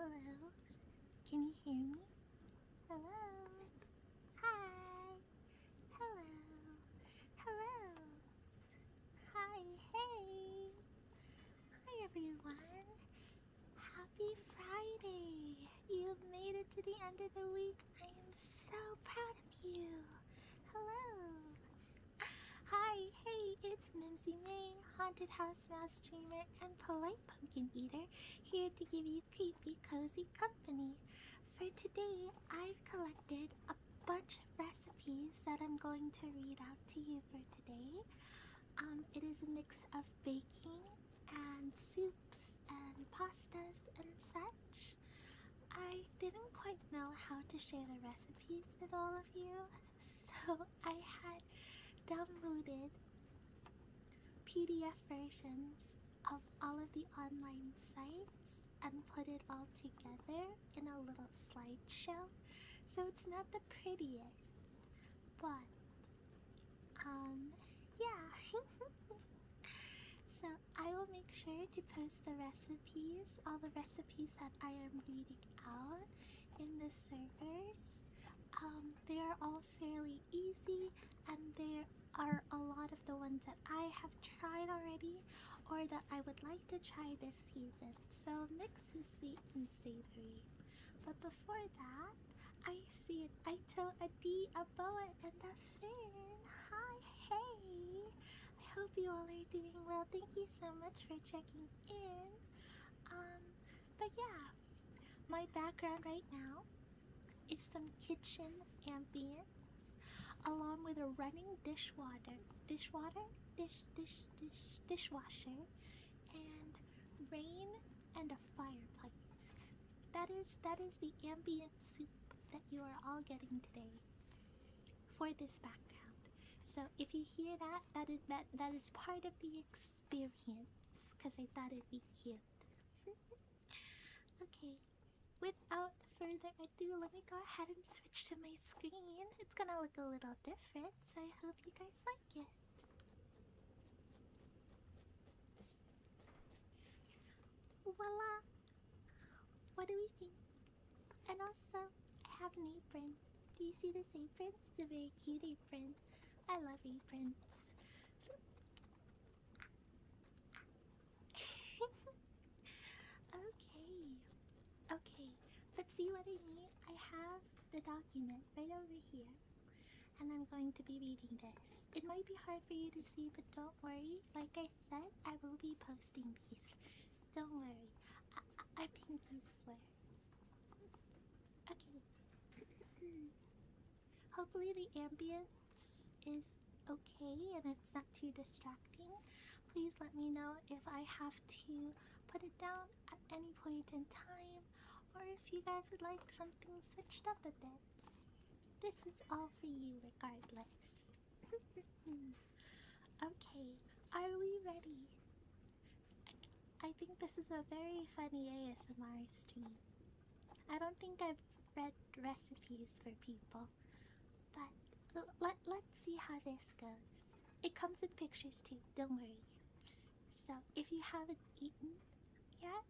Hello. Can you hear me? Hello. Hi. Hello. Hello. Hi. Hey. Hi, everyone. Happy Friday. You've made it to the end of the week. I am so proud of you. Hello. Hi, hey, it's Mimzy May, Haunted House Mouse Streamer and Polite Pumpkin Eater, here to give you creepy, cozy company. For today, I've collected a bunch of recipes that I'm going to read out to you for today. It is a mix of baking and soups and pastas and such. I didn't quite know how to share the recipes with all of you, so I had downloaded PDF versions of all of the online sites and put it all together in a little slideshow. So it's not the prettiest, but yeah. So I will make sure to post the recipes, all the recipes that I am reading out in the servers. They are all fairly easy, and there are a lot of the ones that I have tried already or that I would like to try this season. So mix is sweet and savory. But before that, I see an Aito, a D, a Boa, and a Finn. Hi, hey! I hope you all are doing well. Thank you so much for checking in. But yeah, my background right now is some kitchen ambience along with a running dishwasher, and rain and a fireplace. That is the ambient soup that you are all getting today for this background. So if you hear that, that is part of the experience, because I thought it'd be cute. Okay, without further ado, let me go ahead and switch to my screen. It's gonna look a little different, so I hope you guys like it. Voila! What do we think? And also, I have an apron. Do you see this apron? It's a very cute apron. I love aprons. Okay. Okay. But see what I mean? I have the document right over here. And I'm going to be reading this. It might be hard for you to see, but don't worry. Like I said, I will be posting these. Don't worry. I pinky swear. Okay. Hopefully the ambience is okay and it's not too distracting. Please let me know if I have to put it down at any point in time, or if you guys would like something switched up a bit. This is all for you regardless. Okay, are we ready? I think this is a very funny ASMR stream. I don't think I've read recipes for people, but let's see how this goes. It comes with pictures too, don't worry. So, if you haven't eaten yet,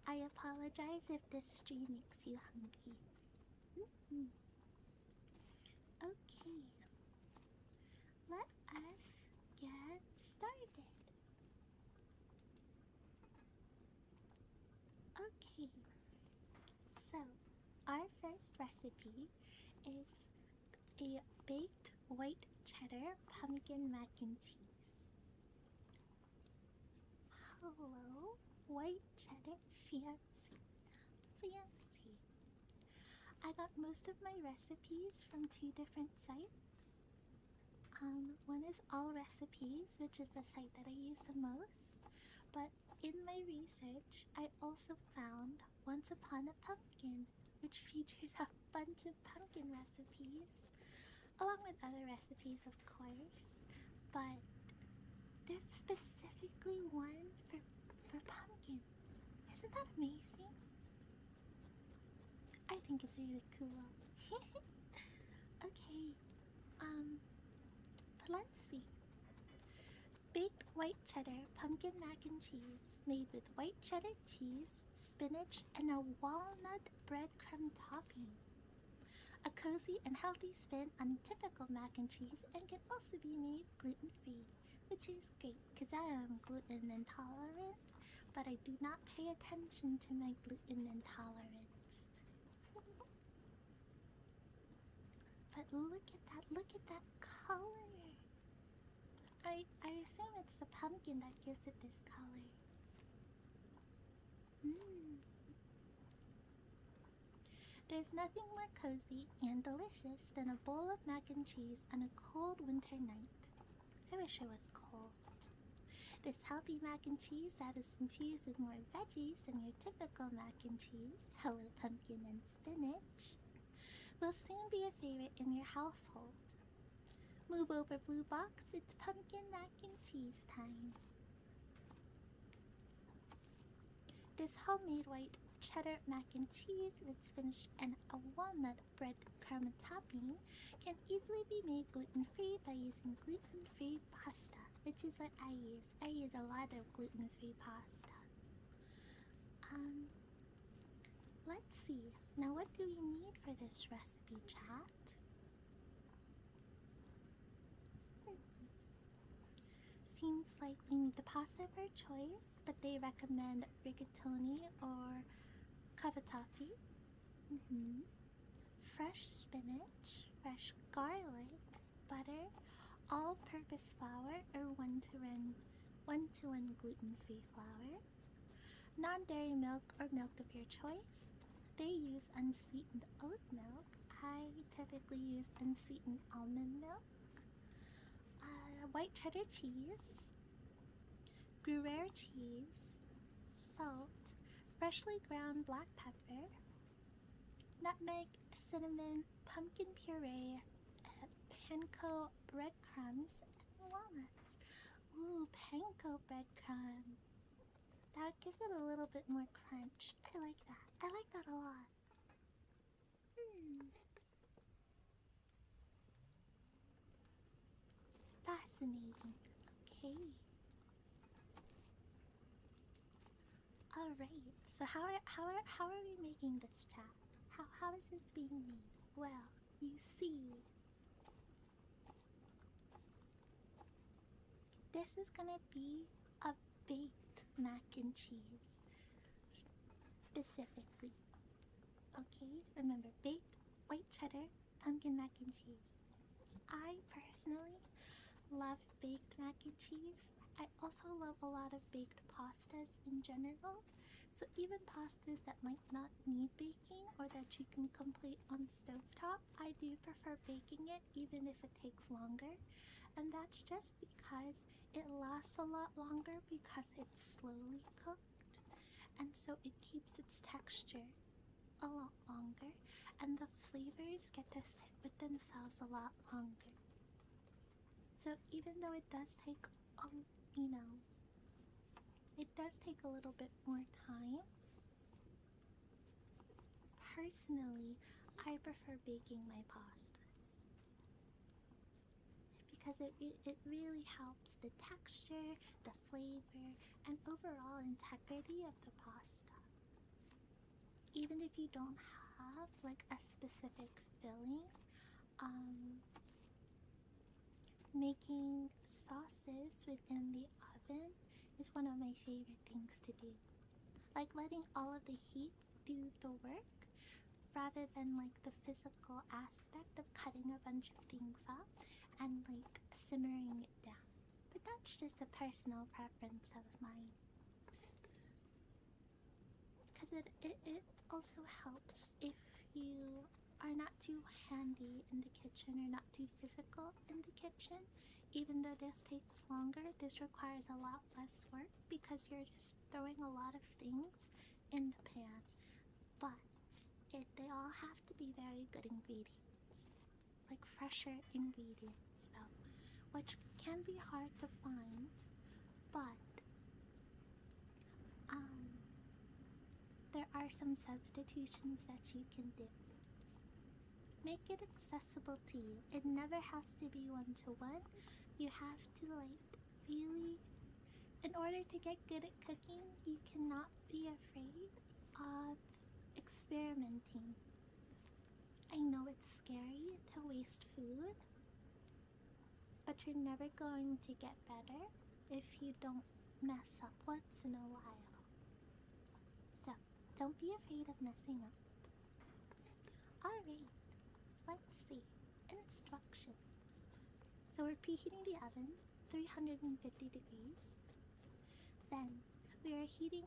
I apologize if this stream makes you hungry. Okay, let us get started. Okay, so our first recipe is a baked white cheddar pumpkin mac and cheese. Hello, white cheddar, fancy, fancy. I got most of my recipes from two different sites. One is All Recipes, which is the site that I use the most. But in my research, I also found Once Upon a Pumpkin, which features a bunch of pumpkin recipes, along with other recipes, of course. But there's specifically one for pumpkins. Isn't that amazing? I think it's really cool. Okay, but let's see. Baked White cheddar pumpkin mac and cheese made with white cheddar cheese, spinach, and a walnut breadcrumb topping. A cozy and healthy spin on typical mac and cheese and can also be made gluten-free, which is great because I am gluten intolerant, but I do not pay attention to my gluten intolerance. But look at that color. I assume it's the pumpkin that gives it this color. Mmm. There's nothing more cozy and delicious than a bowl of mac and cheese on a cold winter night. I wish it was cold. This healthy mac and cheese that is infused with more veggies than your typical mac and cheese, hello pumpkin and spinach, will soon be a favorite in your household. Move over, Blue Box, it's pumpkin mac and cheese time. This homemade white cheddar mac and cheese with spinach and a walnut breadcrumb topping can easily be made gluten-free by using gluten-free pasta, which is what I use. I use a lot of gluten-free pasta. Let's see. Now what do we need for this recipe, chat? Seems like we need the pasta of our choice, but they recommend rigatoni or cavatappi. Fresh spinach, fresh garlic, butter, all-purpose flour or one-to-one gluten-free flour, non-dairy milk or milk of your choice. They use unsweetened oat milk. I typically use unsweetened almond milk. White cheddar cheese, Gruyere cheese, salt, freshly ground black pepper, nutmeg, cinnamon, pumpkin puree, panko breadcrumbs, and walnuts. Ooh, panko breadcrumbs. That gives it a little bit more crunch. I like that. I like that a lot. Fascinating. Okay. Alright, so how are we making this, chat? How is this being made? Well, you see, this is gonna be a baked mac and cheese, specifically. Okay, remember, baked white cheddar pumpkin mac and cheese. I personally love baked mac and cheese. I also love a lot of baked pastas in general. So even pastas that might not need baking or that you can complete on stovetop, I do prefer baking it even if it takes longer. And that's just because it lasts a lot longer because it's slowly cooked. And so it keeps its texture a lot longer and the flavors get to sit with themselves a lot longer. So even though it does take, it does take a little bit more time, personally, I prefer baking my pastas because it really helps the texture, the flavor, and overall integrity of the pasta. Even if you don't have like a specific filling, making sauces within the oven is one of my favorite things to do. Like letting all of the heat do the work rather than like the physical aspect of cutting a bunch of things up and like simmering it down. But that's just a personal preference of mine. Because it also helps if you are not too handy in the kitchen or not too physical in the kitchen. Even though this takes longer, this requires a lot less work because you're just throwing a lot of things in the pan. But they all have to be very good ingredients, like fresher ingredients though, which can be hard to find, but there are some substitutions that you can do. Make it accessible to you. It never has to be one-to-one. You have to like really in order to get good at cooking, you cannot be afraid of experimenting. I know it's scary to waste food, but you're never going to get better if you don't mess up once in a while. So, don't be afraid of messing up. Alright, let's see. Instructions. So we're preheating the oven, 350 degrees. Then we are heating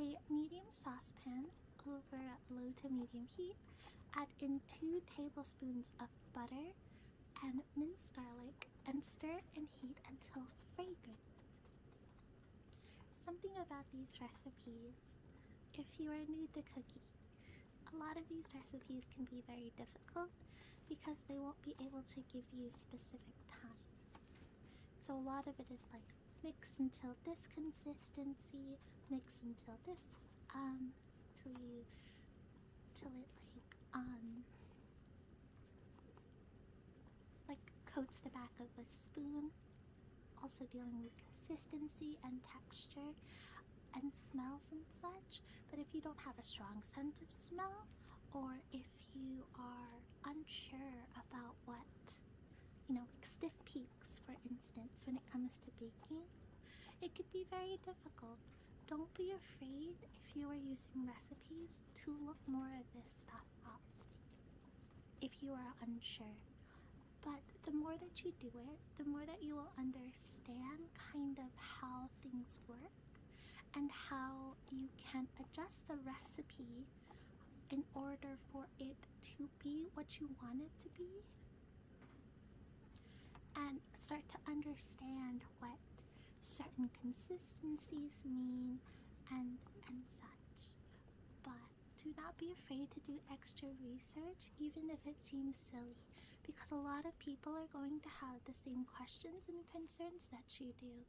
a medium saucepan over low to medium heat. Add in 2 tablespoons of butter and minced garlic and stir and heat until fragrant. Something about these recipes, if you are new to cooking, a lot of these recipes can be very difficult because they won't be able to give you specific times. So a lot of it is like mix until this consistency, mix until this, till it like coats the back of a spoon. Also dealing with consistency and texture and smells and such. But if you don't have a strong sense of smell, or if you are unsure about what, like stiff peaks, for instance, when it comes to baking, it could be very difficult. Don't be afraid if you are using recipes to look more of this stuff up if you are unsure. But the more that you do it, the more that you will understand kind of how things work and how you can adjust the recipe in order for it to be what you want it to be, and start to understand what certain consistencies mean and such. But do not be afraid to do extra research, even if it seems silly, because a lot of people are going to have the same questions and concerns that you do.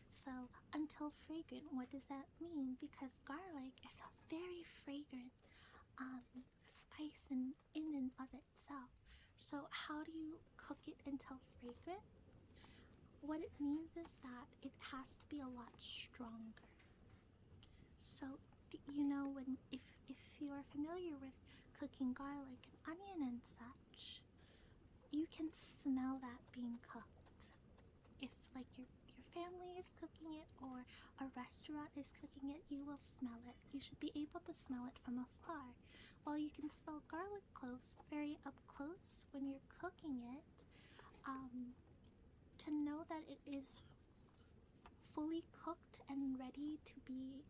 So, until fragrant, what does that mean? Because garlic is a very fragrant spice in and of itself. So how do you cook it until fragrant? What it means is that it has to be a lot stronger. So when if you are familiar with cooking garlic and onion and such, you can smell that being cooked. If like your family is cooking it or a restaurant is cooking it, you will smell it. You should be able to smell it from afar. While you can smell garlic cloves very up close when you're cooking it, to know that it is fully cooked and ready to be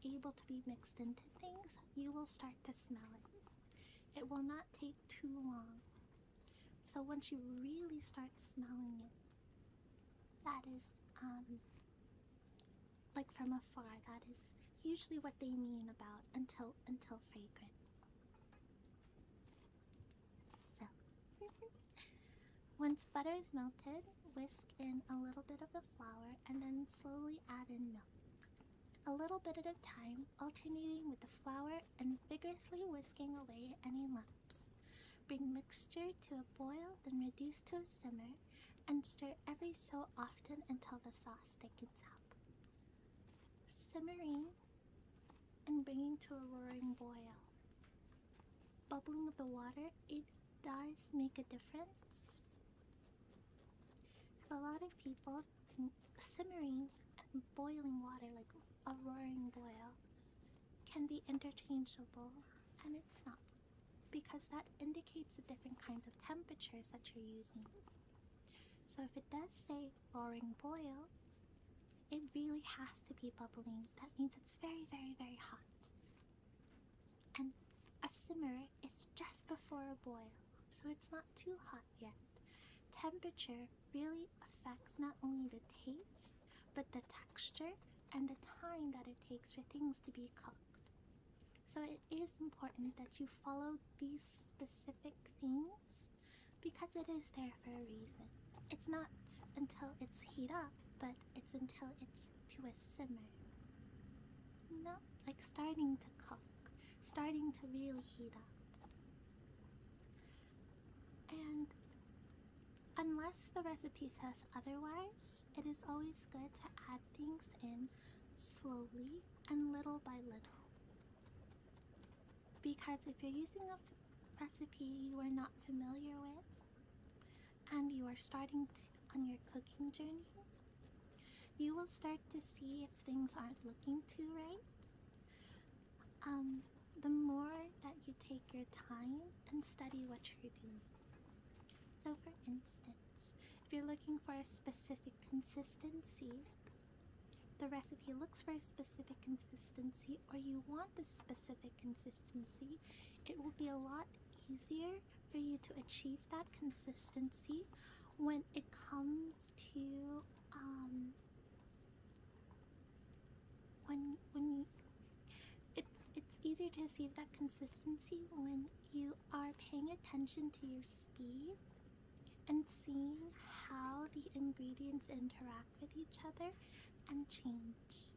able to be mixed into things, you will start to smell it. It will not take too long. So once you really start smelling it, that is like from afar, that is usually what they mean about until fragrant. So once butter is melted, whisk in a little bit of the flour and then slowly add in milk. A little bit at a time, alternating with the flour and vigorously whisking away any lumps. Bring mixture to a boil, then reduce to a simmer, and stir every so often until the sauce thickens up. Simmering and bringing to a roaring boil. Bubbling of the water, it does make a difference. A lot of people think simmering and boiling water, like a roaring boil, can be interchangeable, and it's not, because that indicates the different kinds of temperatures that you're using. So if it does say roaring boil, it really has to be bubbling. That means it's very, very, very hot. And a simmer is just before a boil, so it's not too hot yet. Temperature really affects not only the taste, but the texture and the time that it takes for things to be cooked. So it is important that you follow these specific things because it is there for a reason. It's not until it's heat up, but it's until it's to a simmer. Like starting to cook, starting to really heat up. And unless the recipe says otherwise, it is always good to add things in slowly and little by little. Because if you're using a recipe you are not familiar with and you are starting on your cooking journey, you will start to see if things aren't looking too right. The more that you take your time and study what you're doing. So for instance, if you're looking for a specific consistency, the recipe looks for a specific consistency, or you want a specific consistency, it will be a lot easier for you to achieve that consistency when it comes to it's easier to achieve that consistency when you are paying attention to your speed and seeing how the ingredients interact with each other and change.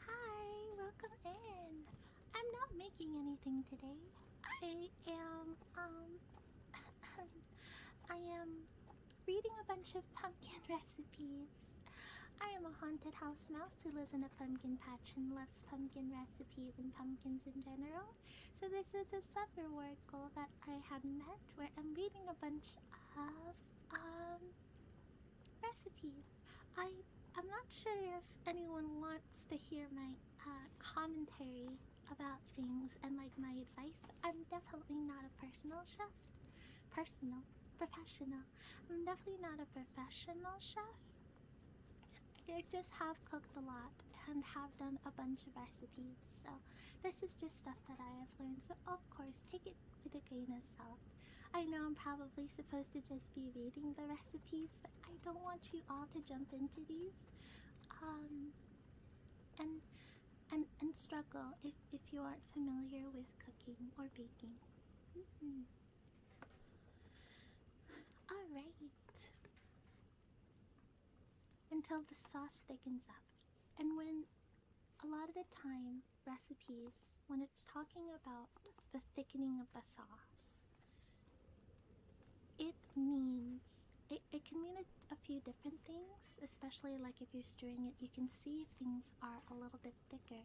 Hi, welcome in. I'm not making anything today. I am I am reading a bunch of pumpkin recipes. I am a haunted house mouse who lives in a pumpkin patch and loves pumpkin recipes and pumpkins in general. So this is a summer word goal that I had met where I'm reading a bunch of recipes. I'm not sure if anyone wants to hear my commentary about things and like my advice. I'm definitely not a professional. I'm definitely not a professional chef. I just have cooked a lot and have done a bunch of recipes, so this is just stuff that I have learned, so of course take it with a grain of salt. I know I'm probably supposed to just be reading the recipes, but I don't want you all to jump into these and struggle if you aren't familiar with cooking or baking. Alright. Until the sauce thickens up. And when a lot of the time recipes, when it's talking about the thickening of the sauce, it can mean a few different things, especially like if you're stirring it, you can see if things are a little bit thicker.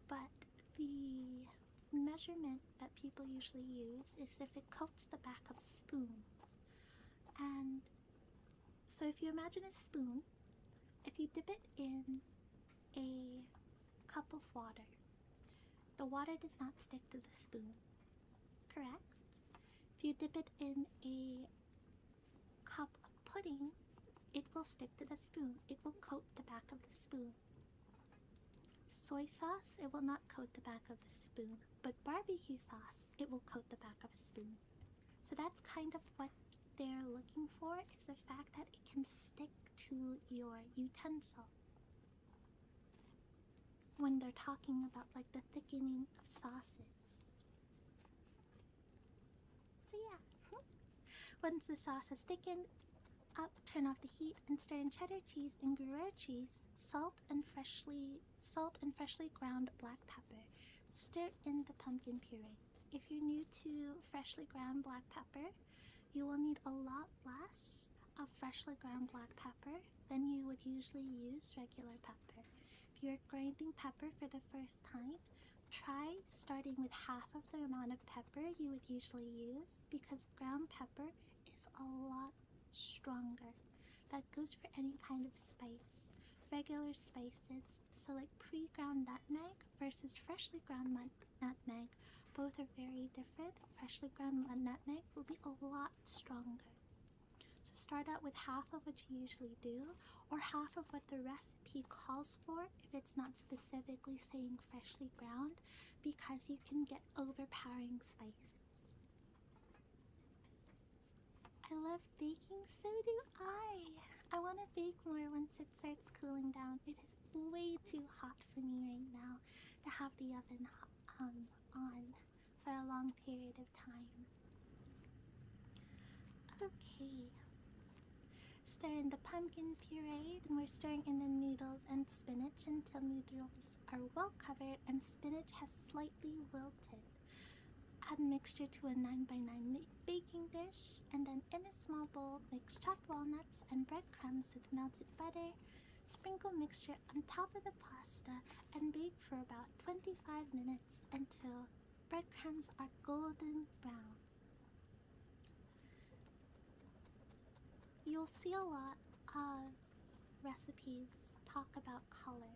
But the measurement that people usually use is if it coats the back of a spoon. And so if you imagine a spoon, if you dip it in a cup of water, the water does not stick to the spoon, correct? If you dip it in a cup of pudding, it will stick to the spoon. It will coat the back of the spoon. Soy sauce, it will not coat the back of the spoon, but barbecue sauce, it will coat the back of a spoon. So that's kind of what they're looking for, is the fact that it can stick to your utensil when they're talking about like the thickening of sauces. So yeah, once the sauce has thickened up, turn off the heat and stir in cheddar cheese and Gruyere cheese, salt and freshly ground black pepper. Stir in the pumpkin puree. If you're new to freshly ground black pepper, you will need a lot less of freshly ground black pepper than you would usually use regular pepper. If you're grinding pepper for the first time, try starting with half of the amount of pepper you would usually use, because ground pepper is a lot stronger. That goes for any kind of spice. Regular spices, so like pre-ground nutmeg versus freshly ground nutmeg, both are very different. Freshly ground nutmeg will be a lot stronger. So start out with half of what you usually do, or half of what the recipe calls for if it's not specifically saying freshly ground, because you can get overpowering spices. I love baking, so do I. I want to bake more once it starts cooling down. It is way too hot for me right now to have the oven on for a long period of time. Okay. Stir in the pumpkin puree, then we're stirring in the noodles and spinach until noodles are well covered and spinach has slightly wilted. Add mixture to a 9x9 baking dish, and then in a small bowl, mix chopped walnuts and breadcrumbs with melted butter. Sprinkle mixture on top of the pasta and bake for about 25 minutes until breadcrumbs are golden brown. You'll see a lot of recipes talk about color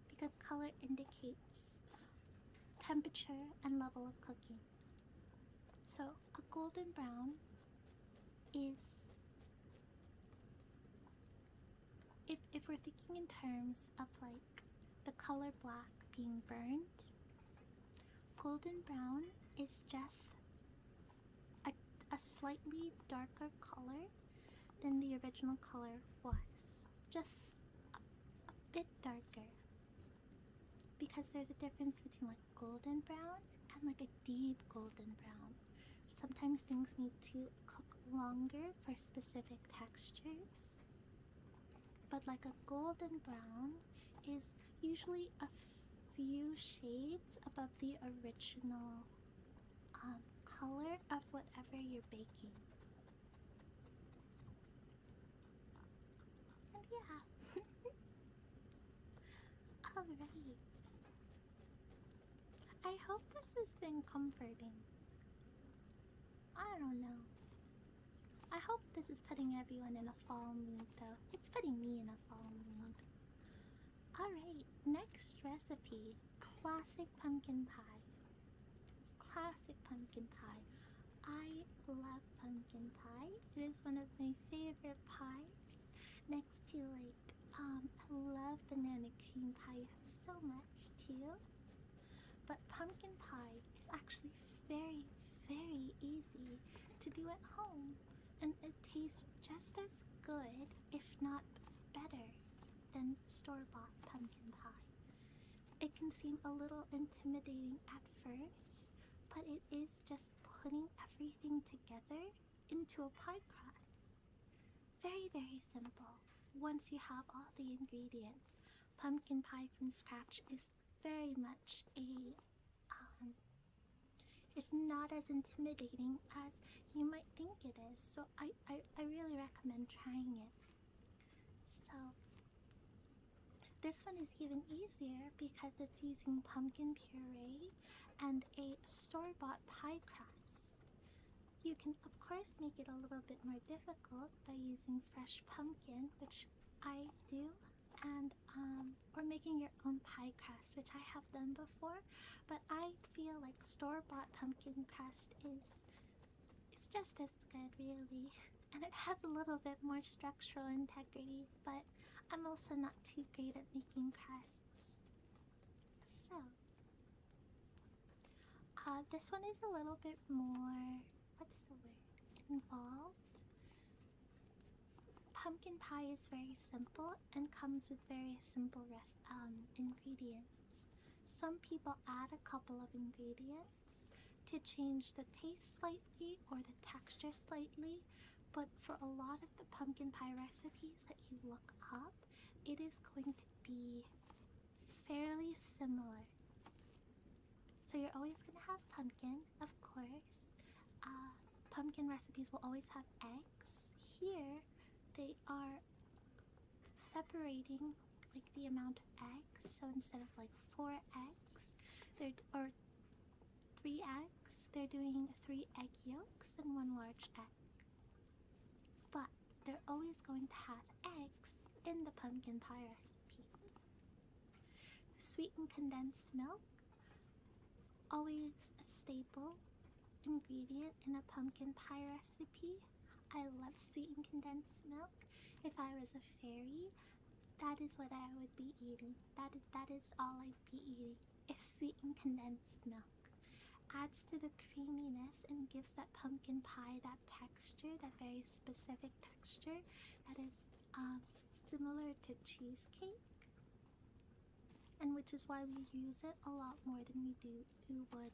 because color indicates temperature and level of cooking. So a golden brown is, if we're thinking in terms of like the color black being burned, golden brown is just a slightly darker color than the original color was. Just a bit darker. Because there's a difference between like golden brown and like a deep golden brown. Sometimes things need to cook longer for specific textures. But like a golden brown is usually a few shades above the original color of whatever you're baking. And yeah. Alright. I hope this has been comforting. I don't know. I hope this is putting everyone in a fall mood though. It's putting me in a fall mood. Alright, next recipe. Classic pumpkin pie. Classic pumpkin pie. I love pumpkin pie. It is one of my favorite pies. Next to like, I love banana cream pie so much too. But pumpkin pie is actually very, very easy to do at home. And it tastes just as good, if not better, than store-bought pumpkin pie. It can seem a little intimidating at first, but it is just putting everything together into a pie crust. Very, very simple. Once you have all the ingredients, pumpkin pie from scratch is very much it's not as intimidating as you might think it is. So I really recommend trying it. So this one is even easier because it's using pumpkin puree and a store-bought pie crust. You can of course make it a little bit more difficult by using fresh pumpkin, which I do, and or making your own pie crust, which I have done before, but I feel like store-bought pumpkin crust is just as good really, and it has a little bit more structural integrity, but I'm also not too great at making crusts. So this one is a little bit more, what's the word, involved. Pumpkin pie is very simple and comes with very simple ingredients. Some people add a couple of ingredients to change the taste slightly or the texture slightly, but for a lot of the pumpkin pie recipes that you look up, it is going to be fairly similar. So you're always going to have pumpkin, of course. Pumpkin recipes will always have eggs. Here, they are separating like the amount of eggs. So instead of like 4 eggs, or 3 eggs, they're doing 3 egg yolks and 1 large egg. But they're always going to have eggs in the pumpkin pie recipe. Sweetened condensed milk, always a staple ingredient in a pumpkin pie recipe. I love sweetened condensed milk. If I was a fairy, that is what I would be eating. That is all I'd be eating, is sweetened condensed milk. Adds to the creaminess and gives that pumpkin pie that texture, that very specific texture that is similar to cheesecake, and which is why we use it a lot more than we would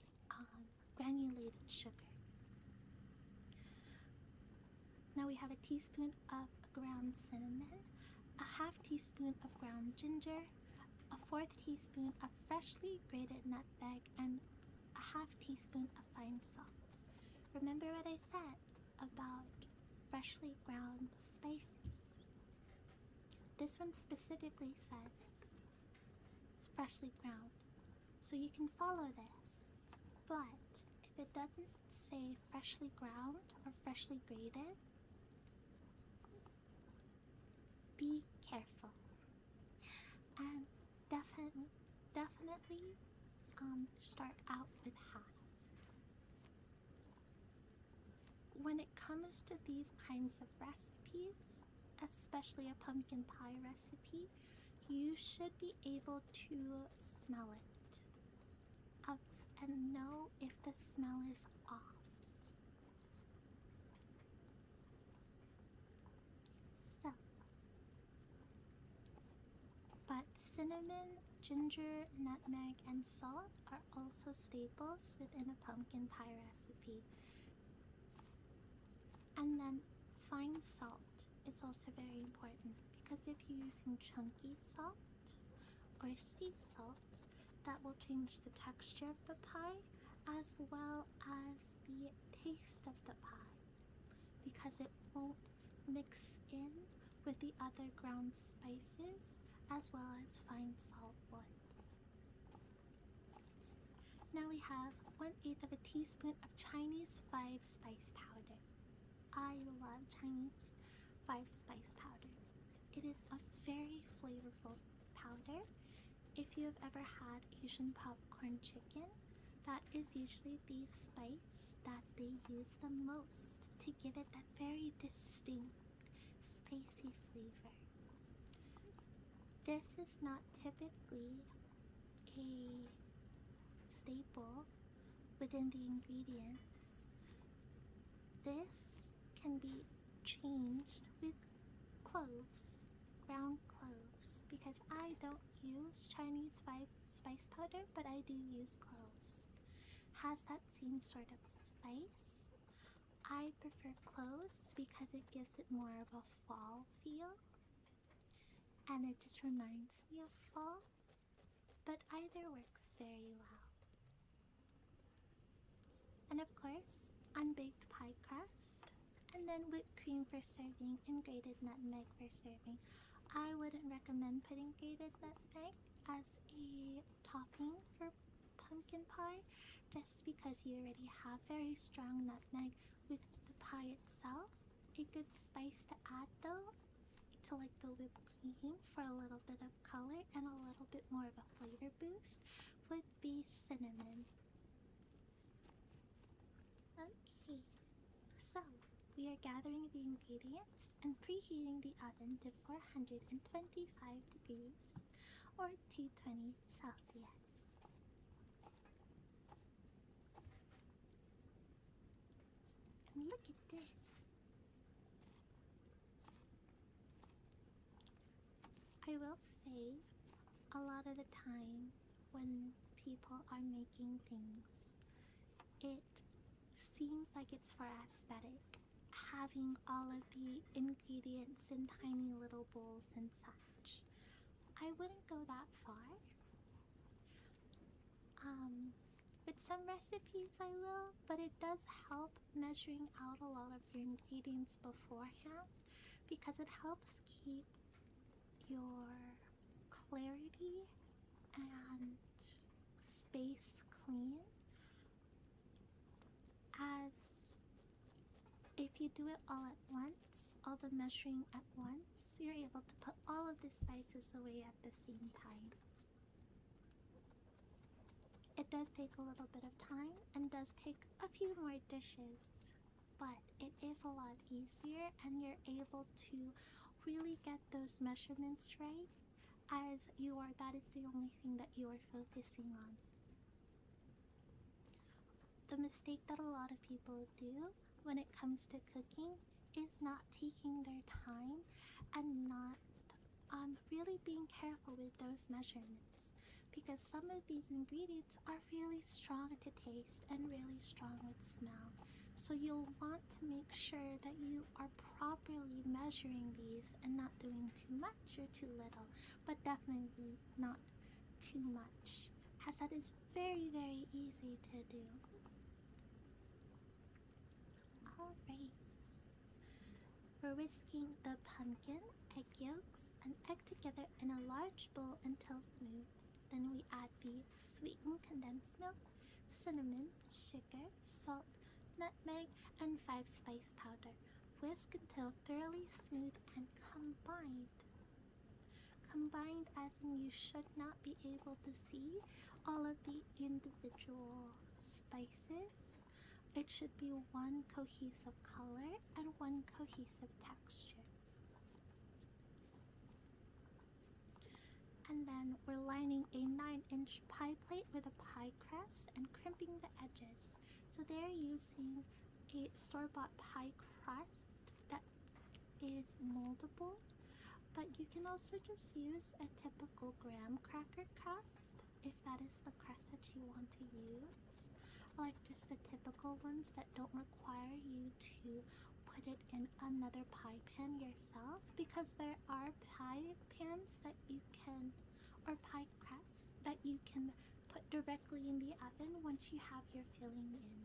granulated sugar. Now we have a teaspoon of ground cinnamon, a half teaspoon of ground ginger, a 1/4 teaspoon of freshly grated nutmeg, and a half teaspoon of fine salt. Remember what I said about freshly ground spices? This one specifically says it's freshly ground, so you can follow this. But if it doesn't say freshly ground or freshly grated, be careful. And definitely start out with half. When it comes to these kinds of recipes, especially a pumpkin pie recipe, you should be able to smell it and know if the smell is off. So, but cinnamon, ginger, nutmeg, and salt are also staples within a pumpkin pie recipe. And then fine salt is also very important, because if you're using chunky salt or sea salt, that will change the texture of the pie as well as the taste of the pie, because it won't mix in with the other ground spices as well as fine salt would. Now we have 1/8 of a teaspoon of Chinese 5 spice powder. I love Chinese 5 spice powder. It is a very flavorful powder. If you have ever had Asian popcorn chicken, that is usually the spice that they use the most to give it that very distinct, spicy flavor. This is not typically a staple within the ingredients. This can be changed with cloves, ground cloves, because I don't use Chinese 5 spice powder, but I do use cloves. Has that same sort of spice. I prefer cloves because it gives it more of a fall feel, and it just reminds me of fall, but either works very well. And of course, unbaked pie crust, and then whipped cream for serving and grated nutmeg for serving. I wouldn't recommend putting grated nutmeg as a topping for pumpkin pie, just because you already have very strong nutmeg with the pie itself. A good spice to add though, to like the whipped cream for a little bit of color and a little bit more of a flavor boost, would be cinnamon. Okay, so we are gathering the ingredients and preheating the oven to 425 degrees or 220 Celsius. And look at this. I will say, a lot of the time when people are making things, it seems like it's for aesthetic, having all of the ingredients in tiny little bowls and such. I wouldn't go that far. With some recipes I will, but it does help measuring out a lot of your ingredients beforehand, because it helps keep your clarity and space clean, as if you do it all at once, all the measuring at once, you're able to put all of the spices away at the same time. It does take a little bit of time and does take a few more dishes, but it is a lot easier and you're able to really get those measurements right, as that is the only thing that you are focusing on. The mistake that a lot of people do when it comes to cooking is not taking their time and not really being careful with those measurements, because some of these ingredients are really strong to taste and really strong with smell. So you'll want to make sure that you are properly measuring these and not doing too much or too little, but definitely not too much, as that is Very, very easy to do. Alright. We're whisking the pumpkin, egg yolks, and egg together in a large bowl until smooth. Then we add the sweetened condensed milk, cinnamon, sugar, salt, nutmeg, and 5-spice powder. Whisk until thoroughly smooth and combined. Combined as in you should not be able to see all of the individual spices. It should be one cohesive color and one cohesive texture. And then we're lining a 9-inch pie plate with a pie crust and crimping the edges. So they're using a store-bought pie crust that is moldable, but you can also just use a typical graham cracker crust if that is the crust that you want to use. Like just the typical ones that don't require you to put it in another pie pan yourself, because there are pie pans that you can, or pie crusts that you can put directly in the oven once you have your filling in.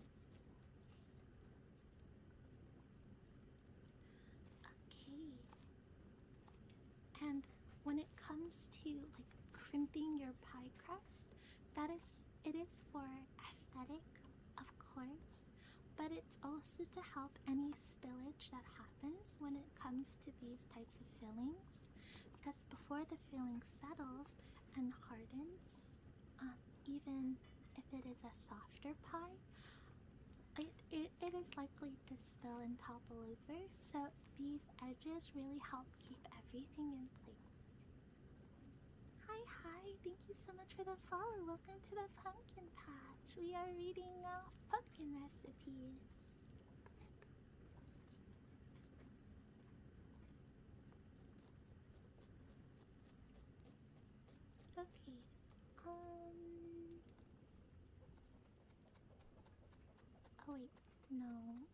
Okay. And when it comes to like crimping your pie crust, it is for aesthetic, of course, but it's also to help any spillage that happens when it comes to these types of fillings, because before the filling settles and hardens, even if it is a softer pie, it is likely to spill and topple over, so these edges really help keep everything in place. Hi, thank you so much for the follow. Welcome to the pumpkin patch. We are reading off pumpkin recipes. Okay, oh wait, no.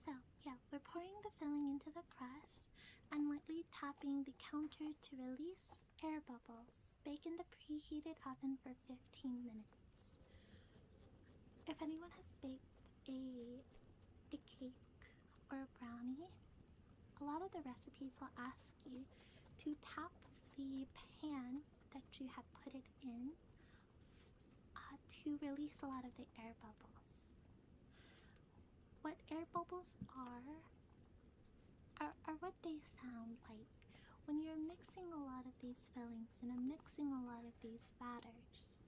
So, yeah, we're pouring the filling into the crust and lightly tapping the counter to release air bubbles. Bake in the preheated oven for 15 minutes. If anyone has baked a cake or a brownie, a lot of the recipes will ask you to tap the pan that you have put it in to release a lot of the air bubbles. What air bubbles are what they sound like. When you're mixing a lot of these fillings and mixing a lot of these batters,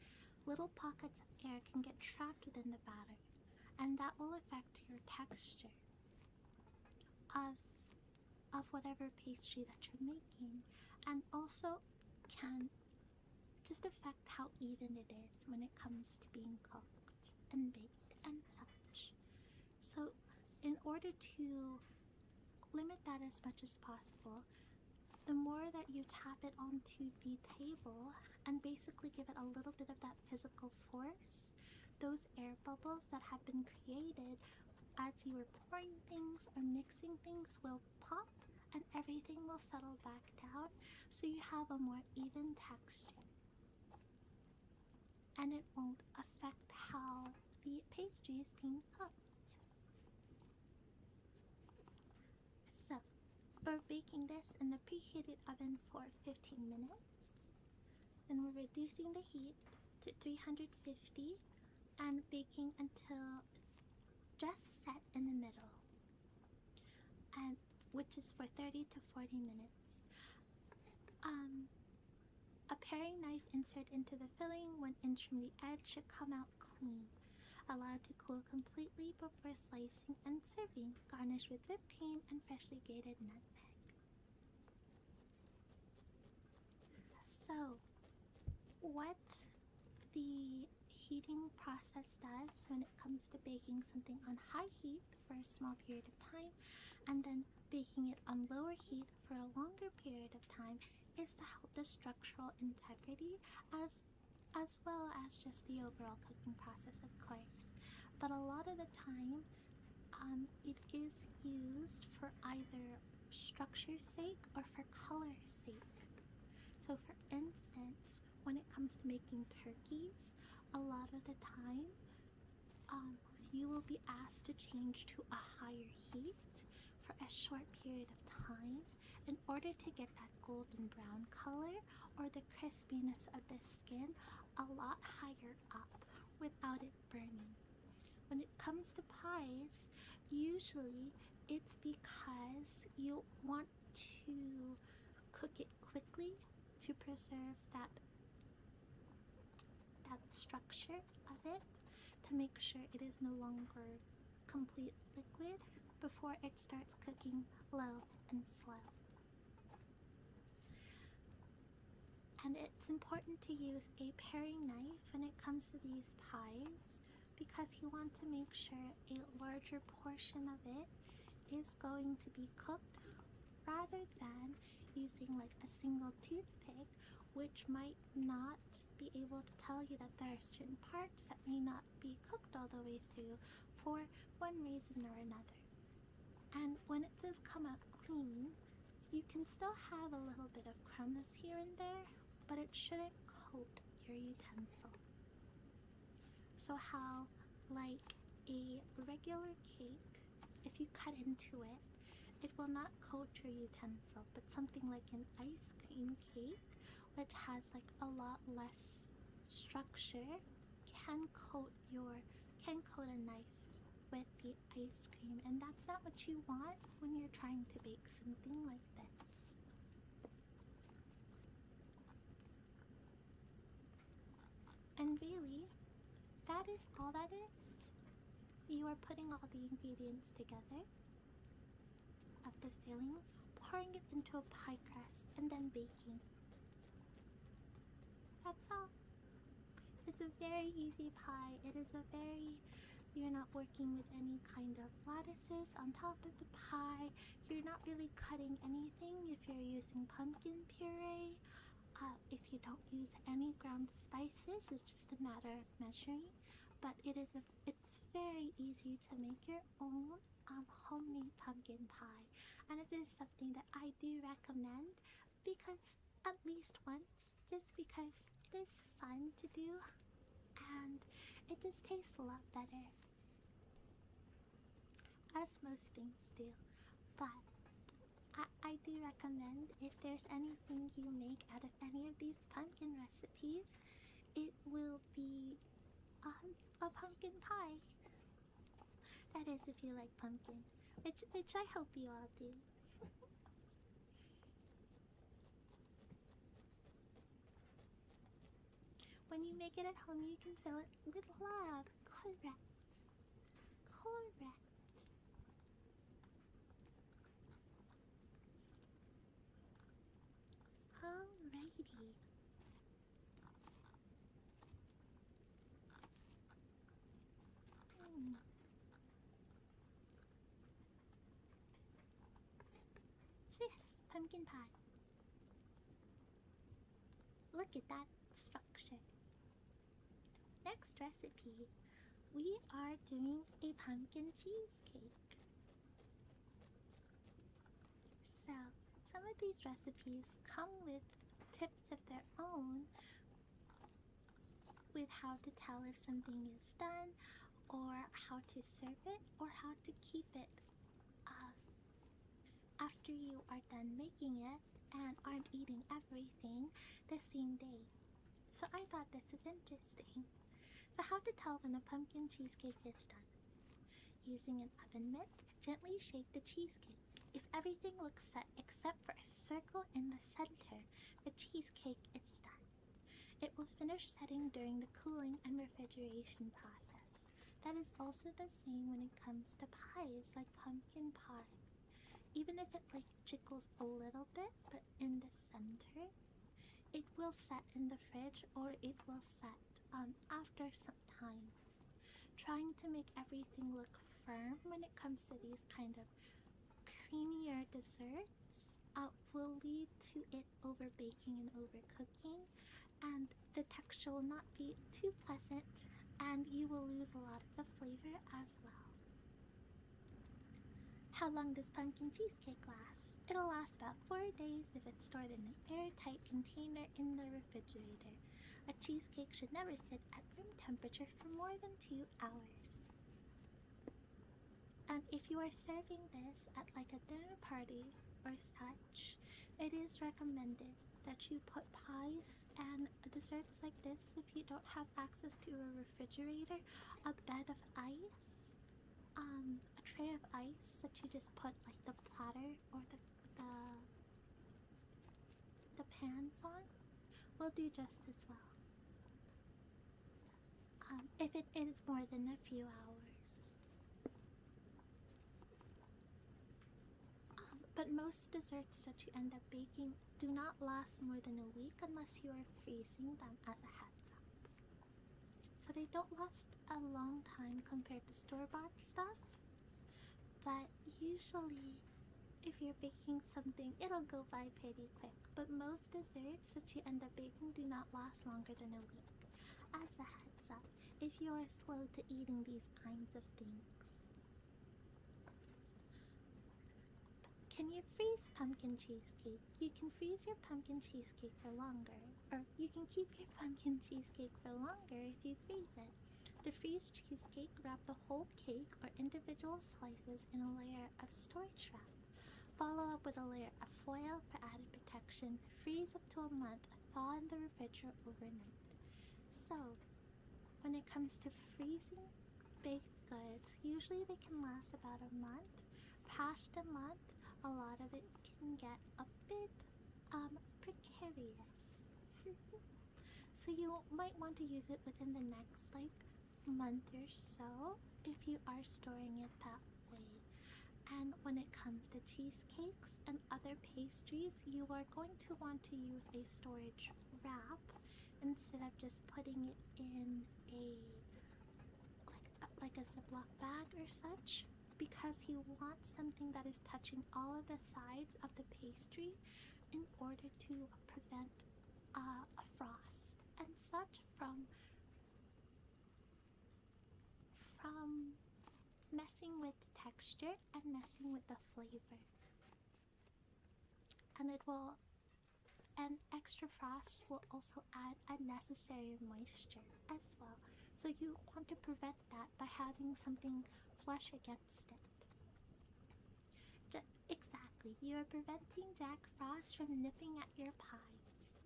little pockets of air can get trapped within the batter, and that will affect your texture of whatever pastry that you're making, and also can just affect how even it is when it comes to being cooked and baked and such. So in order to limit that as much as possible, the more that you tap it onto the table and basically give it a little bit of that physical force, those air bubbles that have been created as you are pouring things or mixing things will pop and everything will settle back down, so you have a more even texture. And it won't affect how the pastry is being cooked. So, we're baking this in the preheated oven for 15 minutes. Then we're reducing the heat to 350 and baking until just set in the middle, and which is for 30 to 40 minutes. A paring knife insert into the filling 1 inch from the edge should come out clean. Allowed to cool completely before slicing and serving. Garnish with whipped cream and freshly grated nutmeg. So, what the heating process does when it comes to baking something on high heat for a small period of time and then baking it on lower heat for a longer period of time is to help the structural integrity as well as just the overall cooking process, of course. But a lot of the time, it is used for either structure's sake or for color's sake. So for instance, when it comes to making turkeys, a lot of the time, you will be asked to change to a higher heat for a short period of time in order to get that golden brown color or the crispiness of the skin a lot higher up without it burning. When it comes to pies, usually it's because you want to cook it quickly to preserve that structure of it, to make sure it is no longer complete liquid before it starts cooking low and slow. And it's important to use a paring knife when it comes to these pies because you want to make sure a larger portion of it is going to be cooked rather than using like a single toothpick, which might not be able to tell you that there are certain parts that may not be cooked all the way through for one reason or another. And when it says come out clean, you can still have a little bit of crumbs here and there, but it shouldn't coat your utensil. So how, like a regular cake, if you cut into it, it will not coat your utensil, but something like an ice cream cake, which has like a lot less structure, can coat a knife with the ice cream, and that's not what you want when you're trying to bake something like this. And really, that is all that is. You are putting all the ingredients together of the filling, pouring it into a pie crust, and then baking. That's all. It's a very easy pie. You're not working with any kind of lattices on top of the pie. You're not really cutting anything if you're using pumpkin puree. If you don't use any ground spices, it's just a matter of measuring. But it's very easy to make your own homemade pumpkin pie, and it is something that I do recommend because at least once, just because it is fun to do and it just tastes a lot better, as most things do. But I do recommend, if there's anything you make out of any of these pumpkin recipes, it will be a pumpkin pie. That is, if you like pumpkin, which I hope you all do. When you make it at home, you can fill it with love. Correct. Correct. Alrighty. So yes, pumpkin pie. Look at that structure. Next recipe, we are doing a pumpkin cheesecake. So, some of these recipes come with tips of their own with how to tell if something is done, or how to serve it, or how to keep it after you are done making it and aren't eating everything the same day. So I thought this is interesting. So how to tell when a pumpkin cheesecake is done. Using an oven mitt, gently shake the cheesecake. If everything looks set except for a circle in the center, the cheesecake is done. It will finish setting during the cooling and refrigeration process. That is also the same when it comes to pies, like pumpkin pie. Even if it like jiggles a little bit, but in the center, it will set in the fridge, or it will set after some time. Trying to make everything look firm when it comes to these kind of creamier desserts will lead to it over baking and overcooking, and the texture will not be too pleasant, and you will lose a lot of the flavor as well. How long does pumpkin cheesecake last? It'll last about 4 days if it's stored in an airtight container in the refrigerator. A cheesecake should never sit at room temperature for more than 2 hours. And if you are serving this at like a dinner party or such, it is recommended that you put pies and desserts like this if you don't have access to a refrigerator, a bed of ice, a tray of ice that you just put like the platter or the pans on will do just as well. If it is more than a few hours. But most desserts that you end up baking do not last more than a week unless you are freezing them as a heads up. So they don't last a long time compared to store-bought stuff. But usually, if you're baking something, it'll go by pretty quick. But most desserts that you end up baking do not last longer than a week. As a heads up, if you are slow to eating these kinds of things. Can you freeze pumpkin cheesecake? You can freeze your pumpkin cheesecake for longer. Or you can keep your pumpkin cheesecake for longer if you freeze it. To freeze cheesecake, wrap the whole cake or individual slices in a layer of storage wrap. Follow up with a layer of foil for added protection. Freeze up to a month. Thaw in the refrigerator overnight. So, when it comes to freezing baked goods, usually they can last about a month. Past a month, a lot of it can get a bit precarious. So you might want to use it within the next month or so if you are storing it that way. And when it comes to cheesecakes and other pastries, you are going to want to use a storage wrap instead of just putting it in like a Ziploc bag or such, because you want something that is touching all of the sides of the pastry in order to prevent a frost and such from messing with the texture and messing with the flavor. And extra frost will also add unnecessary moisture as well. So you want to prevent that by having something flush against it. Exactly, you are preventing Jack Frost from nipping at your pies.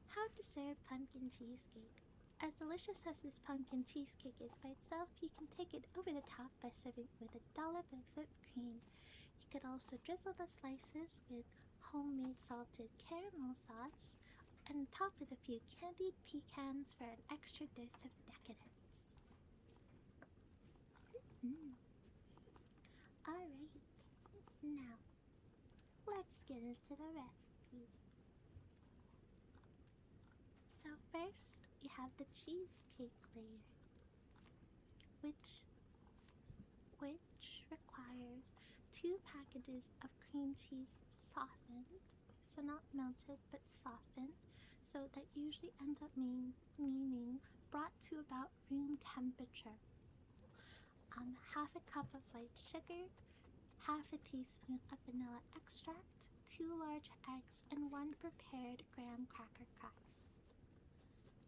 How to serve pumpkin cheesecake. As delicious as this pumpkin cheesecake is by itself, you can take it over the top by serving it with a dollop of whipped cream. You could also drizzle the slices with homemade salted caramel sauce and top with a few candied pecans for an extra dose of decadence. Alright, now let's get into the recipe. So first, we have the cheesecake layer, which requires 2 packages of cream cheese softened, so not melted but softened, so that usually ends up meaning brought to about room temperature. Half a cup of white sugar, half a teaspoon of vanilla extract, 2 large eggs, and 1 prepared graham cracker crust.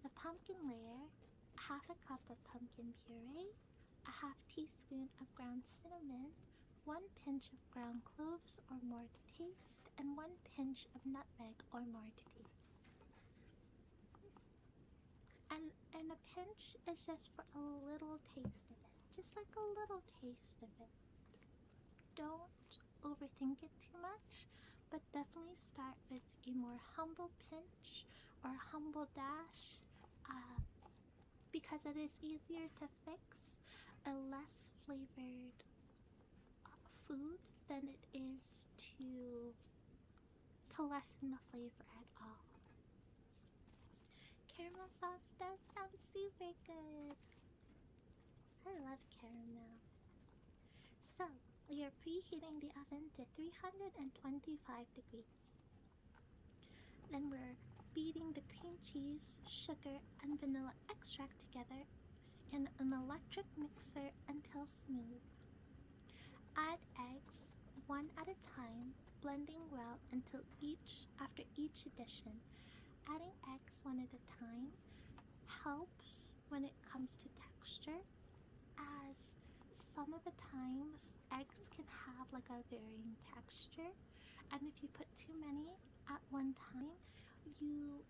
The pumpkin layer, half a cup of pumpkin puree, a half teaspoon of ground cinnamon, 1 pinch of ground cloves or more to taste, and 1 pinch of nutmeg or more to taste. And a pinch is just for a little taste of it, just like a little taste of it. Don't overthink it too much, but definitely start with a more humble pinch or humble dash, because it is easier to fix a less flavored food than it is to lessen the flavor at all. Caramel sauce does sound super good. I love caramel. So, we are preheating the oven to 325 degrees. Then we're beating the cream cheese, sugar, and vanilla extract together in an electric mixer until smooth. Add eggs, one at a time, blending well until after each addition. Adding eggs one at a time helps when it comes to texture, as some of the times eggs can have like a varying texture, and if you put too many at one time, you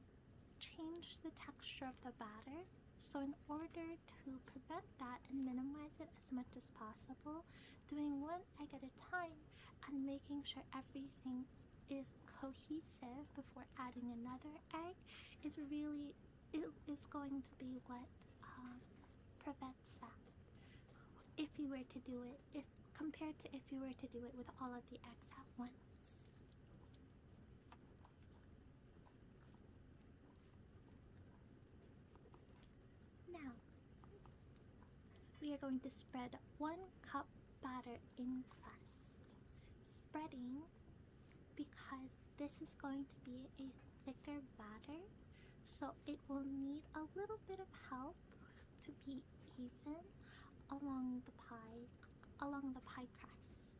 change the texture of the batter. So, in order to prevent that and minimize it as much as possible, doing one egg at a time and making sure everything is cohesive before adding another egg is really is going to be what prevents that. If you were to do it, if compared to if you were to do it with all of the eggs at once. Now, we are going to spread 1 cup batter in crust. Spreading because this is going to be a thicker batter, so it will need a little bit of help to be even along the pie crust.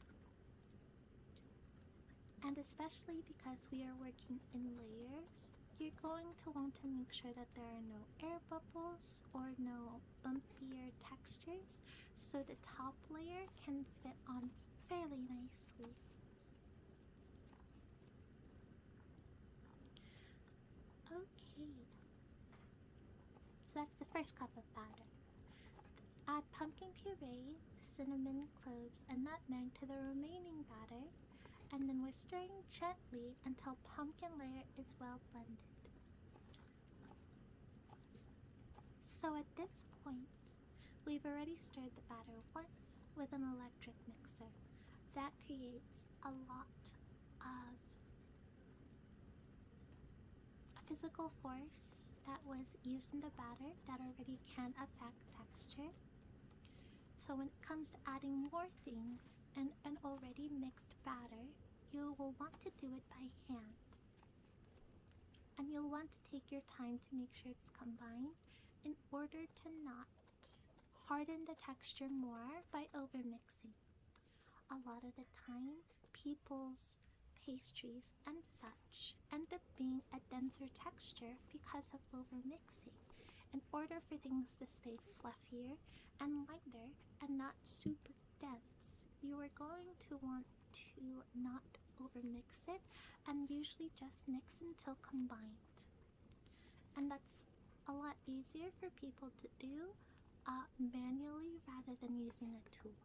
And especially because we are working in layers, you're going to want to make sure that there are no air bubbles or no bumpier textures, so the top layer can fit on fairly nicely. Okay, so that's the first cup of batter. Add pumpkin puree, cinnamon, cloves, and nutmeg to the remaining batter, and then we're stirring gently until pumpkin layer is well blended. So at this point, we've already stirred the batter once with an electric mixer. That creates a lot of physical force that was used in the batter that already can affect texture. So when it comes to adding more things in an already mixed batter, you will want to do it by hand. And you'll want to take your time to make sure it's combined in order to not harden the texture more by overmixing. A lot of the time, people's pastries and such end up being a denser texture because of overmixing. In order for things to stay fluffier and lighter and not super dense, you are going to want to not overmix it and usually just mix until combined. And that's a lot easier for people to do manually rather than using a tool.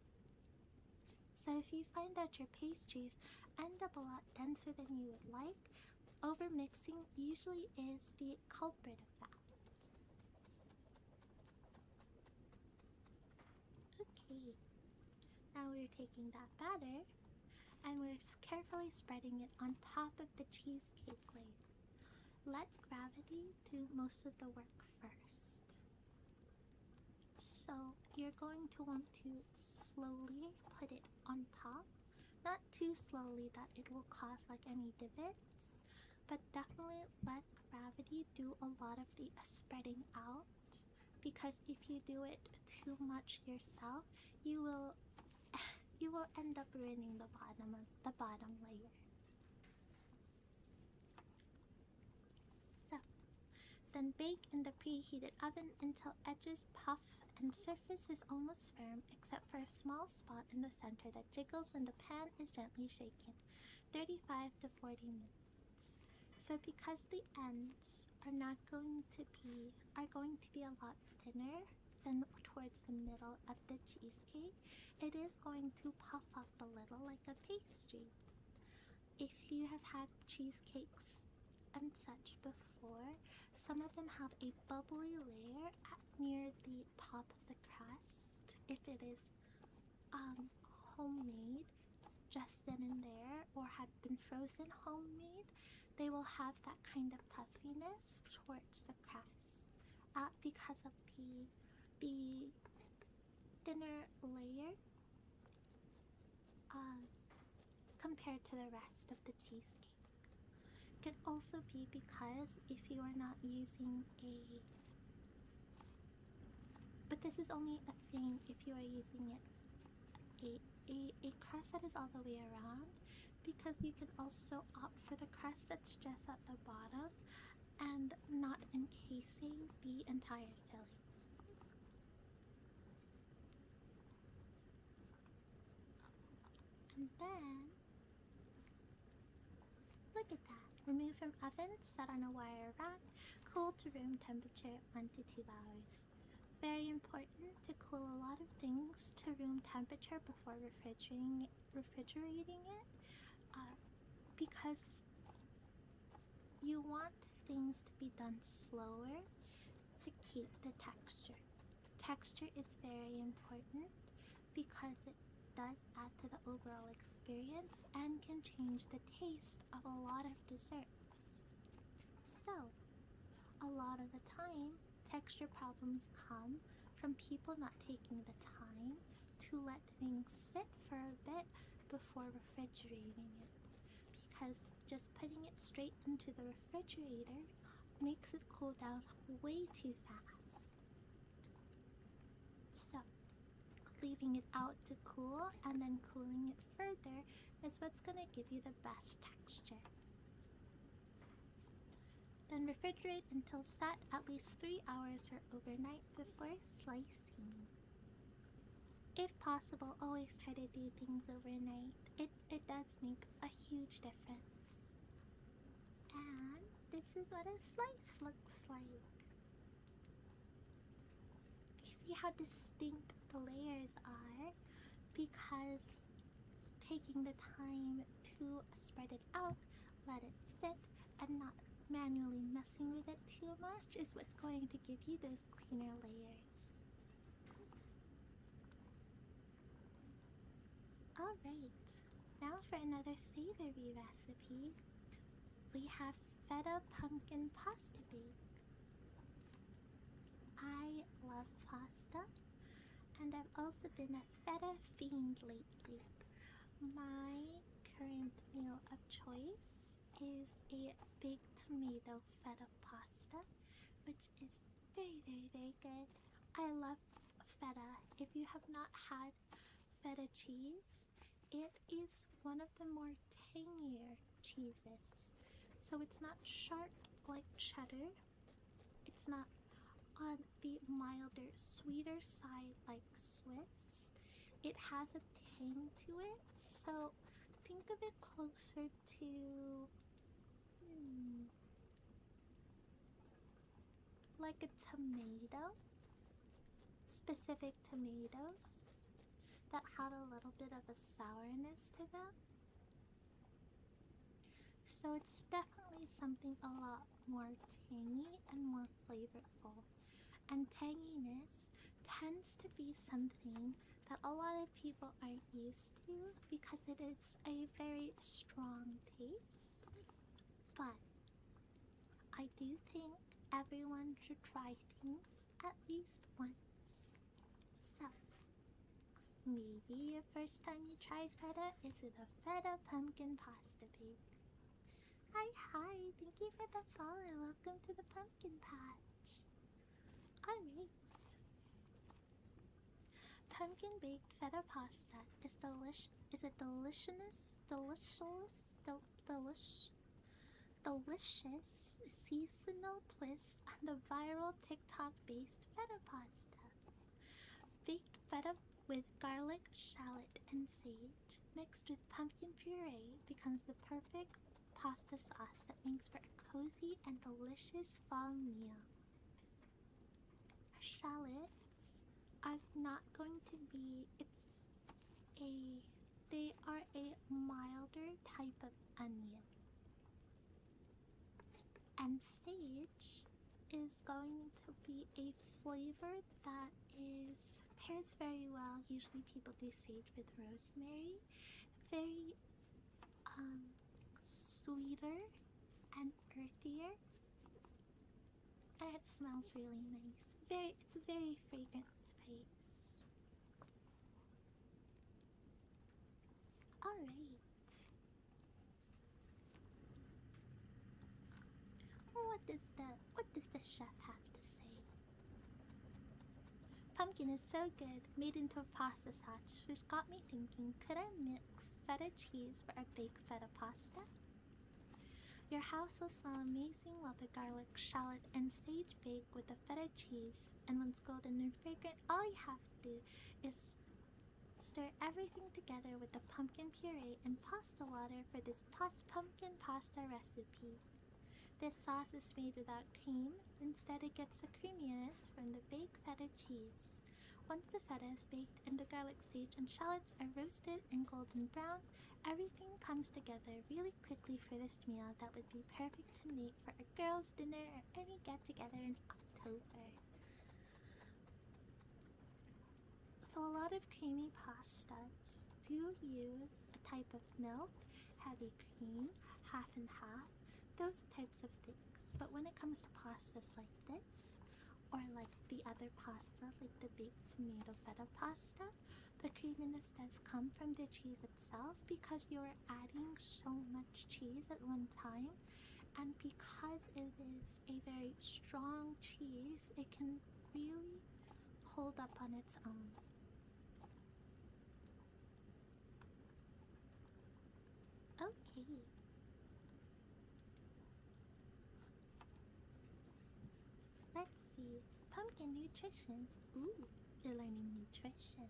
So if you find that your pastries end up a lot denser than you would like, overmixing usually is the culprit of that. Okay, now we're taking that batter and we're carefully spreading it on top of the cheesecake layer. Let gravity do most of the work first. So you're going to want to slowly put it on top, not too slowly that it will cause like any divots, but definitely let gravity do a lot of the spreading out, because if you do it too much yourself, you will end up ruining the bottom layer. So then bake in the preheated oven until edges puff and surface is almost firm except for a small spot in the center that jiggles when the pan is gently shaken. 35 to 40 minutes. So because the ends are going to be a lot thinner than towards the middle of the cheesecake, it is going to puff up a little like a pastry. If you have had cheesecakes and such before, some of them have a bubbly layer near the top of the crust. If it is homemade just then and there, or had been frozen homemade, they will have that kind of puffiness towards the crust because of the thinner layer compared to the rest of the cheesecake. Can also be because if you are not using but this is only a thing if you are using a crust that is all the way around, because you can also opt for the crust that's just at the bottom and not encasing the entire filling. And then, look at that. Remove from oven, set on a wire rack, cool to room temperature 1 to 2 hours. Very important to cool a lot of things to room temperature before refrigerating it, because you want things to be done slower to keep the texture. Texture is very important because it does add to the overall experience and can change the taste of a lot of desserts. So, a lot of the time, texture problems come from people not taking the time to let things sit for a bit before refrigerating it, because just putting it straight into the refrigerator makes it cool down way too fast. So, leaving it out to cool and then cooling it further is what's going to give you the best texture. Then refrigerate until set at least 3 hours or overnight before slicing. If possible, always try to do things overnight. It does make a huge difference. And this is what a slice looks like. You see how distinct the layers are? Because taking the time to spread it out, let it sit, and not manually messing with it too much is what's going to give you those cleaner layers. Alright, now for another savory recipe, we have feta pumpkin pasta bake. I love pasta, and I've also been a feta fiend lately. My current meal of choice is a baked tomato feta pasta, which is very, very, very good. I love feta. If you have not had feta cheese, it is one of the more tangier cheeses. So it's not sharp like cheddar. It's not on the milder, sweeter side like Swiss. It has a tang to it, so think of it closer to like a tomato, specific tomatoes that have a little bit of a sourness to them. So it's definitely something a lot more tangy and more flavorful. And tanginess tends to be something that a lot of people aren't used to because it is a very strong taste. But I do think everyone should try things at least once. So, maybe your first time you try feta is with a feta pumpkin pasta bake. Hi, thank you for the follow. Welcome to the pumpkin patch. Alright. Pumpkin baked feta pasta is a delicious seasonal twist on the viral TikTok-based feta pasta. Baked feta with garlic, shallot, and sage mixed with pumpkin puree becomes the perfect pasta sauce that makes for a cozy and delicious fall meal. Shallots are not going to be, they are a milder type of onion. And sage is going to be a flavor that pairs very well. Usually people do sage with rosemary. Very sweeter and earthier. And it smells really nice. It's a very fragrant spice. Alright. What does the chef have to say? pumpkin is so good, made into a pasta sauce, which got me thinking, could I mix feta cheese for a baked feta pasta? Your house will smell amazing while the garlic, shallot, and sage bake with the feta cheese, and once golden and fragrant, all you have to do is stir everything together with the pumpkin puree and pasta water for this pumpkin pasta recipe. This sauce is made without cream, instead it gets the creaminess from the baked feta cheese. Once the feta is baked and the garlic, sage, and shallots are roasted and golden brown, everything comes together really quickly for this meal that would be perfect to make for a girls' dinner or any get-together in October. So a lot of creamy pastas do use a type of milk, heavy cream, half and half, those types of things. But when it comes to pastas like this, or like the other pasta, like the baked tomato feta pasta, the creaminess does come from the cheese itself because you are adding so much cheese at one time. And because it is a very strong cheese, it can really hold up on its own. Okay. Let's see. Pumpkin nutrition. Ooh, you're learning nutrition.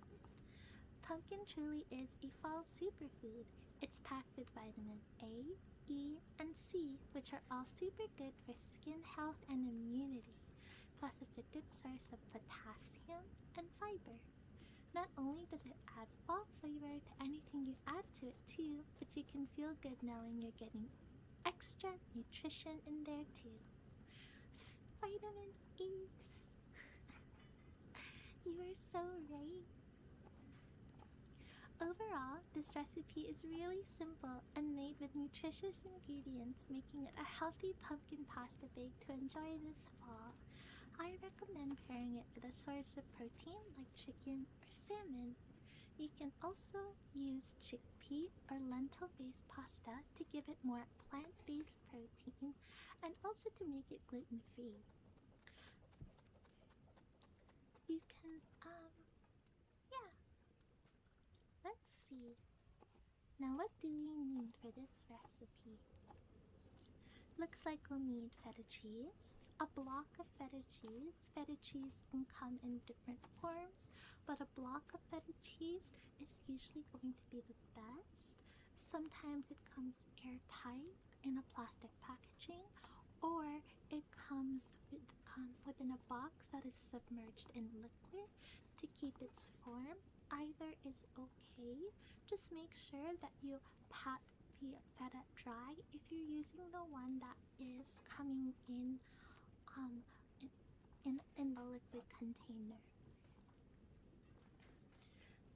Pumpkin truly is a fall superfood. It's packed with vitamin A, E, and C, which are all super good for skin health and immunity. Plus, it's a good source of potassium and fiber. Not only does it add fall flavor to anything you add to it too, but you can feel good knowing you're getting extra nutrition in there too. Vitamin A's. You are so right. Overall, this recipe is really simple and made with nutritious ingredients, making it a healthy pumpkin pasta bake to enjoy this fall. I recommend pairing it with a source of protein like chicken or salmon. You can also use chickpea or lentil-based pasta to give it more plant-based protein and also to make it gluten-free. You can, yeah. Let's see. Now what do we need for this recipe? Looks like we'll need feta cheese, a block of feta cheese. Feta cheese can come in different forms, but a block of feta cheese is usually going to be the best. Sometimes it comes airtight in a plastic packaging, or it comes within a box that is submerged in liquid to keep its form. Either is okay. Just make sure that you pat the feta dry if you're using the one that is coming in the liquid container.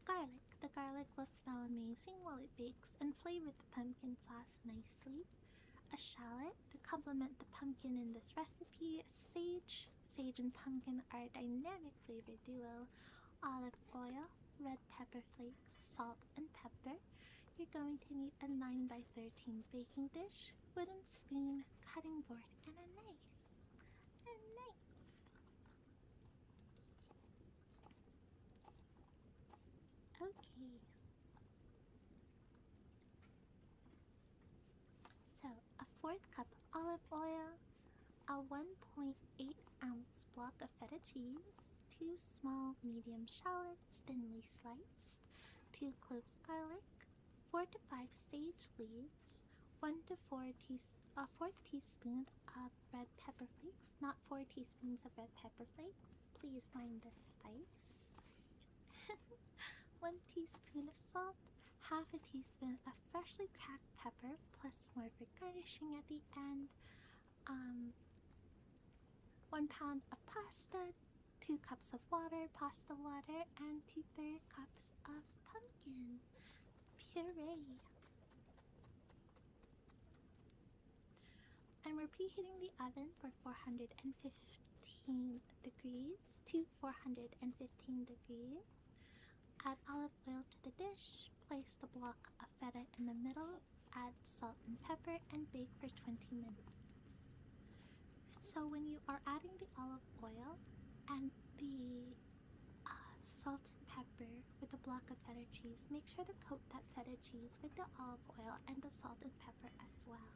Garlic. The garlic will smell amazing while it bakes and flavor the pumpkin sauce nicely. A shallot to complement the pumpkin in this recipe. Sage. Sage and pumpkin are a dynamic flavor duo. Olive oil, red pepper flakes, salt, and pepper. You're going to need a 9x13 baking dish, wooden spoon, cutting board, and a knife. A knife. Okay. So, a 4th cup of olive oil, a 1.8 ounce block of feta cheese, 2 small medium shallots thinly sliced, 2 cloves garlic, 4 to 5 sage leaves, 1 to 4 a 4th teaspoon of red pepper flakes, not 4 teaspoons of red pepper flakes, please mind the spice, 1 teaspoon of salt, half a teaspoon of freshly cracked pepper, plus more for garnishing at the end, 1 pound of pasta, 2 cups of water, pasta water, and 2/3 cups of pumpkin puree. And we're preheating the oven for 415 degrees to 415 degrees. Add olive oil to the dish, place the block of feta in the middle, add salt and pepper, and bake for 20 minutes. So when you are adding the olive oil and the salt and pepper with a block of feta cheese. Make sure to coat that feta cheese with the olive oil and the salt and pepper as well.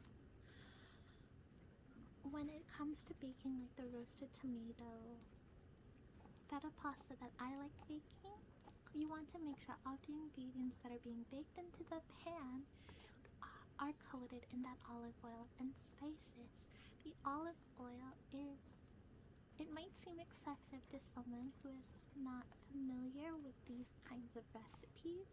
When it comes to baking like the roasted tomato feta pasta that I like baking, you want to make sure all the ingredients that are being baked into the pan are coated in that olive oil and spices. The olive oil it might seem excessive to someone who is not familiar with these kinds of recipes,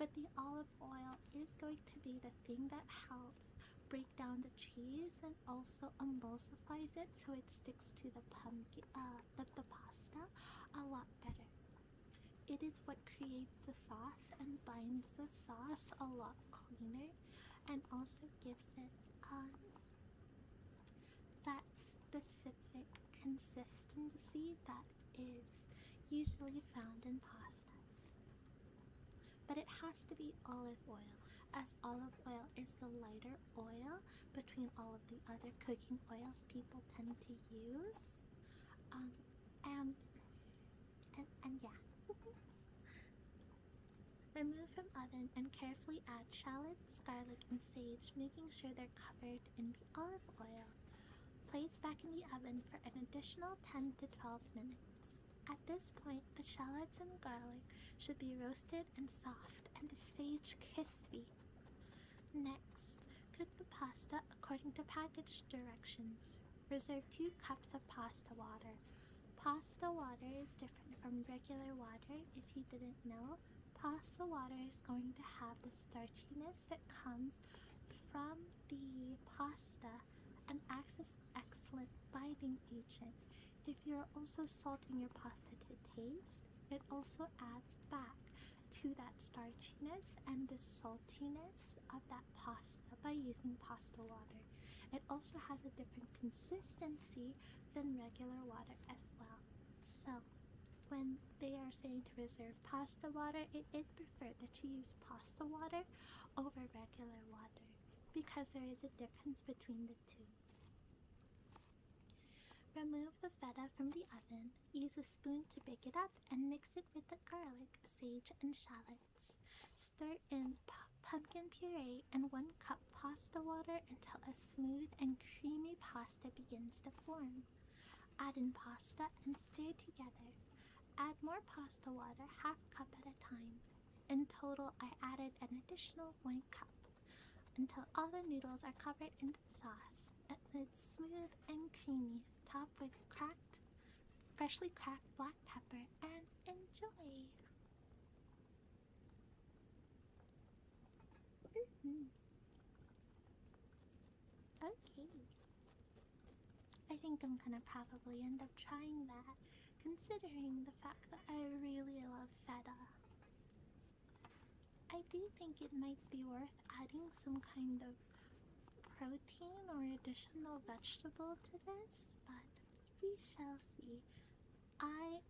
but the olive oil is going to be the thing that helps break down the cheese and also emulsifies it so it sticks to the pasta a lot better. It is what creates the sauce and binds the sauce a lot cleaner, and also gives it that specific consistency that is usually found in pastas. But it has to be olive oil, as olive oil is the lighter oil between all of the other cooking oils people tend to use. And yeah. Remove from oven and carefully add shallots, garlic, and sage, making sure they're covered in the olive oil. Place back in the oven for an additional 10 to 12 minutes. At this point, the shallots and garlic should be roasted and soft, and the sage crispy. Next, cook the pasta according to package directions. Reserve 2 cups of pasta water. Pasta water is different from regular water. If you didn't know, pasta water is going to have the starchiness that comes from the pasta and acts as an excellent binding agent. If you're also salting your pasta to taste, it also adds back to that starchiness and the saltiness of that pasta by using pasta water. It also has a different consistency than regular water as well. So, when they are saying to reserve pasta water, it is preferred that you use pasta water over regular water because there is a difference between the two. Remove the feta from the oven, use a spoon to pick it up, and mix it with the garlic, sage, and shallots. Stir in pumpkin puree and 1 cup pasta water until a smooth and creamy pasta begins to form. Add in pasta and stir together. Add more pasta water, half cup at a time. In total, I added an additional 1 cup until all the noodles are covered in the sauce and it's smooth and creamy. Top with freshly cracked black pepper, and enjoy! Okay. I think I'm gonna probably end up trying that, considering the fact that I really love feta. I do think it might be worth adding some kind of protein or additional vegetable to this, but we shall see. I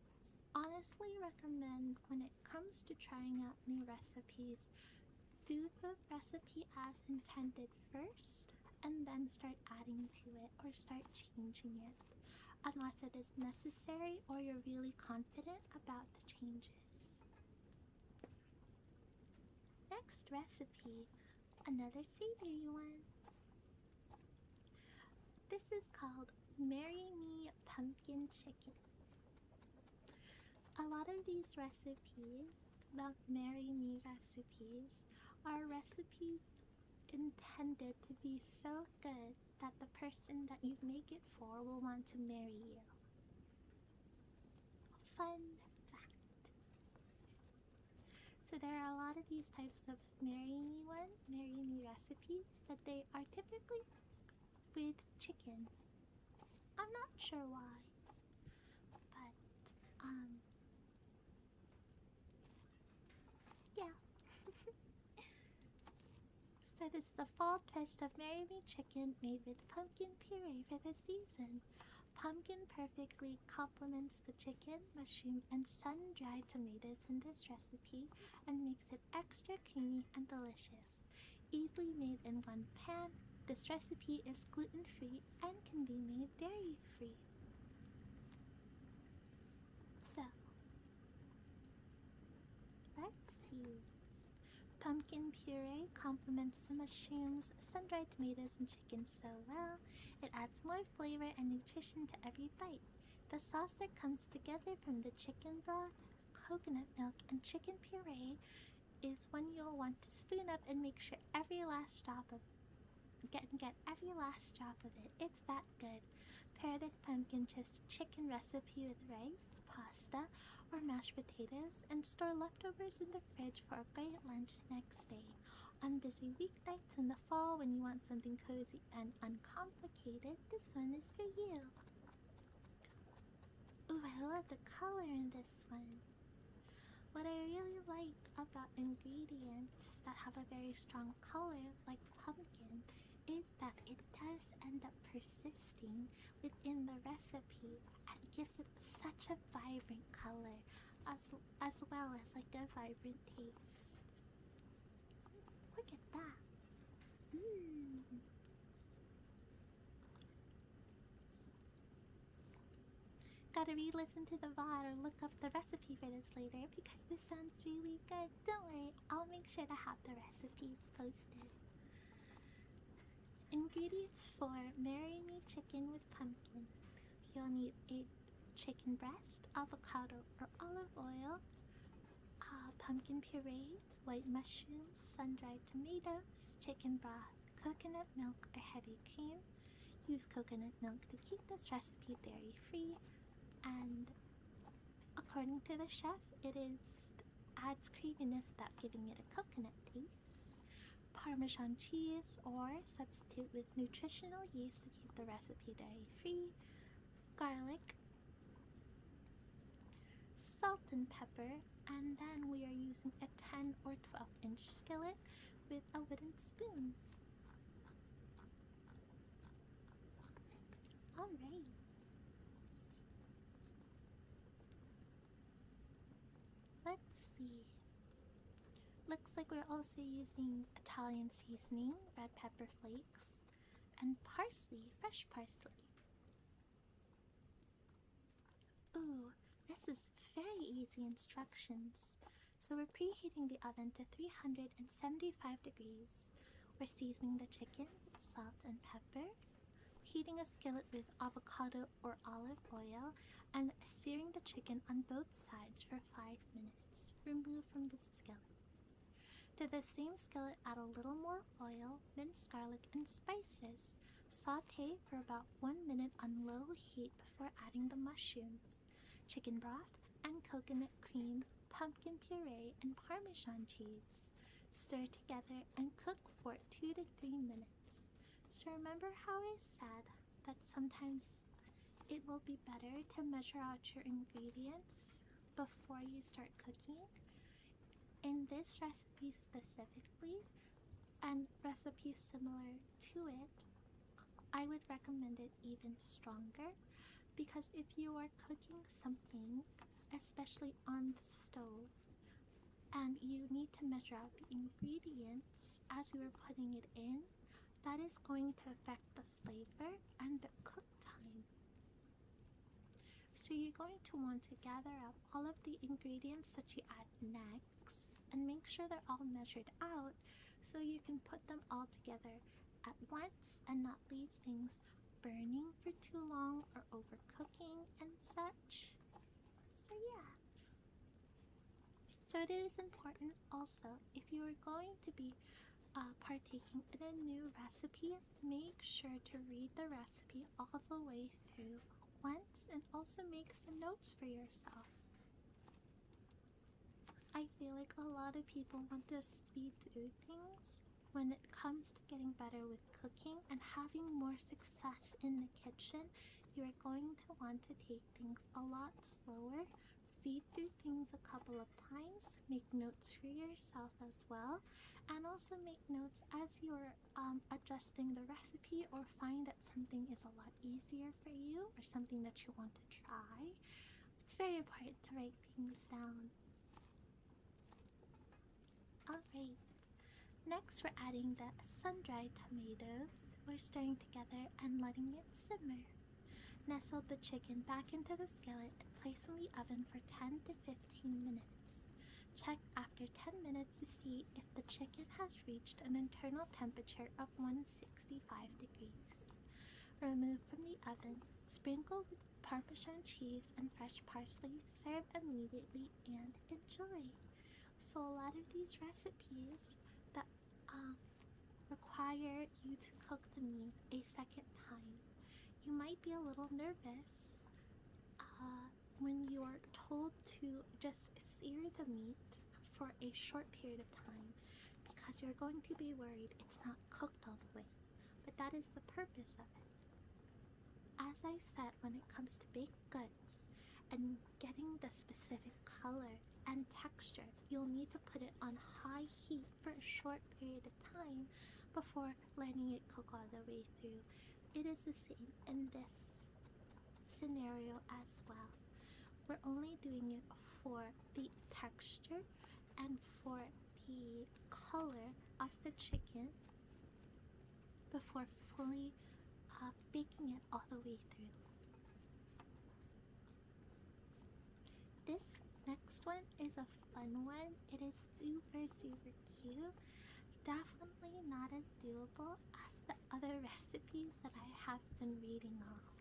honestly recommend, when it comes to trying out new recipes, do the recipe as intended first and then start adding to it or start changing it, unless it is necessary or you're really confident about the changes. Next recipe, another savory one. This is called Marry Me Pumpkin Chicken. A lot of these recipes, the Marry Me recipes, are recipes intended to be so good that the person that you make it for will want to marry you. Fun fact. So there are a lot of these types of Marry Me recipes, but they are typically with chicken. I'm not sure why, but yeah. So this is a fall twist of Marry Me chicken made with pumpkin puree for the season. Pumpkin perfectly complements the chicken, mushroom, and sun-dried tomatoes in this recipe and makes it extra creamy and delicious. Easily made in one pan, this recipe is gluten-free and can be made dairy-free. So, Pumpkin puree complements the mushrooms, sun-dried tomatoes, and chicken so well. It adds more flavor and nutrition to every bite. The sauce that comes together from the chicken broth, coconut milk, and chicken puree is one you'll want to spoon up and make sure every last drop of get every last drop of it. It's that good. Pair this pumpkin chicken recipe with rice, pasta, or mashed potatoes, and store leftovers in the fridge for a great lunch next day. On busy weeknights in the fall when you want something cozy and uncomplicated, this one is for you. Ooh, I love the color in this one. What I really like about ingredients that have a very strong color, like pumpkin, is that it does end up persisting within the recipe and gives it such a vibrant color, as well as like a vibrant taste. Look at that. Gotta re-listen to the VOD or look up the recipe for this later because this sounds really good. Don't worry, I'll make sure to have the recipes posted. Ingredients for Marry Me Chicken with Pumpkin. You'll need a chicken breast, avocado or olive oil, pumpkin puree, white mushrooms, sun-dried tomatoes, chicken broth, coconut milk or heavy cream. Use coconut milk to keep this recipe dairy-free, and according to the chef, it adds creaminess without giving it a coconut taste. Parmesan cheese or substitute with nutritional yeast to keep the recipe dairy-free. Garlic, salt and pepper, and then we are using a 10 or 12-inch skillet with a wooden spoon. Alright. Let's see. Looks like we're also using Italian seasoning, red pepper flakes, and parsley, fresh parsley. Ooh, this is very easy instructions. So we're preheating the oven to 375 degrees. We're seasoning the chicken with salt and pepper, heating a skillet with avocado or olive oil, and searing the chicken on both sides for 5 minutes. Remove from the skillet. To the same skillet, add a little more oil, minced garlic, and spices. Sauté for about 1 minute on low heat before adding the mushrooms, chicken broth, and coconut cream, pumpkin puree, and Parmesan cheese. Stir together and cook for 2 to 3 minutes. So remember how I said that sometimes it will be better to measure out your ingredients before you start cooking? In this recipe specifically, and recipes similar to it, I would recommend it even stronger, because if you are cooking something, especially on the stove, and you need to measure out the ingredients as you are putting it in, that is going to affect the flavor and the cook time. So you're going to want to gather up all of the ingredients that you add next and make sure they're all measured out so you can put them all together at once and not leave things burning for too long or overcooking and such. So yeah. So it is important also, if you are going to be partaking in a new recipe, make sure to read the recipe all the way through once and also make some notes for yourself. I feel like a lot of people want to speed through things when it comes to getting better with cooking and having more success in the kitchen. You are going to want to take things a lot slower, feed through things a couple of times, make notes for yourself as well, and also make notes as you're adjusting the recipe or find that something is a lot easier for you or something that you want to try. It's very important to write things down. Alright, next we're adding the sun-dried tomatoes. We're stirring together and letting it simmer. Nestle the chicken back into the skillet and place in the oven for 10 to 15 minutes. Check after 10 minutes to see if the chicken has reached an internal temperature of 165 degrees. Remove from the oven, sprinkle with Parmesan cheese and fresh parsley, serve immediately, and enjoy. So a lot of these recipes that require you to cook the meat a second time, you might be a little nervous when you are told to just sear the meat for a short period of time because you're going to be worried it's not cooked all the way. But that is the purpose of it. As I said, when it comes to baked goods and getting the specific color and texture, you'll need to put it on high heat for a short period of time before letting it cook all the way through. It is the same in this scenario as well. We're only doing it for the texture and for the color of the chicken before fully baking it all the way through. This next one is a fun one. It is super cute. Definitely not as doable as the other recipes that I have been reading off.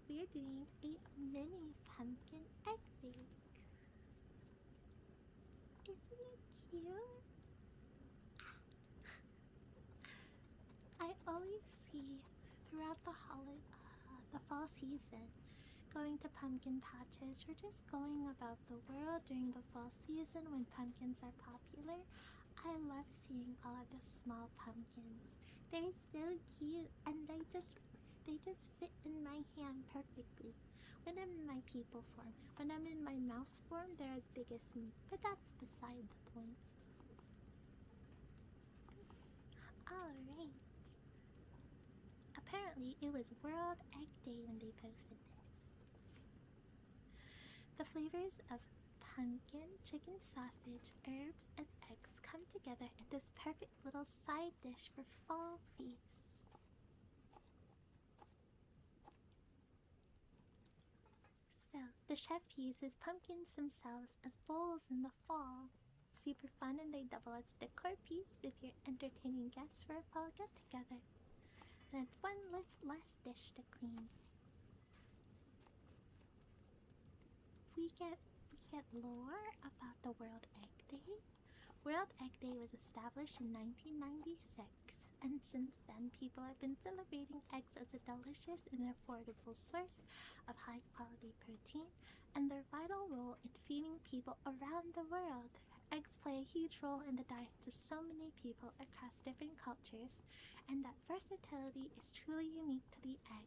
We are doing a mini pumpkin egg bake. Isn't it cute? I always see throughout the fall season, going to pumpkin patches or just going about the world during the fall season when pumpkins are popular. I love seeing all of the small pumpkins. They're so cute and they just fit in my hand perfectly. When I'm in my people form, when I'm in my mouse form, they're as big as me. But that's beside the point. Alright. Apparently, it was World Egg Day when they posted this. The flavors of pumpkin, chicken sausage, herbs, and eggs come together in this perfect little side dish for fall feasts. So, the chef uses pumpkins themselves as bowls in the fall. Super fun, and they double as decor piece if you're entertaining guests for a fall get-together. And it's one less dish to clean. We get lore about the World Egg Day. World Egg Day was established in 1996, and since then people have been celebrating eggs as a delicious and affordable source of high-quality protein and their vital role in feeding people around the world. Eggs play a huge role in the diets of so many people across different cultures, and that versatility is truly unique to the egg.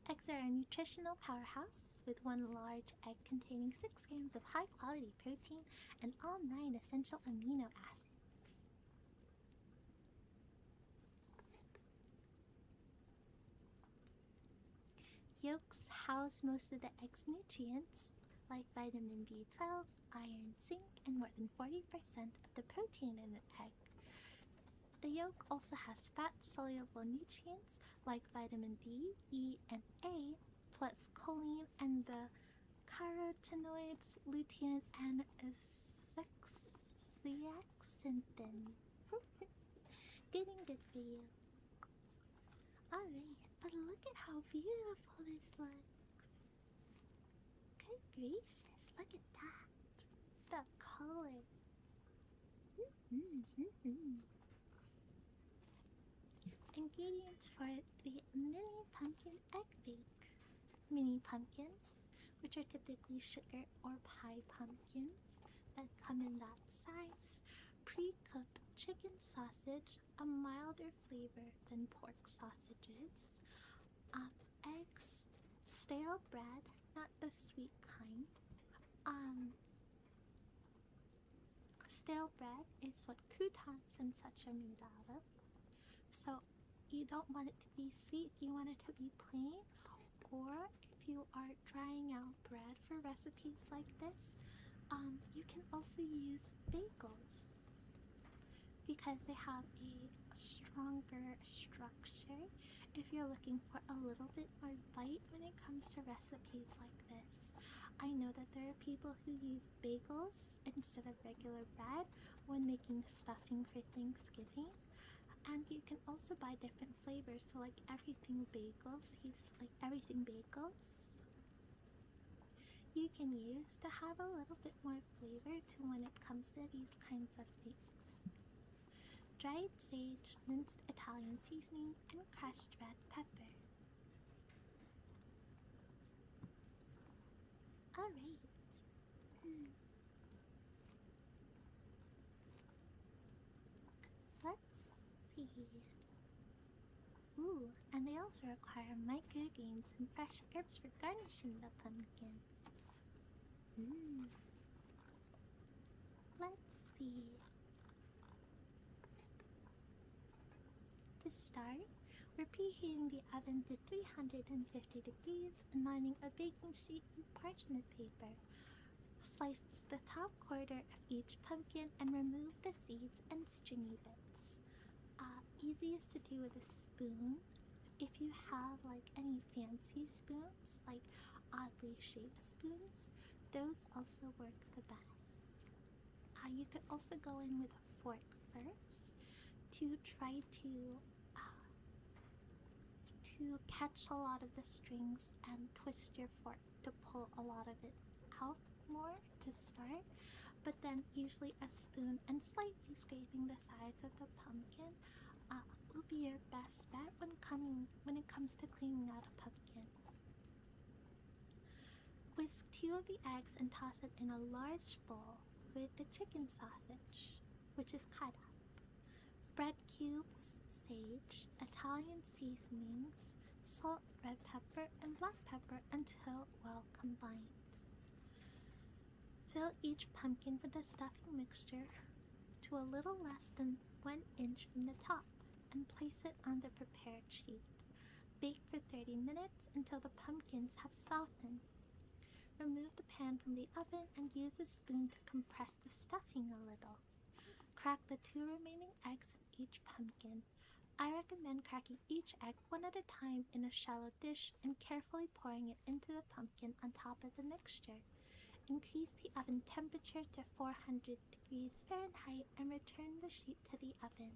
Eggs are a nutritional powerhouse, with one large egg containing 6 grams of high-quality protein and all 9 essential amino acids. Yolks house most of the egg's nutrients, like vitamin B12, iron, zinc, and more than 40% of the protein in an egg. The yolk also has fat-soluble nutrients like vitamin D, E, and A, plus choline and the carotenoids, lutein, and zeaxanthin. Good for you. Alright, but look at how beautiful this looks. Good gracious, look at that. The color. Ingredients for the mini pumpkin egg bake. Mini pumpkins, which are typically sugar or pie pumpkins that come in that size. Pre-cooked chicken sausage, a milder flavor than pork sausages. Eggs, stale bread, not the sweet kind. Stale bread is what croutons and such are made out of. So you don't want it to be sweet, you want it to be plain. Or if you are trying out bread for recipes like this, you can also use bagels because they have a stronger structure if you're looking for a little bit more bite when it comes to recipes like this. I know that there are people who use bagels instead of regular bread when making stuffing for Thanksgiving. And you can also buy different flavors, so like everything bagels, you can use to have a little bit more flavor to when it comes to these kinds of things. Dried sage, minced Italian seasoning, and crushed red pepper. Alright. Let's see. Ooh, and they also require microgreens and fresh herbs for garnishing the pumpkin. Let's see. To start, we're preheating the oven to 350 degrees and lining a baking sheet with parchment paper. Slice the top quarter of each pumpkin and remove the seeds and stringy bits. Easiest to do with a spoon. If you have like any fancy spoons, like oddly shaped spoons, those also work the best. You could also go in with a fork first to try to catch a lot of the strings and twist your fork to pull a lot of it out more to start. But then usually a spoon and slightly scraping the sides of the pumpkin will be your best bet when it comes to cleaning out a pumpkin. Whisk 2 of the eggs and toss it in a large bowl with the chicken sausage, which is cut up. Bread cubes, sage, Italian seasonings, salt, red pepper, and black pepper until well combined. Fill each pumpkin with the stuffing mixture to a little less than 1 inch from the top and place it on the prepared sheet. Bake for 30 minutes until the pumpkins have softened. Remove the pan from the oven and use a spoon to compress the stuffing a little. Crack the 2 remaining eggs in each pumpkin. I recommend cracking each egg one at a time in a shallow dish and carefully pouring it into the pumpkin on top of the mixture. Increase the oven temperature to 400 degrees Fahrenheit and return the sheet to the oven.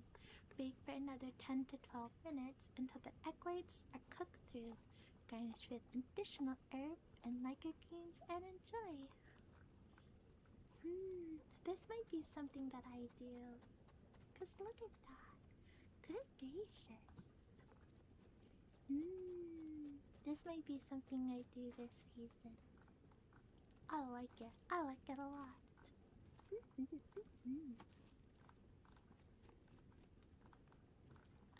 Bake for another 10 to 12 minutes until the egg whites are cooked through. Garnish with additional herb and microgreens and enjoy. This might be something that I do. 'Cause look at that. Good gracious. This might be something I do this season. I like it. I like it a lot.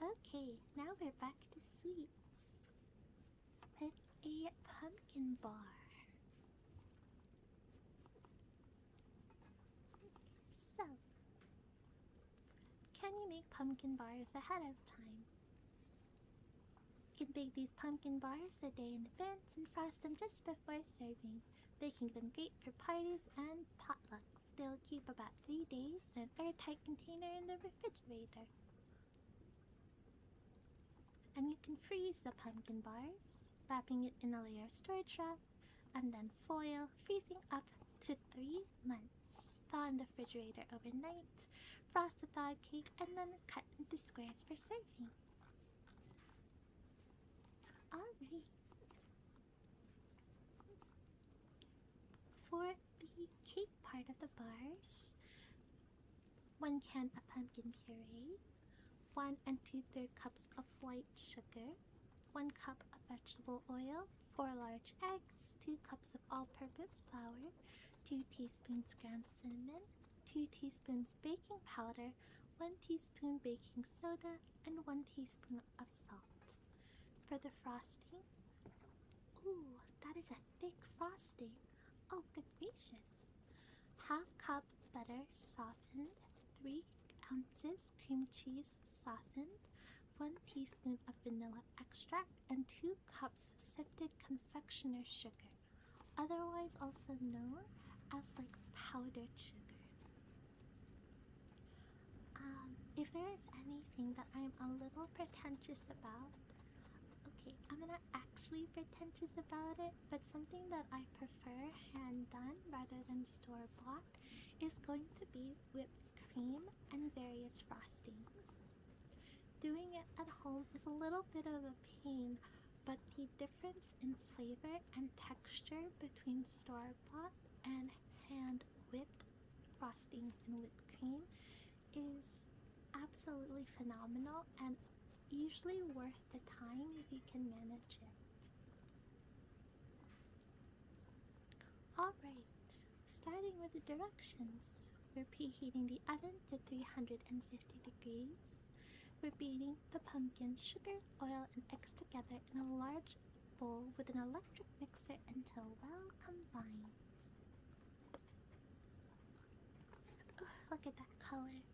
Okay, now we're back to sweets. With a pumpkin bar. So, can you make pumpkin bars ahead of time? You can bake these pumpkin bars a day in advance and frost them just before serving, making them great for parties and potlucks. They'll keep about 3 days in an airtight container in the refrigerator. And you can freeze the pumpkin bars, wrapping it in a layer of storage wrap, and then foil, freezing up to 3 months. Thaw in the refrigerator overnight, frost the thawed cake, and then cut into squares for serving. Alright. For the cake part of the bars, 1 can of pumpkin puree, 1 2/3 cups of white sugar, 1 cup of vegetable oil, 4 large eggs, 2 cups of all-purpose flour, 2 teaspoons ground cinnamon, 2 teaspoons baking powder, 1 teaspoon baking soda, and 1 teaspoon of salt. For the frosting, ooh, that is a thick frosting. Oh, good gracious. 1/2 cup butter softened, 3 ounces cream cheese softened, 1 teaspoon of vanilla extract, and 2 cups sifted confectioner's sugar, otherwise also known as like powdered sugar. If there is anything that I'm a little pretentious about, Okay, I'm gonna actually pretentious about it, but something that I prefer hand done rather than store bought is going to be whipped cream and various frostings. Doing it at home is a little bit of a pain, but the difference in flavor and texture between store bought and hand whipped frostings and whipped cream is absolutely phenomenal and usually worth the time if you can manage it. Alright, starting with the directions. We're preheating the oven to 350 degrees. We're beating the pumpkin, sugar, oil, and eggs together in a large bowl with an electric mixer until well combined. Ooh, look at that color.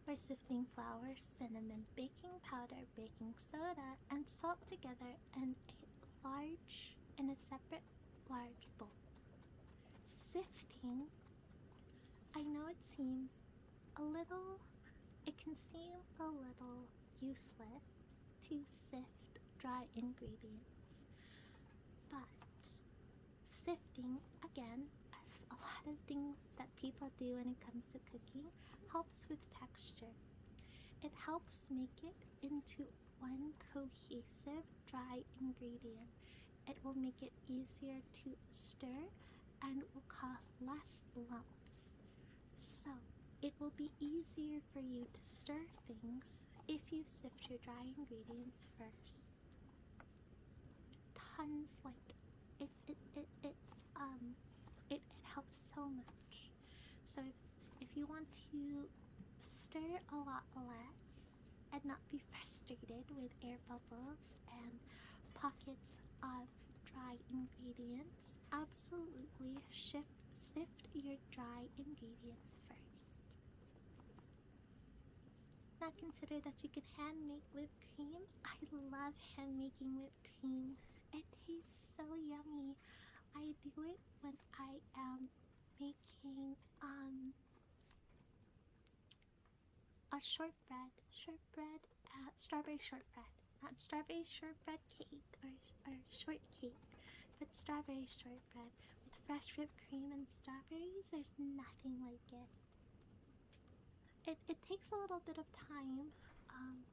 We're sifting flour, cinnamon, baking powder, baking soda, and salt together in a separate large bowl. Sifting, I know it can seem a little useless to sift dry ingredients, but sifting, again, as a lot of things that people do when it comes to cooking, helps with texture. It helps make it into one cohesive dry ingredient. It will make it easier to stir and will cause less lumps. So, it will be easier for you to stir things if you sift your dry ingredients first. Tons like it helps so much. So if you want to stir a lot less and not be frustrated with air bubbles and pockets of dry ingredients, absolutely sift your dry ingredients first. Now consider that you can hand make whipped cream. I love hand making whipped cream. It tastes so yummy. I do it when I am making a strawberry shortbread, not strawberry shortbread cake or shortcake, but strawberry shortbread with fresh whipped cream and strawberries. There's nothing like it. It takes a little bit of time,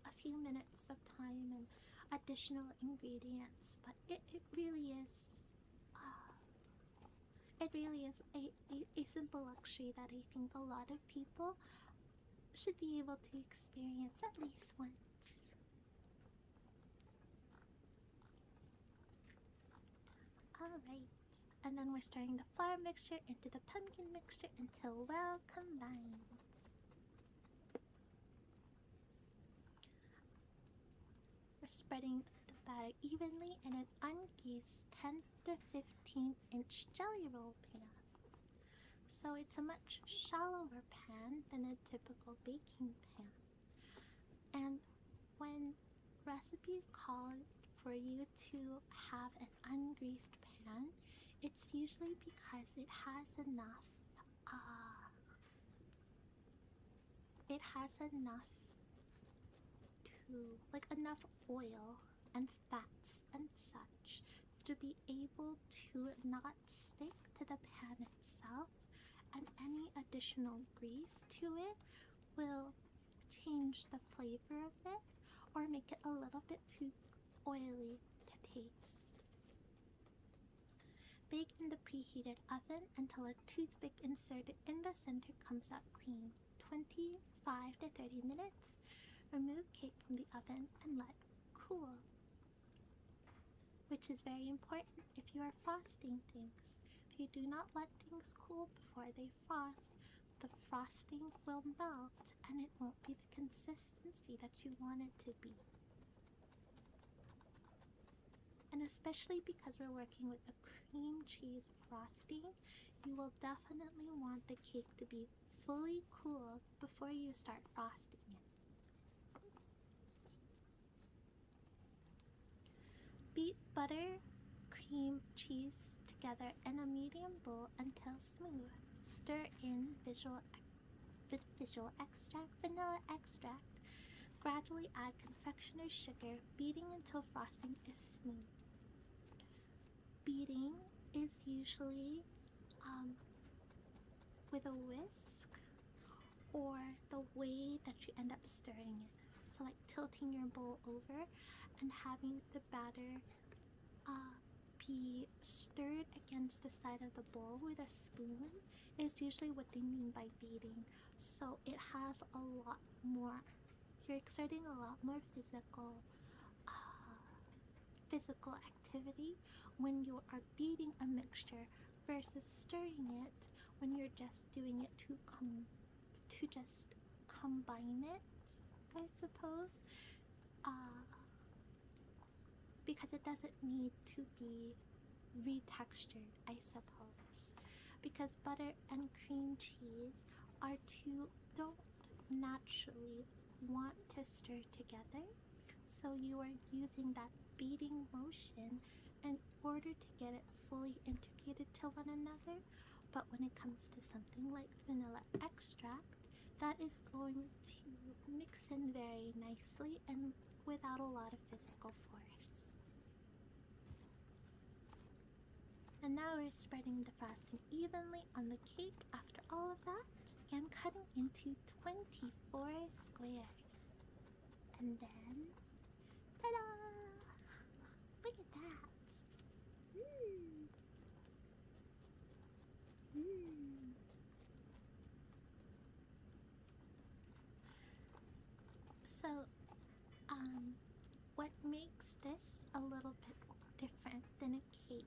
a few minutes of time and additional ingredients, but it really is a simple luxury that I think a lot of people should be able to experience at least once. Alright, and then we're stirring the flour mixture into the pumpkin mixture until well combined. We're spreading the batter evenly in an ungreased 10 to 15-inch jelly roll pan. So it's a much shallower pan than a typical baking pan. And when recipes call for you to have an ungreased pan, it's usually because it has enough enough oil and fats and such to be able to not stick to the pan itself, and any additional grease to it will change the flavor of it or make it a little bit too oily to taste. Bake in the preheated oven until a toothpick inserted in the center comes out clean. 25 to 30 minutes. Remove cake from the oven and let cool, which is very important if you are frosting things. If you do not let things cool before they frost, the frosting will melt and it won't be the consistency that you want it to be. And especially because we're working with a cream cheese frosting, you will definitely want the cake to be fully cooled before you start frosting it. Beat butter, cream, cheese together in a medium bowl until smooth. Stir in vanilla extract, Gradually add confectioner's sugar, beating until frosting is smooth. Beating is usually with a whisk or the way that you end up stirring it. So, like tilting your bowl over and having the batter be stirred against the side of the bowl with a spoon is usually what they mean by beating. So, it has a lot more, you're exerting a lot more physical activity when you are beating a mixture versus stirring it when you're just doing it to just combine it, I suppose, because it doesn't need to be retextured, I suppose, because butter and cream cheese are two don't naturally want to stir together, so you are using that beating motion in order to get it fully integrated to one another. But when it comes to something like vanilla extract, that is going to mix in very nicely and without a lot of physical force. And now we're spreading the frosting evenly on the cake after all of that and cutting into 24 squares. And then, ta-da! Look at that! Mmm! Mmm! So, what makes this a little bit different than a cake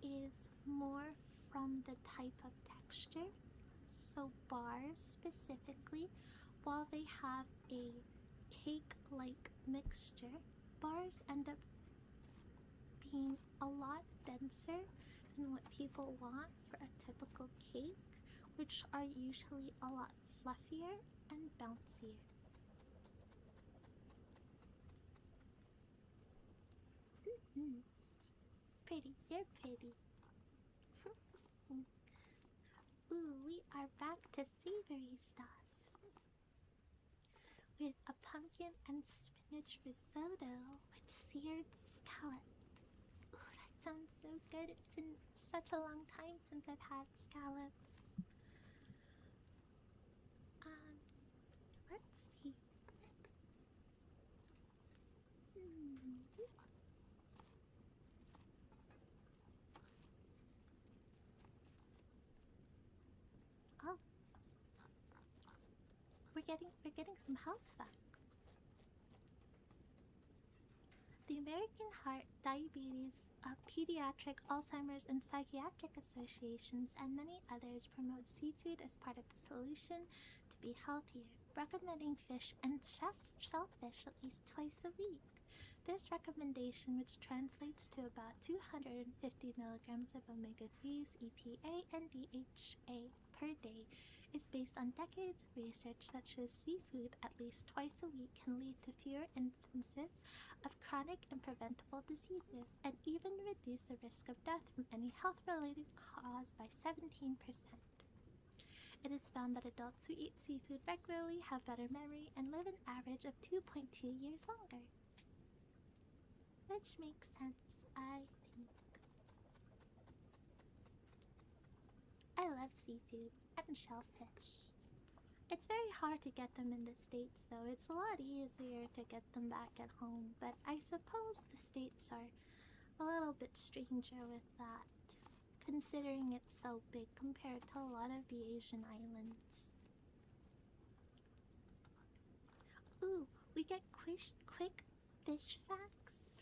is more from the type of texture. So bars specifically, while they have a cake-like mixture, bars end up being a lot denser than what people want for a typical cake, which are usually a lot fluffier and bouncier. Pretty, you're pretty. Ooh, we are back to savory stuff. With a pumpkin and spinach risotto with seared scallops. Ooh, that sounds so good. It's been such a long time since I've had scallops. Let's see. Oh, we're getting some health facts. The American Heart, Diabetes, Pediatric, Alzheimer's, and Psychiatric Associations, and many others promote seafood as part of the solution to be healthier, recommending fish and shellfish at least twice a week. This recommendation, which translates to about 250 milligrams of omega-3s, EPA, and DHA per day, is based on decades of research that shows seafood at least twice a week can lead to fewer instances of chronic and preventable diseases, and even reduce the risk of death from any health-related cause by 17%. It is found that adults who eat seafood regularly have better memory and live an average of 2.2 years longer. Which makes sense, I think. I love seafood and shellfish. It's very hard to get them in the States, so it's a lot easier to get them back at home, but I suppose the States are a little bit stranger with that, considering it's so big compared to a lot of the Asian islands. Ooh, we get quick fish facts.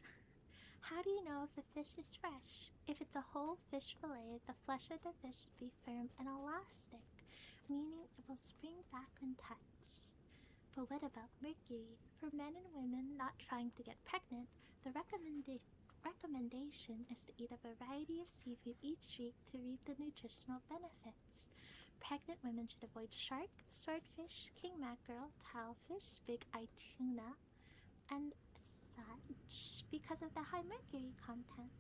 How do you know if the fish is fresh? If it's a whole fish fillet, the flesh of the fish should be firm and elastic, meaning it will spring back when touched. But what about mercury? For men and women not trying to get pregnant, the recommendation is to eat a variety of seafood each week to reap the nutritional benefits. Pregnant women should avoid shark, swordfish, king mackerel, tilefish, big-eye tuna, and such because of the high mercury content.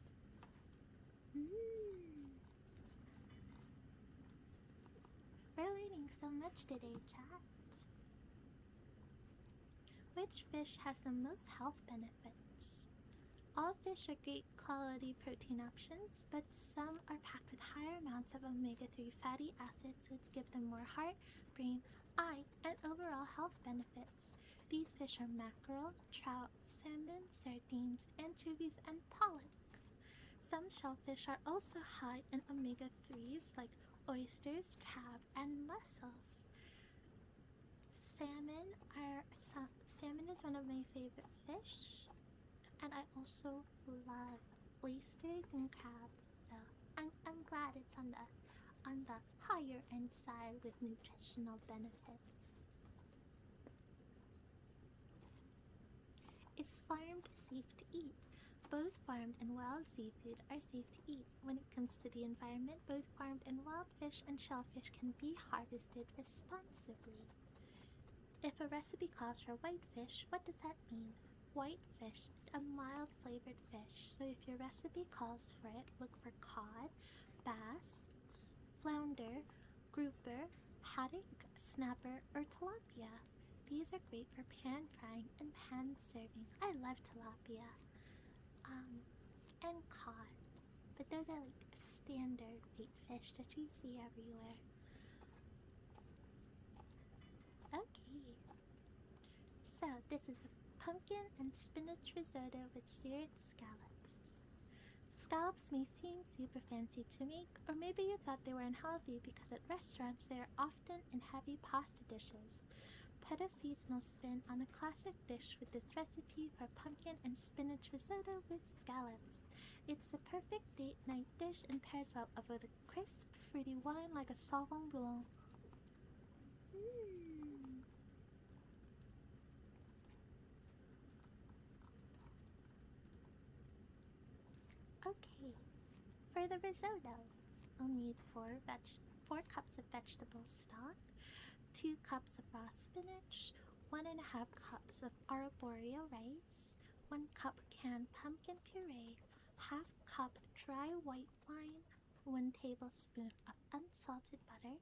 We're learning so much today, chat. Which fish has the most health benefits? All fish are great quality protein options, but some are packed with higher amounts of omega-3 fatty acids, which give them more heart, brain, eye, and overall health benefits. These fish are mackerel, trout, salmon, sardines, anchovies, and pollock. Some shellfish are also high in omega-3s like oysters, crab, and mussels. Salmon are salmon is one of my favorite fish, and I also love oysters and crabs. So I'm glad it's on the higher end side with nutritional benefits. Is farmed safe to eat? Both farmed and wild seafood are safe to eat. When it comes to the environment, both farmed and wild fish and shellfish can be harvested responsibly. If a recipe calls for whitefish, what does that mean? Whitefish is a mild flavored fish, so if your recipe calls for it, look for cod, bass, flounder, grouper, haddock, snapper, or tilapia. These are great for pan frying and pan serving. I love tilapia. And cod. But those are like standard white fish that you see everywhere. Okay. So this is a pumpkin and spinach risotto with seared scallops. Scallops may seem super fancy to make, or maybe you thought they were unhealthy because at restaurants they are often in heavy pasta dishes. Put a seasonal spin on a classic dish with this recipe for pumpkin and spinach risotto with scallops. It's the perfect date night dish and pairs well with a crisp, fruity wine like a Sauvignon Blanc. Okay, for the risotto, I'll need 4 cups of vegetable stock, 2 cups of raw spinach, 1.5 cups of arborio rice, 1 cup canned pumpkin puree, half cup dry white wine, 1 tablespoon of unsalted butter,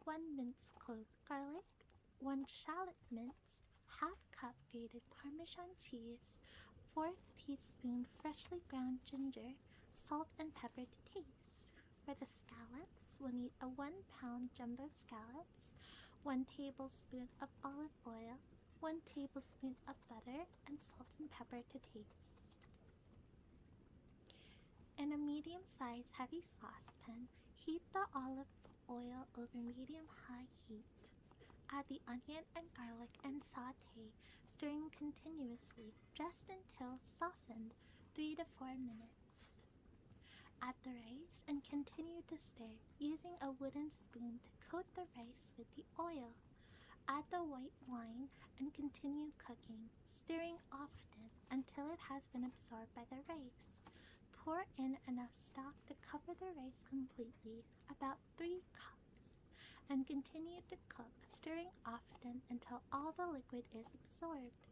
1 minced clove garlic, 1 shallot minced, half cup grated Parmesan cheese, 4th teaspoon freshly ground ginger, salt and pepper to taste. For the scallops, we'll need a 1-pound jumbo scallops, 1 tablespoon of olive oil, 1 tablespoon of butter, and salt and pepper to taste. In a medium-sized heavy saucepan, heat the olive oil over medium-high heat. Add the onion and garlic and saute, stirring continuously just until softened, 3 to 4 minutes. Add the rice and continue to stir, using a wooden spoon to coat the rice with the oil. Add the white wine and continue cooking, stirring often until it has been absorbed by the rice. Pour in enough stock to cover the rice completely, about 3 cups, and continue to cook, stirring often until all the liquid is absorbed.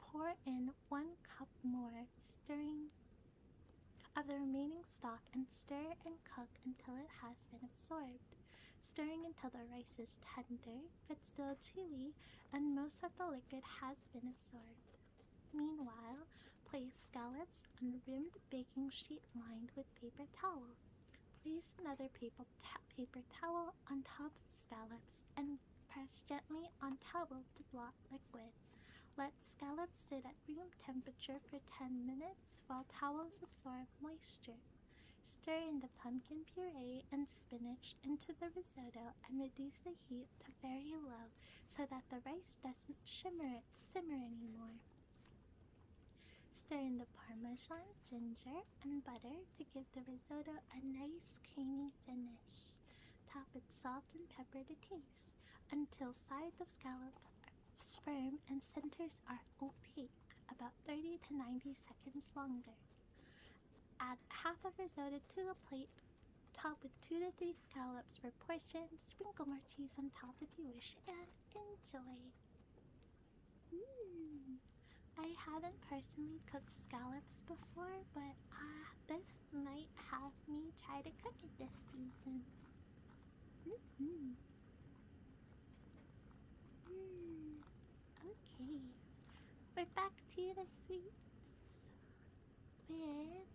Pour in 1 cup more, stirring of the remaining stock and stir and cook until it has been absorbed, stirring until the rice is tender but still chewy and most of the liquid has been absorbed. Meanwhile, place scallops on a rimmed baking sheet lined with paper towel. Place another paper towel on top of scallops and press gently on towel to block liquid. Let scallops sit at room temperature for 10 minutes while towels absorb moisture. Stir in the pumpkin puree and spinach into the risotto and reduce the heat to very low so that the rice doesn't simmer anymore. Stir in the Parmesan, ginger, and butter to give the risotto a nice creamy finish. Top with salt and pepper to taste until sides of scallop are firm and centers are opaque, about 30 to 90 seconds longer. Add half of risotto to a plate, top with 2 to 3 scallops per portion, sprinkle more cheese on top if you wish, and enjoy! I haven't personally cooked scallops before, but this might have me try to cook it this season. Okay, we're back to the sweets with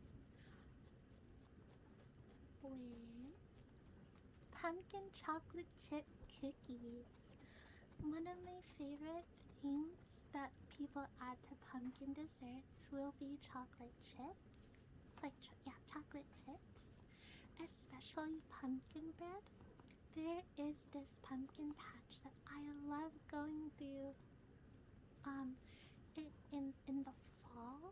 pumpkin chocolate chip cookies. One of my favorite things that people add to pumpkin desserts will be chocolate chips. Yeah, chocolate chips. Especially pumpkin bread. There is this pumpkin patch that I love going through um in the fall,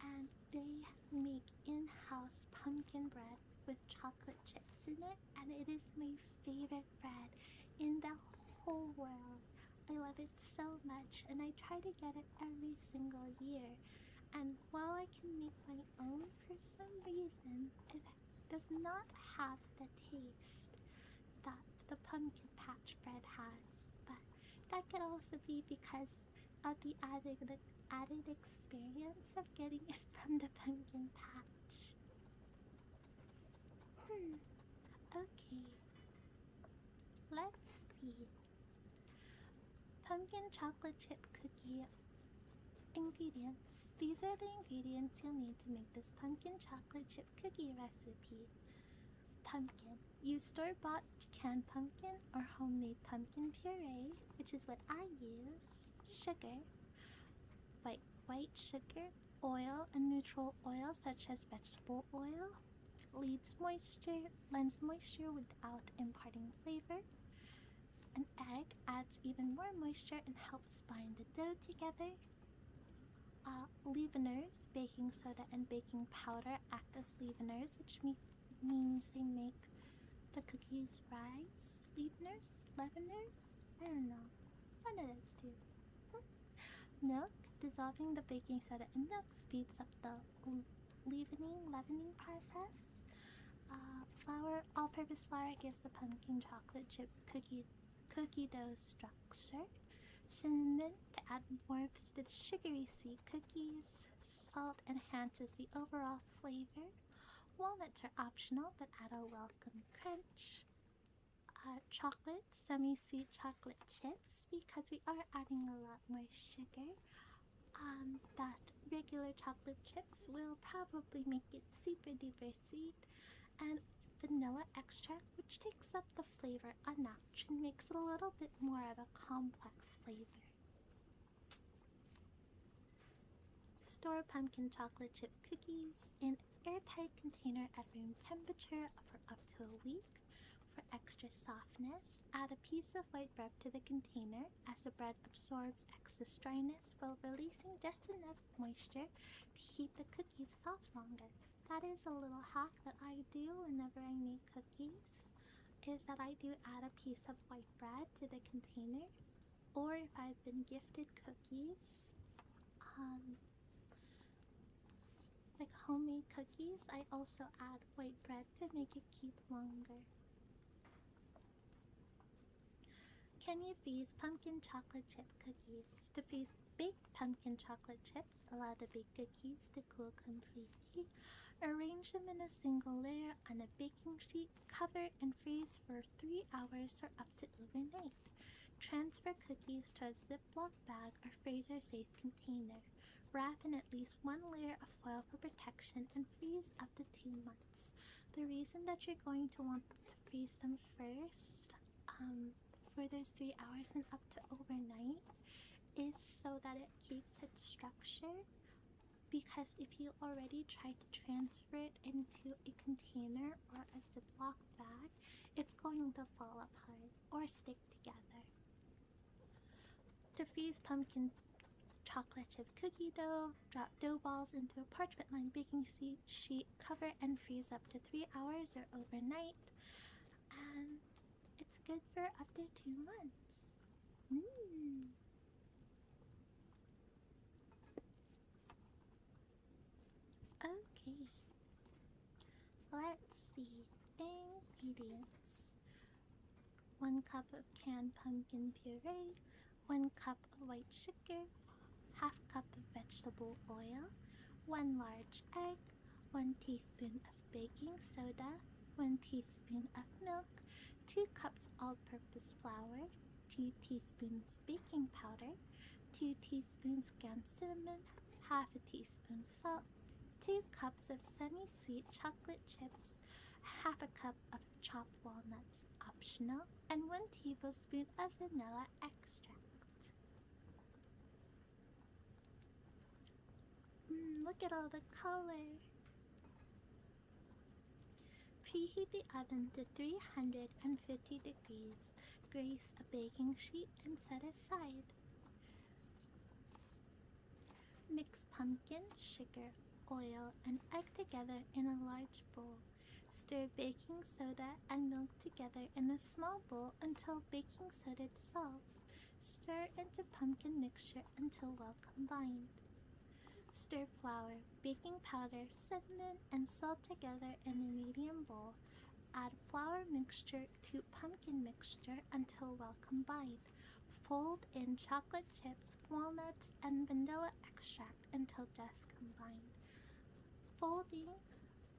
and they make in-house pumpkin bread with chocolate chips in it, and it is my favorite bread in the whole world. I love it so much, and I try to get it every single year. And while I can make my own, for some reason, it does not have the taste that the pumpkin patch bread has. But that could also be because of the added experience of getting it from the pumpkin patch. Okay. Let's see. Pumpkin chocolate chip cookie ingredients. These are the ingredients you'll need to make this pumpkin chocolate chip cookie recipe. Pumpkin. Use store-bought canned pumpkin or homemade pumpkin puree, which is what I use. Sugar. White sugar. Oil and neutral oil such as vegetable oil. Lends moisture without imparting flavor. An egg adds even more moisture and helps bind the dough together. Leaveners, baking soda and baking powder act as leaveners, which means they make the cookies rise. Leaveners? I don't know. One of those two. Milk, dissolving the baking soda in milk speeds up the leavening process. Flour, all-purpose flour gives the pumpkin chocolate chip cookie dough structure. Cinnamon to add warmth to the sugary sweet cookies. Salt enhances the overall flavor. Walnuts are optional but add a welcome crunch. Chocolate, semi-sweet chocolate chips, because we are adding a lot more sugar. That regular chocolate chips will probably make it super duper sweet. And vanilla extract, which takes up the flavor a notch and makes it a little bit more of a complex flavor. Store pumpkin chocolate chip cookies in an airtight container at room temperature for up to a week. For extra softness, add a piece of white bread to the container as the bread absorbs excess dryness while releasing just enough moisture to keep the cookies soft longer. That is a little hack that I do whenever I make cookies, is that I do add a piece of white bread to the container, or if I've been gifted cookies, like homemade cookies, I also add white bread to make it keep longer. Can you freeze pumpkin chocolate chip cookies? To freeze baked pumpkin chocolate chips, allow the baked cookies to cool completely. Arrange them in a single layer on a baking sheet, cover and freeze for 3 hours or up to overnight. Transfer cookies to a Ziploc bag or freezer-safe container. Wrap in at least one layer of foil for protection and freeze up to 2 months. The reason that you're going to want to freeze them first, for those 3 hours and up to overnight, is so that it keeps its structure. Because if you already try to transfer it into a container or a Ziploc bag, it's going to fall apart or stick together. To freeze pumpkin chocolate chip cookie dough, drop dough balls into a parchment-lined baking sheet, cover and freeze up to 3 hours or overnight, and it's good for up to 2 months. Okay, let's see. Ingredients: 1 cup of canned pumpkin puree, 1 cup of white sugar, half cup of vegetable oil, 1 large egg, 1 teaspoon of baking soda, 1 teaspoon of milk, 2 cups all-purpose flour, 2 2 teaspoons baking powder, 2 teaspoons ground cinnamon, half a teaspoon salt, 2 cups of semi-sweet chocolate chips, half a cup of chopped walnuts, optional, and 1 tablespoon of vanilla extract. Look at all the color. Preheat the oven to 350 degrees. Grease a baking sheet and set aside. Mix pumpkin, sugar, oil, and egg together in a large bowl. Stir baking soda and milk together in a small bowl until baking soda dissolves. Stir into pumpkin mixture until well combined. Stir flour, baking powder, cinnamon, and salt together in a medium bowl. Add flour mixture to pumpkin mixture until well combined. Fold in chocolate chips, walnuts, and vanilla extract until just combined. Folding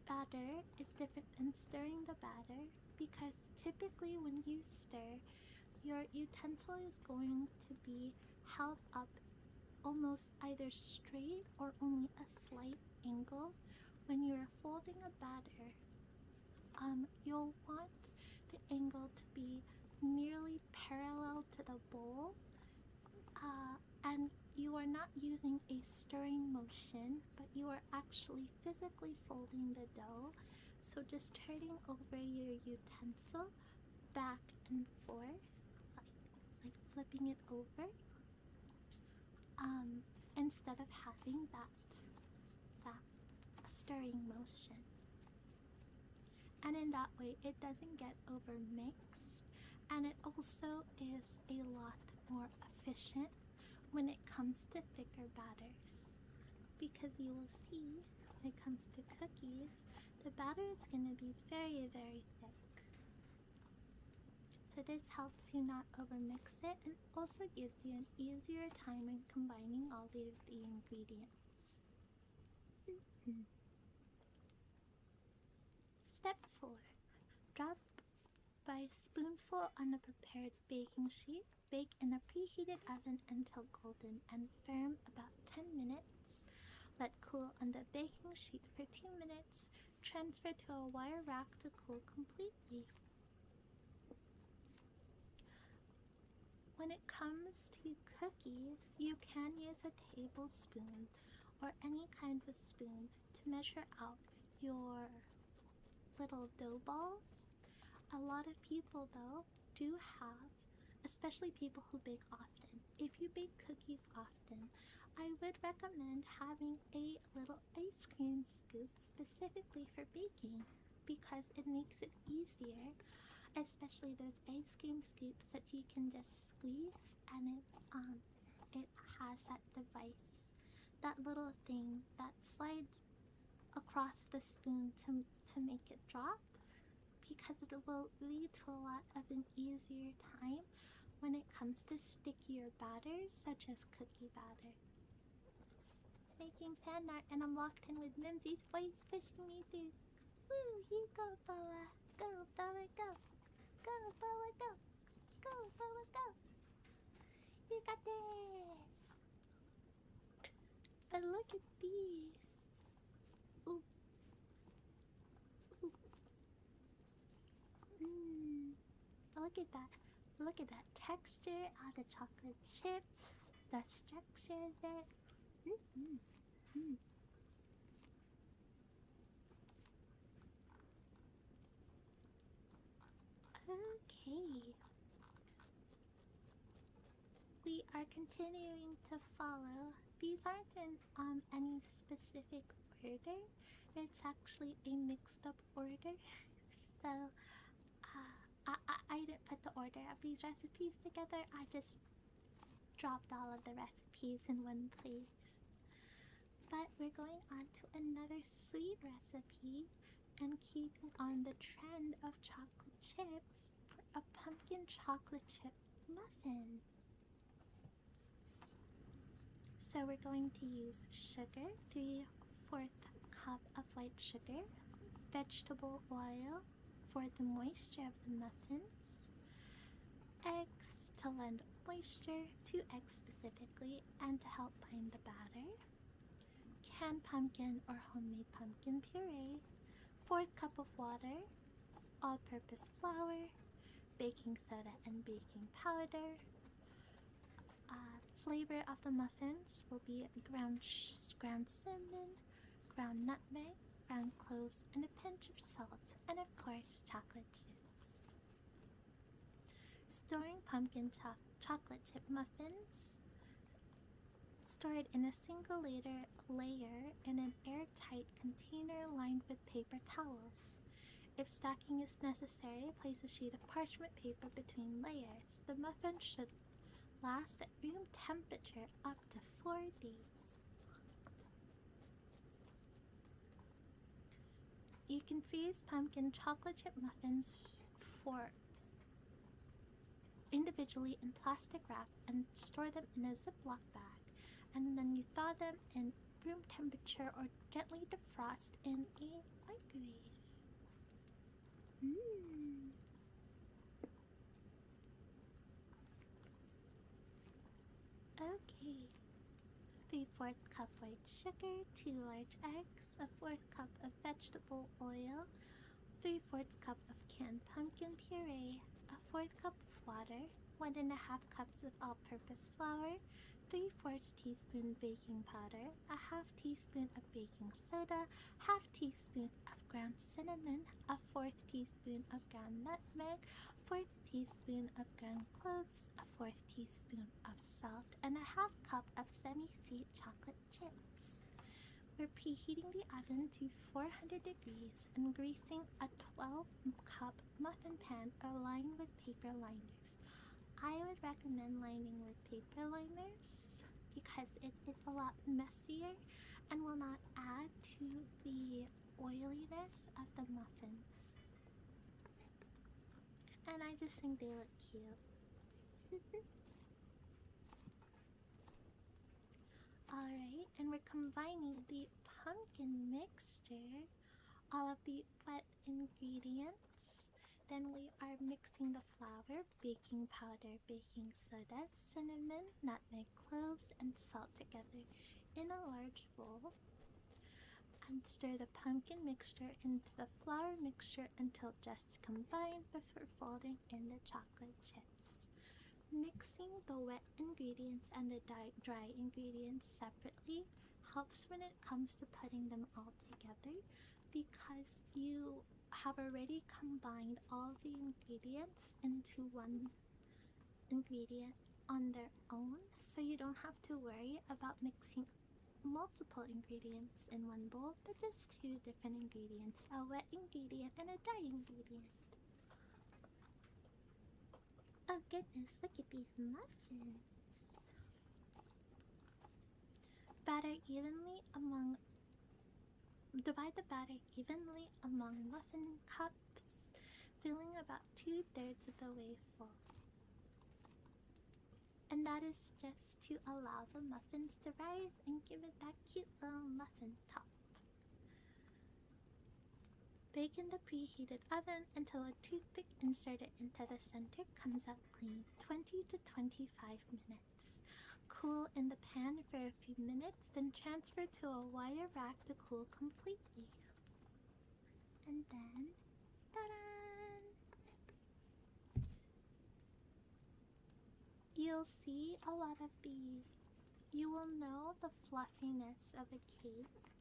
batter is different than stirring the batter because typically when you stir, your utensil is going to be held up almost either straight or only a slight angle. When you're folding a batter, you'll want the angle to be nearly parallel to the bowl, and you are not using a stirring motion, but you are actually physically folding the dough. So just turning over your utensil back and forth, like flipping it over, instead of having that stirring motion. And in that way, it doesn't get over mixed, and it also is a lot more efficient when it comes to thicker batters, because you will see when it comes to cookies, the batter is going to be very, very thick. So this helps you not overmix it and also gives you an easier time in combining all of the ingredients. Step 4. Drop by a spoonful on a prepared baking sheet. Bake in a preheated oven until golden and firm, about 10 minutes. Let cool on the baking sheet for 2 minutes. Transfer to a wire rack to cool completely. When it comes to cookies, you can use a tablespoon or any kind of spoon to measure out your little dough balls. A lot of people, though, do have, especially people who bake often. If you bake cookies often, I would recommend having a little ice cream scoop specifically for baking because it makes it easier, especially those ice cream scoops that you can just squeeze and it has that device, that little thing that slides across the spoon to make it drop, because it will lead to a lot of an easier time when it comes to stickier batters such as cookie batter. Making fan art and I'm locked in with Mimzy's voice pushing me through. Woo, you go Bella, go Bella, go. Go Bella, go. Go Bella, go. You got this. But look at these. Ooh. Ooh. Look at that. Look at that texture, all the chocolate chips, the structure of it. Okay. We are continuing to follow. These aren't in any specific order. It's actually a mixed up order. So I didn't put the order of these recipes together. I just dropped all of the recipes in one place. But we're going on to another sweet recipe and keeping on the trend of chocolate chips for a pumpkin chocolate chip muffin. So we're going to use sugar, 3/4 cup of white sugar, vegetable oil for the moisture of the muffins, eggs, to lend moisture to eggs specifically and to help bind the batter. Canned pumpkin or homemade pumpkin puree. 4th cup of water. All-purpose flour. Baking soda and baking powder. Flavor of the muffins will be ground cinnamon, ground nutmeg, ground cloves, and a pinch of salt, and of course chocolate chips. Storing pumpkin chocolate chip muffins. Store it in a single layer in an airtight container lined with paper towels. If stacking is necessary, place a sheet of parchment paper between layers. The muffin should last at room temperature up to 4 days. You can freeze pumpkin chocolate chip muffins for individually in plastic wrap and store them in a Ziploc bag, and then you thaw them in room temperature or gently defrost in a microwave. Okay. 3/4 cup white sugar, 2 large eggs, a 4th cup of vegetable oil, 3/4 cup of canned pumpkin puree, a 4th cup of water, 1½ cups of all-purpose flour, 3/4 teaspoon baking powder, a 1/2 teaspoon of baking soda, 1/2 teaspoon of ground cinnamon, a 4th teaspoon of ground nutmeg, 4th teaspoon of ground cloves, a 4th teaspoon of salt, and a 1/2 cup of semi-sweet chocolate chips. We're preheating the oven to 400 degrees and greasing a 12-cup muffin pan or lined with paper liners. I would recommend lining with paper liners because it is a lot messier and will not add to the oiliness of the muffins. And I just think they look cute. Alright, and we're combining the pumpkin mixture, all of the wet ingredients. Then we are mixing the flour, baking powder, baking soda, cinnamon, nutmeg, cloves, and salt together in a large bowl. And stir the pumpkin mixture into the flour mixture until just combined before folding in the chocolate chips. Mixing the wet ingredients and the dry ingredients separately helps when it comes to putting them all together because you have already combined all the ingredients into one ingredient on their own, so you don't have to worry about mixing multiple ingredients in one bowl, but just 2 different ingredients, a wet ingredient and a dry ingredient. Oh goodness, look at these muffins. Divide the batter evenly among muffin cups, filling about 2/3 of the way full. And that is just to allow the muffins to rise and give it that cute little muffin top. Bake in the preheated oven until a toothpick inserted into the center comes out clean, 20 to 25 minutes. Cool in the pan for a few minutes, then transfer to a wire rack to cool completely. And then, ta-da! You'll see a lot of you will know the fluffiness of a cake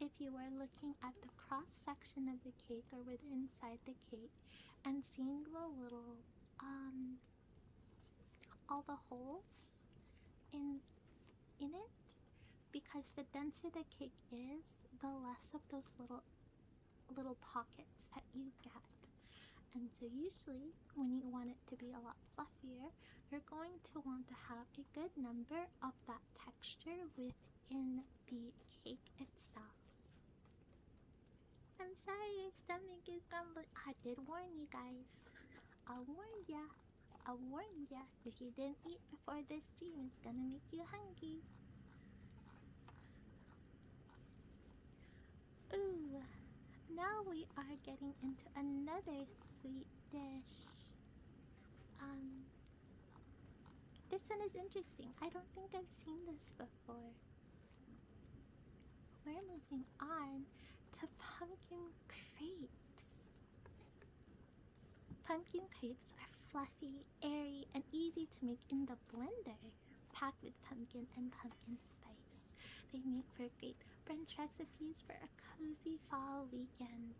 if you were looking at the cross section of the cake or with inside the cake and seeing the little, all the holes in it, because the denser the cake is, the less of those little pockets that you get. And so usually when you want it to be a lot fluffier, you're going to want to have a good number of that texture within the cake itself. I'm sorry your stomach is grumbling. I did warn you guys. I warned ya. If you didn't eat before this stream, it's gonna make you hungry. Ooh, now we are getting into another sweet dish. This one is interesting. I don't think I've seen this before. We're moving on to pumpkin crepes. Pumpkin crepes are fluffy, airy, and easy to make in the blender, packed with pumpkin and pumpkin spice. They make for great brunch recipes for a cozy fall weekend.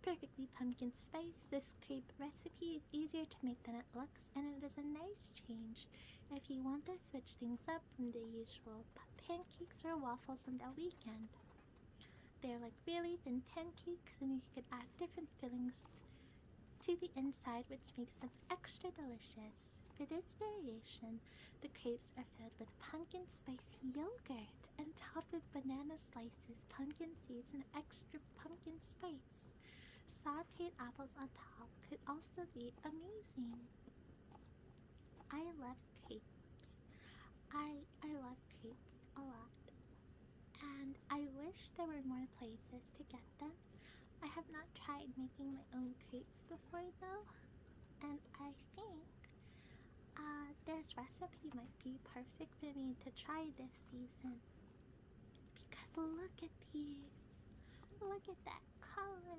Perfectly pumpkin spice, this crepe recipe is easier to make than it looks, and it is a nice change if you want to switch things up from the usual pancakes or waffles on the weekend. They're like really thin pancakes, and you could add different fillings to the inside, which makes them extra delicious. For this variation, the crepes are filled with pumpkin spice yogurt and topped with banana slices, pumpkin seeds, and extra pumpkin spice. Sauteed apples on top could also be amazing. I love crepes. I love crepes a lot. And I wish there were more places to get them. I have not tried making my own crepes before though. And I think this recipe might be perfect for me to try this season. Because look at these. Look at that color.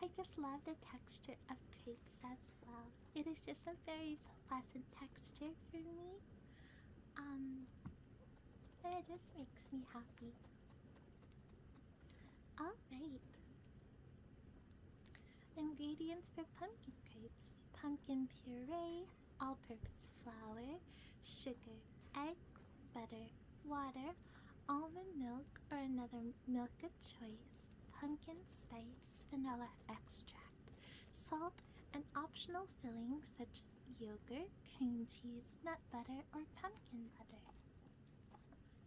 I just love the texture of crepes as well. It is just a very pleasant texture for me. And it just makes me happy. Alright. Ingredients for pumpkin crepes: pumpkin puree, all-purpose flour, sugar, eggs, butter, water, almond milk or another milk of choice, pumpkin spice, vanilla extract, salt, and optional fillings such as yogurt, cream cheese, nut butter, or pumpkin butter.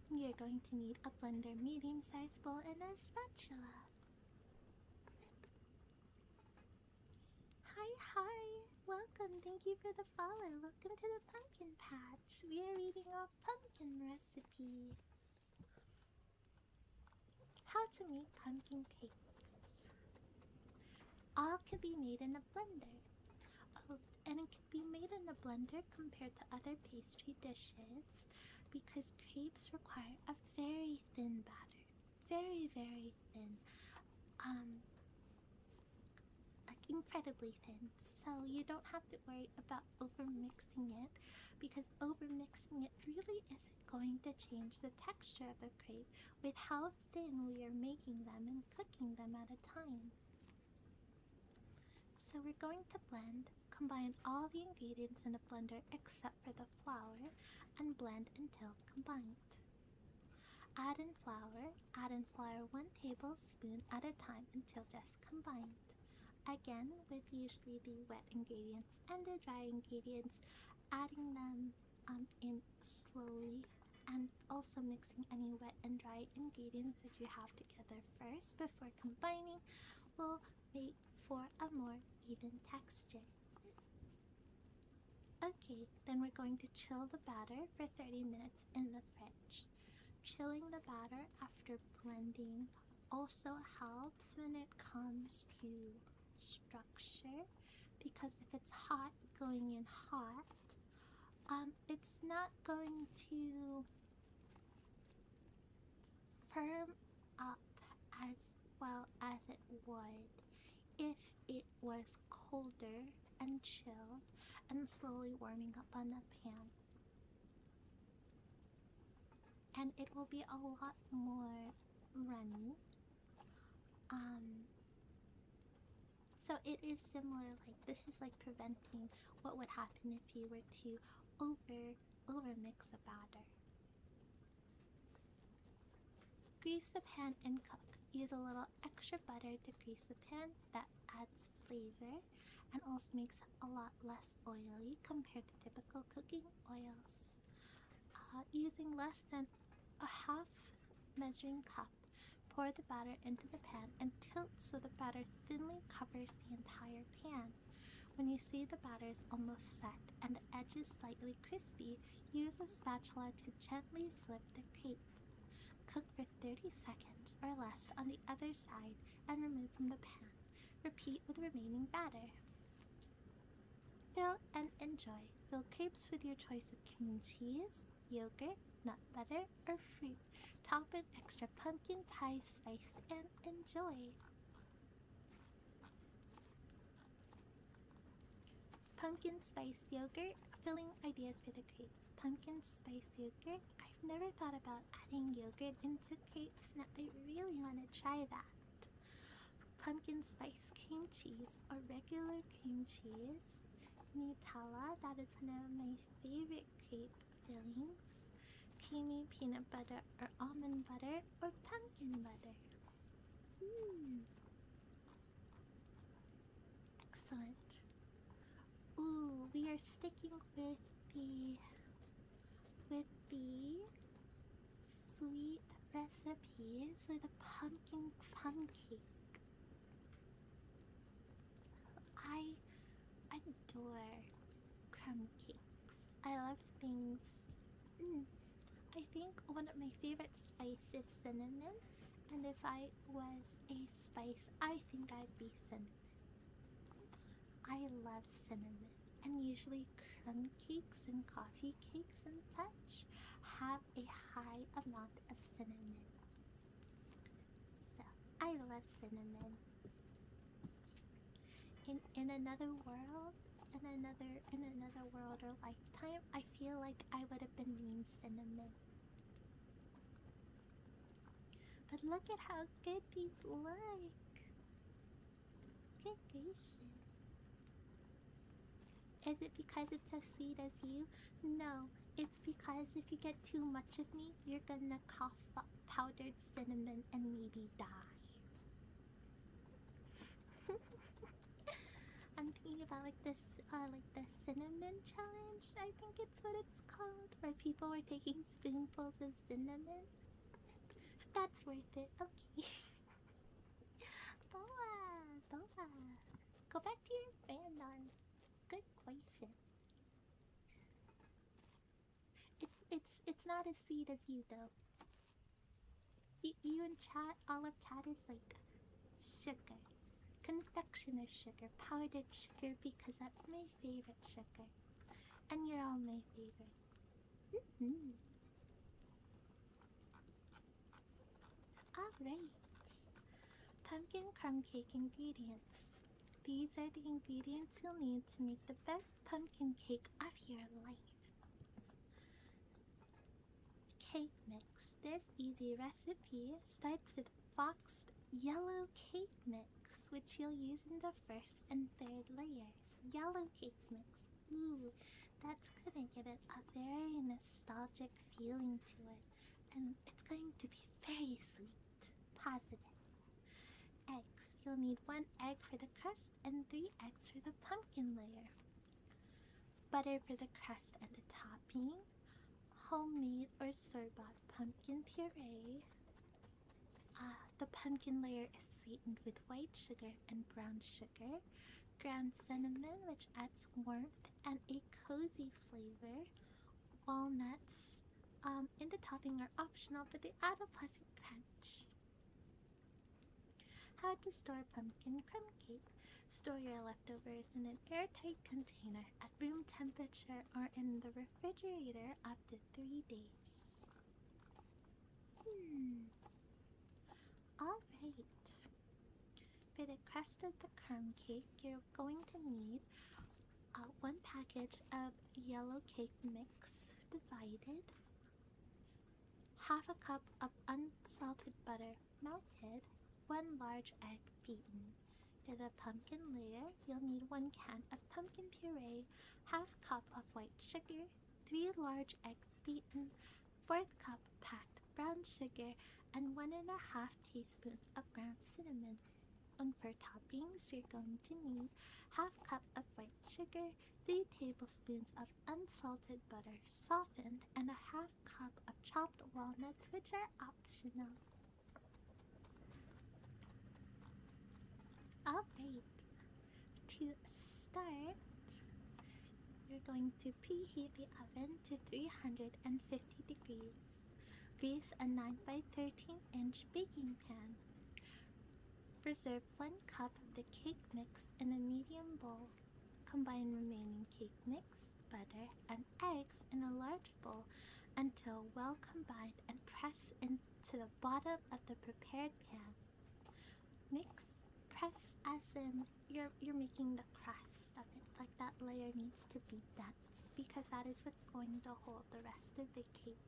You're going to need a blender medium-sized bowl and a spatula. Hi, welcome, thank you for the follow. Welcome to the pumpkin patch. We are reading off pumpkin recipes. How to make pumpkin cakes. All can be made in a blender. Oh, and it can be made in a blender compared to other pastry dishes because crepes require a very thin batter. Very, very thin. Like incredibly thin. So you don't have to worry about overmixing it because overmixing it really isn't going to change the texture of the crepe with how thin we are making them and cooking them at a time. So we're going to combine all the ingredients in a blender except for the flour, and blend until combined. Add in flour 1 tablespoon at a time until just combined. Again, with usually the wet ingredients and the dry ingredients, adding them in slowly, and also mixing any wet and dry ingredients that you have together first before combining will make for a more even texture. Okay, then we're going to chill the batter for 30 minutes in the fridge. Chilling the batter after blending also helps when it comes to structure, because if it's hot, going in hot, it's not going to firm up as well as it would if it was colder and chilled and slowly warming up on the pan. And it will be a lot more runny. So it is similar, like this is like preventing what would happen if you were to overmix a batter. Grease the pan and cook. Use a little extra butter to grease the pan. That adds flavor and also makes it a lot less oily compared to typical cooking oils. Using less than a half measuring cup, pour the batter into the pan and tilt so the batter thinly covers the entire pan. When you see the batter is almost set and the edges slightly crispy, use a spatula to gently flip the crepe. Cook for 30 seconds or less on the other side and remove from the pan. Repeat with remaining batter. Fill and enjoy. Fill crepes with your choice of cream cheese, yogurt, nut butter, or fruit. Top with extra pumpkin pie spice and enjoy. Pumpkin spice yogurt. Filling ideas for the crepes. Pumpkin spice yogurt. I've never thought about adding yogurt into crepes. Now I really want to try that. Pumpkin spice cream cheese or regular cream cheese. Nutella, that is one of my favorite crepe fillings. Creamy peanut butter or almond butter or pumpkin butter. Excellent. Ooh, we are sticking with the sweet recipes with a pumpkin crumb cake. I adore crumb cakes. I love things. I think one of my favorite spices is cinnamon, and if I was a spice, I think I'd be cinnamon. I love cinnamon, and usually crumb cakes and coffee cakes and such have a high amount of cinnamon. So, I love cinnamon. In another world, in another world or lifetime, I feel like I would have been named Cinnamon. But look at how good these look. Good gracious. Is it because it's as sweet as you? No, it's because if you get too much of me, you're gonna cough up powdered cinnamon and maybe die. I'm thinking about like the cinnamon challenge. I think it's what it's called, where people were taking spoonfuls of cinnamon. That's worth it. Okay. Boa. Go back to your fandom. Good gracious. It's not as sweet as you though. You and chat, all of chat is like sugar. Confectioner sugar, powdered sugar, because that's my favorite sugar. And you're all my favorite. Alright. Pumpkin crumb cake ingredients. These are the ingredients you'll need to make the best pumpkin cake of your life. Cake mix. This easy recipe starts with boxed yellow cake mix, which you'll use in the first and third layers. Yellow cake mix. Ooh, that's gonna give it a very nostalgic feeling to it. And it's going to be very sweet. Positive. Eggs. You'll need 1 egg for the crust and 3 eggs for the pumpkin layer. Butter for the crust and the topping. Homemade or store-bought pumpkin puree. The pumpkin layer is sweetened with white sugar and brown sugar, ground cinnamon, which adds warmth and a cozy flavor. Walnuts in the topping are optional, but they add a pleasant crunch. How to store pumpkin crumb cake. Store your leftovers in an airtight container at room temperature or in the refrigerator up to 3 days. Alright. For the crust of the crumb cake, you're going to need 1 package of yellow cake mix divided, half a cup of unsalted butter melted, 1 large egg beaten. For the pumpkin layer, you'll need 1 can of pumpkin puree, half cup of white sugar, 3 large eggs beaten, 4th cup packed brown sugar, and 1.5 teaspoons of ground cinnamon. And for toppings, you're going to need half cup of white sugar, 3 tablespoons of unsalted butter softened, and a half cup of chopped walnuts, which are optional. Alright, to start, you're going to preheat the oven to 350 degrees. Grease a 9 by 13-inch baking pan. Reserve 1 cup of the cake mix in a medium bowl. Combine remaining cake mix, butter, and eggs in a large bowl until well combined and press into the bottom of the prepared pan. Press as in you're making the crust of it, like that layer needs to be dense because that is what's going to hold the rest of the cake.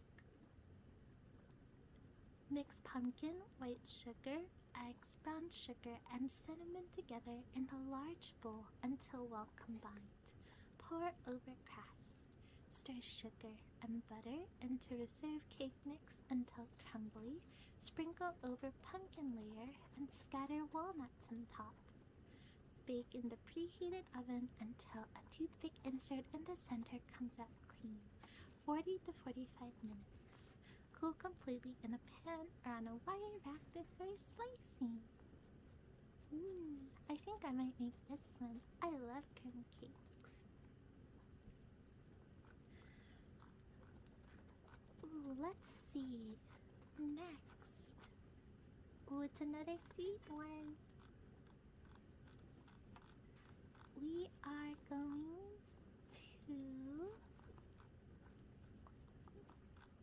Mix pumpkin, white sugar, eggs, brown sugar, and cinnamon together in a large bowl until well combined. Pour over crust. Stir sugar and butter into reserved cake mix until crumbly. Sprinkle over pumpkin layer and scatter walnuts on top. Bake in the preheated oven until a toothpick insert in the center comes out clean. 40 to 45 minutes. Cool completely in a pan or on a wire rack before slicing. I think I might make this one. I love crumb cakes. Ooh, let's see. Next. Ooh, it's another sweet one. We are going to...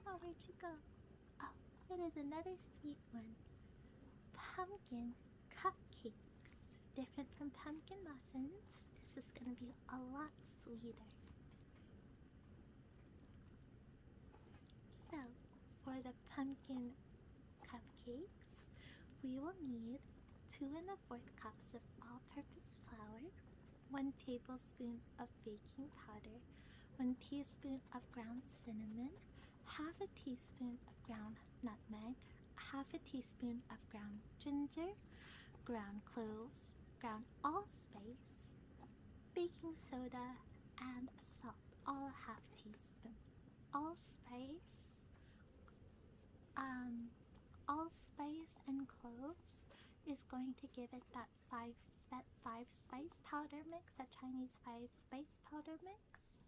Oh, where'd you go? Oh, it is another sweet one. Pumpkin cupcakes. Different from pumpkin muffins. This is going to be a lot sweeter. So, for the pumpkin cupcakes, we will need 2 1/4 cups of all-purpose flour, 1 tablespoon of baking powder, 1 teaspoon of ground cinnamon, half a teaspoon of ground nutmeg, half a teaspoon of ground ginger, ground cloves, ground allspice, baking soda, and salt, all a half teaspoon. Allspice and cloves is going to give it that five spice powder mix, that Chinese 5 spice powder mix.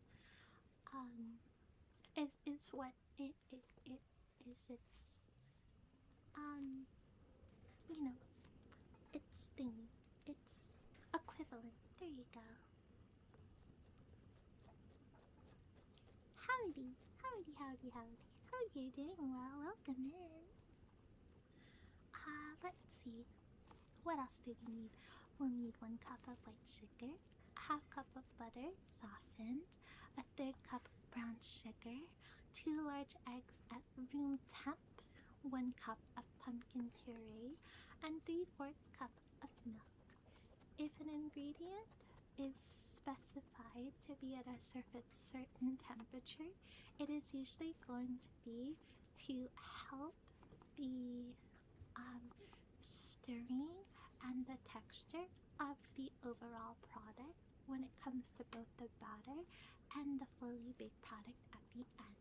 Is what it is. It's you know, it's thingy. It's equivalent. There you go. Howdy. Hope you're doing well. Welcome in. Let's see. What else do we need? We'll need 1 cup of white sugar, a half cup of butter softened, a 1/3 cup of brown sugar, 2 large eggs at room temp, 1 cup of pumpkin puree, and 3/4 cup of milk. If an ingredient is specified to be at a certain temperature, it is usually going to be to help the stirring and the texture of the overall product when it comes to both the batter and the fully baked product at the end.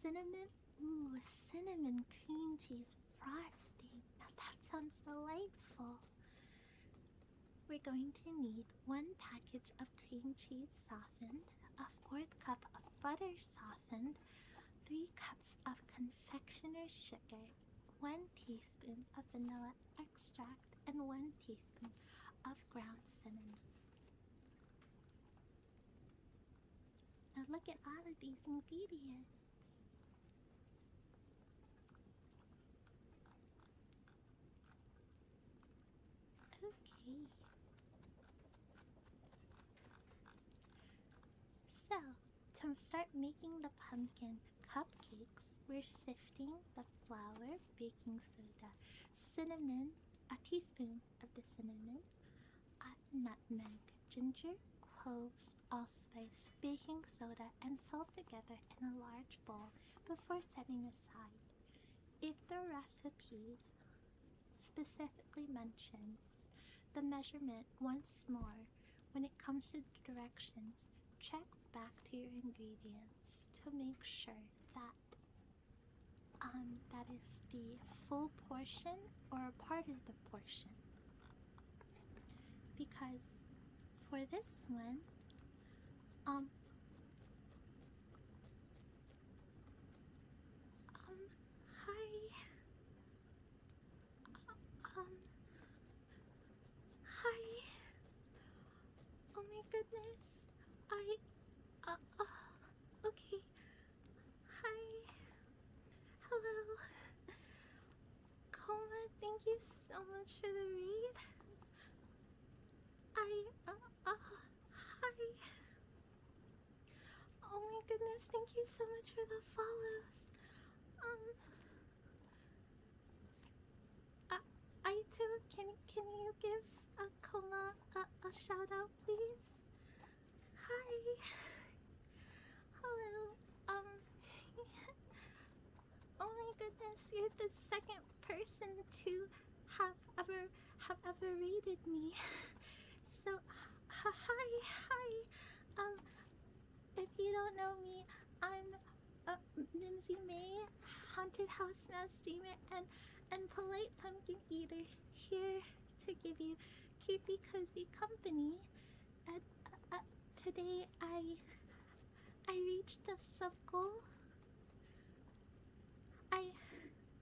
Cinnamon cream cheese frosting. Now that sounds delightful. We're going to need 1 package of cream cheese softened, a 1/4 cup of butter softened, 3 cups of confectioner's sugar, 1 teaspoon of vanilla extract, and 1 teaspoon of ground cinnamon. Now look at all of these ingredients. Okay. So, to start making the pumpkin cupcakes, we're sifting the flour, baking soda, cinnamon, a teaspoon of the cinnamon, nutmeg, ginger, cloves, allspice, baking soda, and salt together in a large bowl before setting aside. If the recipe specifically mentions the measurement once more when it comes to the directions, check back to your ingredients to make sure that that is the full portion or a part of the portion. Because for this one, goodness. Okay. Hi. Hello. Coma, thank you so much for the read. Hi. Oh my goodness, thank you so much for the follows. I too, can you give a Coma a shout out, please? Hi. Hello. Oh my goodness, you're the second person to have ever rated me. So, hi. Um, if you don't know me, I'm Mimzy May, Haunted House Mouse Demon, and Polite Pumpkin Eater, here to give you creepy cozy company. And today I reached a sub goal. I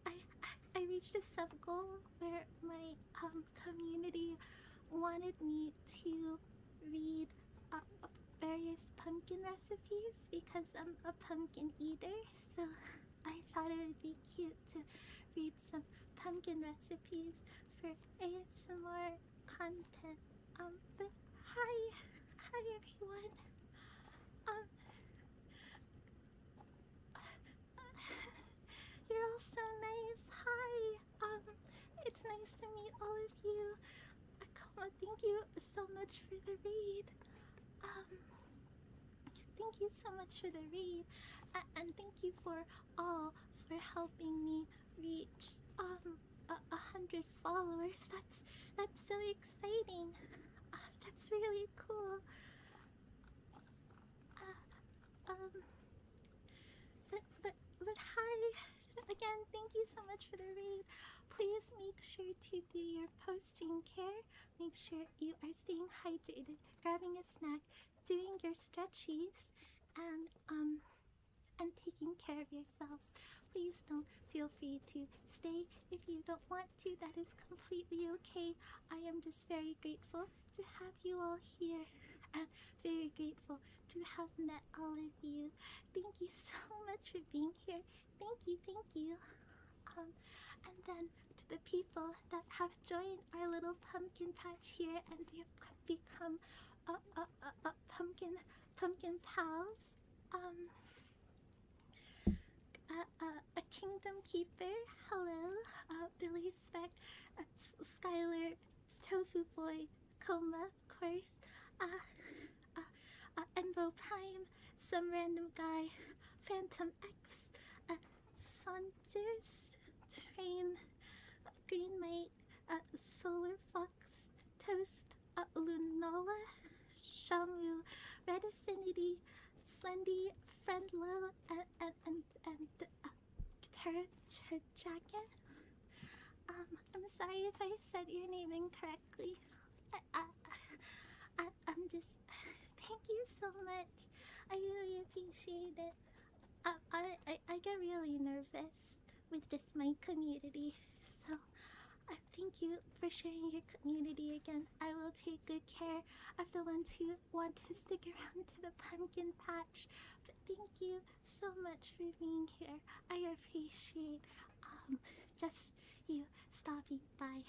I I reached a sub goal where my community wanted me to read various pumpkin recipes because I'm a pumpkin eater. So I thought it would be cute to read some pumpkin recipes for ASMR content. But hi everyone. Um, You're all so nice. Hi. It's nice to meet all of you. Akama, thank you so much for the read. Thank you so much for the read, and thank you for all for helping me reach 100 followers. That's so exciting. That's really cool. Uh, um, but hi again. Thank you so much for the read. Please make sure to do your posting care. Make sure you are staying hydrated, grabbing a snack, doing your stretchies, and taking care of yourselves. Please don't feel free to stay if you don't want to. That is completely okay. I am just very grateful to have you all here, and very grateful to have met all of you. Thank you so much for being here. Thank you, thank you. And then to the people that have joined our little pumpkin patch here and we have become pumpkin pals. A kingdom keeper. Hello, Billy Speck, Skylar, Tofu Boy, Coma, of course. Envo Prime, some random guy, Phantom X, Saunders, Train, Green Mate, Solar Fox, Toast, Lunola, Shamu, Red Affinity, Slendy, Friendlow, and Guitar Jacket. I'm sorry if I said your name incorrectly. I'm just. Thank you so much. I really appreciate it. I get really nervous with just my community. So, thank you for sharing your community again. I will take good care of the ones who want to stick around to the pumpkin patch. But thank you so much for being here. I appreciate just you stopping by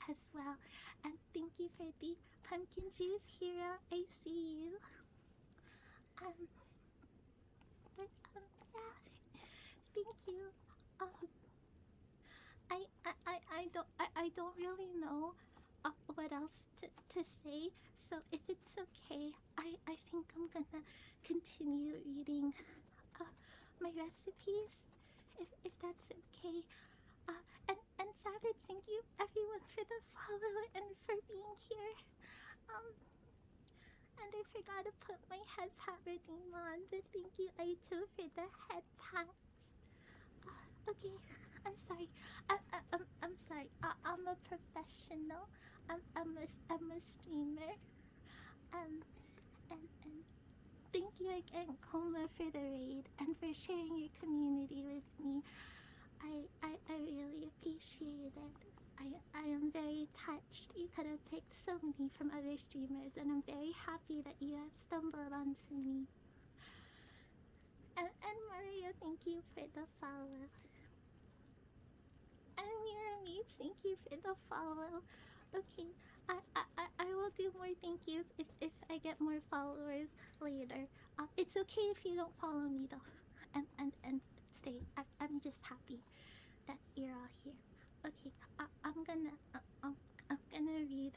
as well. And thank you for the pumpkin juice, Hero. I see you. Yeah. Thank you. I don't really know what else to say. So if it's okay, I think I'm gonna continue reading my recipes. If that's okay. And Savage, thank you everyone for the follow and for being here. And I forgot to put my head pat redeem on, but thank you Aito for the head pats. Okay, I'm sorry. I'm sorry. I'm a professional. I'm a streamer. And thank you again, Koma, for the raid and for sharing your community with me. I really appreciate it. I am very touched. You could have picked so many from other streamers, and I'm very happy that you have stumbled onto me. And Mario, thank you for the follow. And Miramiche, thank you for the follow. Okay, I will do more thank yous if I get more followers later. It's okay if you don't follow me though. And stay. I'm just happy that you're all here. Okay, I'm gonna read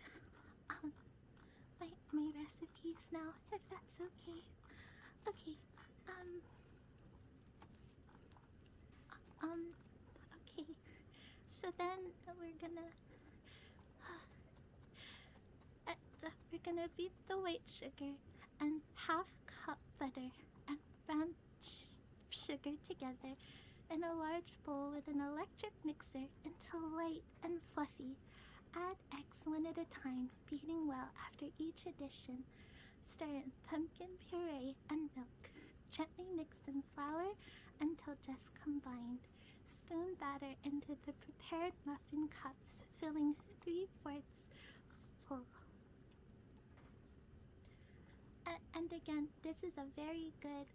my recipes now, if that's okay. Okay, um, okay. So then we're gonna beat the white sugar and half cup butter and brown sugar together in a large bowl with an electric mixer until light and fluffy. Add eggs one at a time, beating well after each addition. Stir in pumpkin puree and milk. Gently mix in flour until just combined. Spoon batter into the prepared muffin cups, filling 3/4 full. And again, this is a very good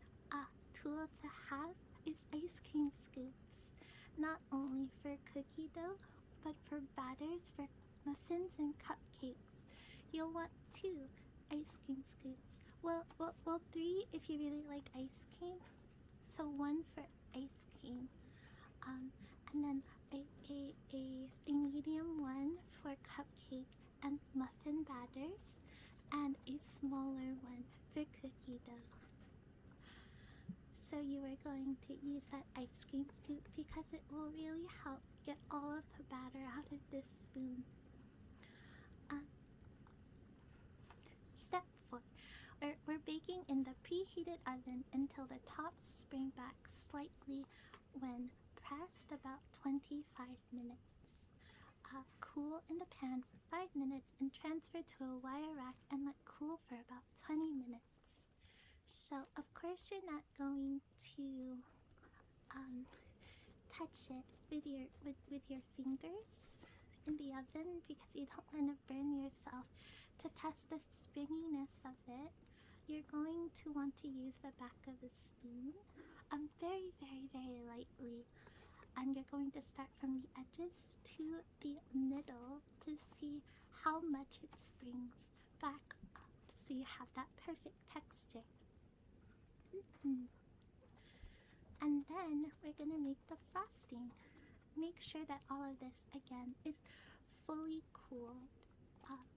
tool to have, is ice cream scoops. Not only for cookie dough, but for batters for muffins and cupcakes. You'll want 2 ice cream scoops. Well, 3 if you really like ice cream. So 1 for ice cream. And then a medium one for cupcake and muffin batters, and a smaller one for cookie dough. So you are going to use that ice cream scoop because it will really help get all of the batter out of this spoon. Step 4. We're baking in the preheated oven until the tops spring back slightly when pressed, about 25 minutes. Cool in the pan for 5 minutes and transfer to a wire rack and let cool for about 20 minutes. So, of course, you're not going to touch it with your fingers in the oven because you don't want to burn yourself. To test the springiness of it, you're going to want to use the back of the spoon very, very, very lightly. And you're going to start from the edges to the middle to see how much it springs back up so you have that perfect texture. And then we're going to make the frosting. Make sure that all of this, again, is fully cooled.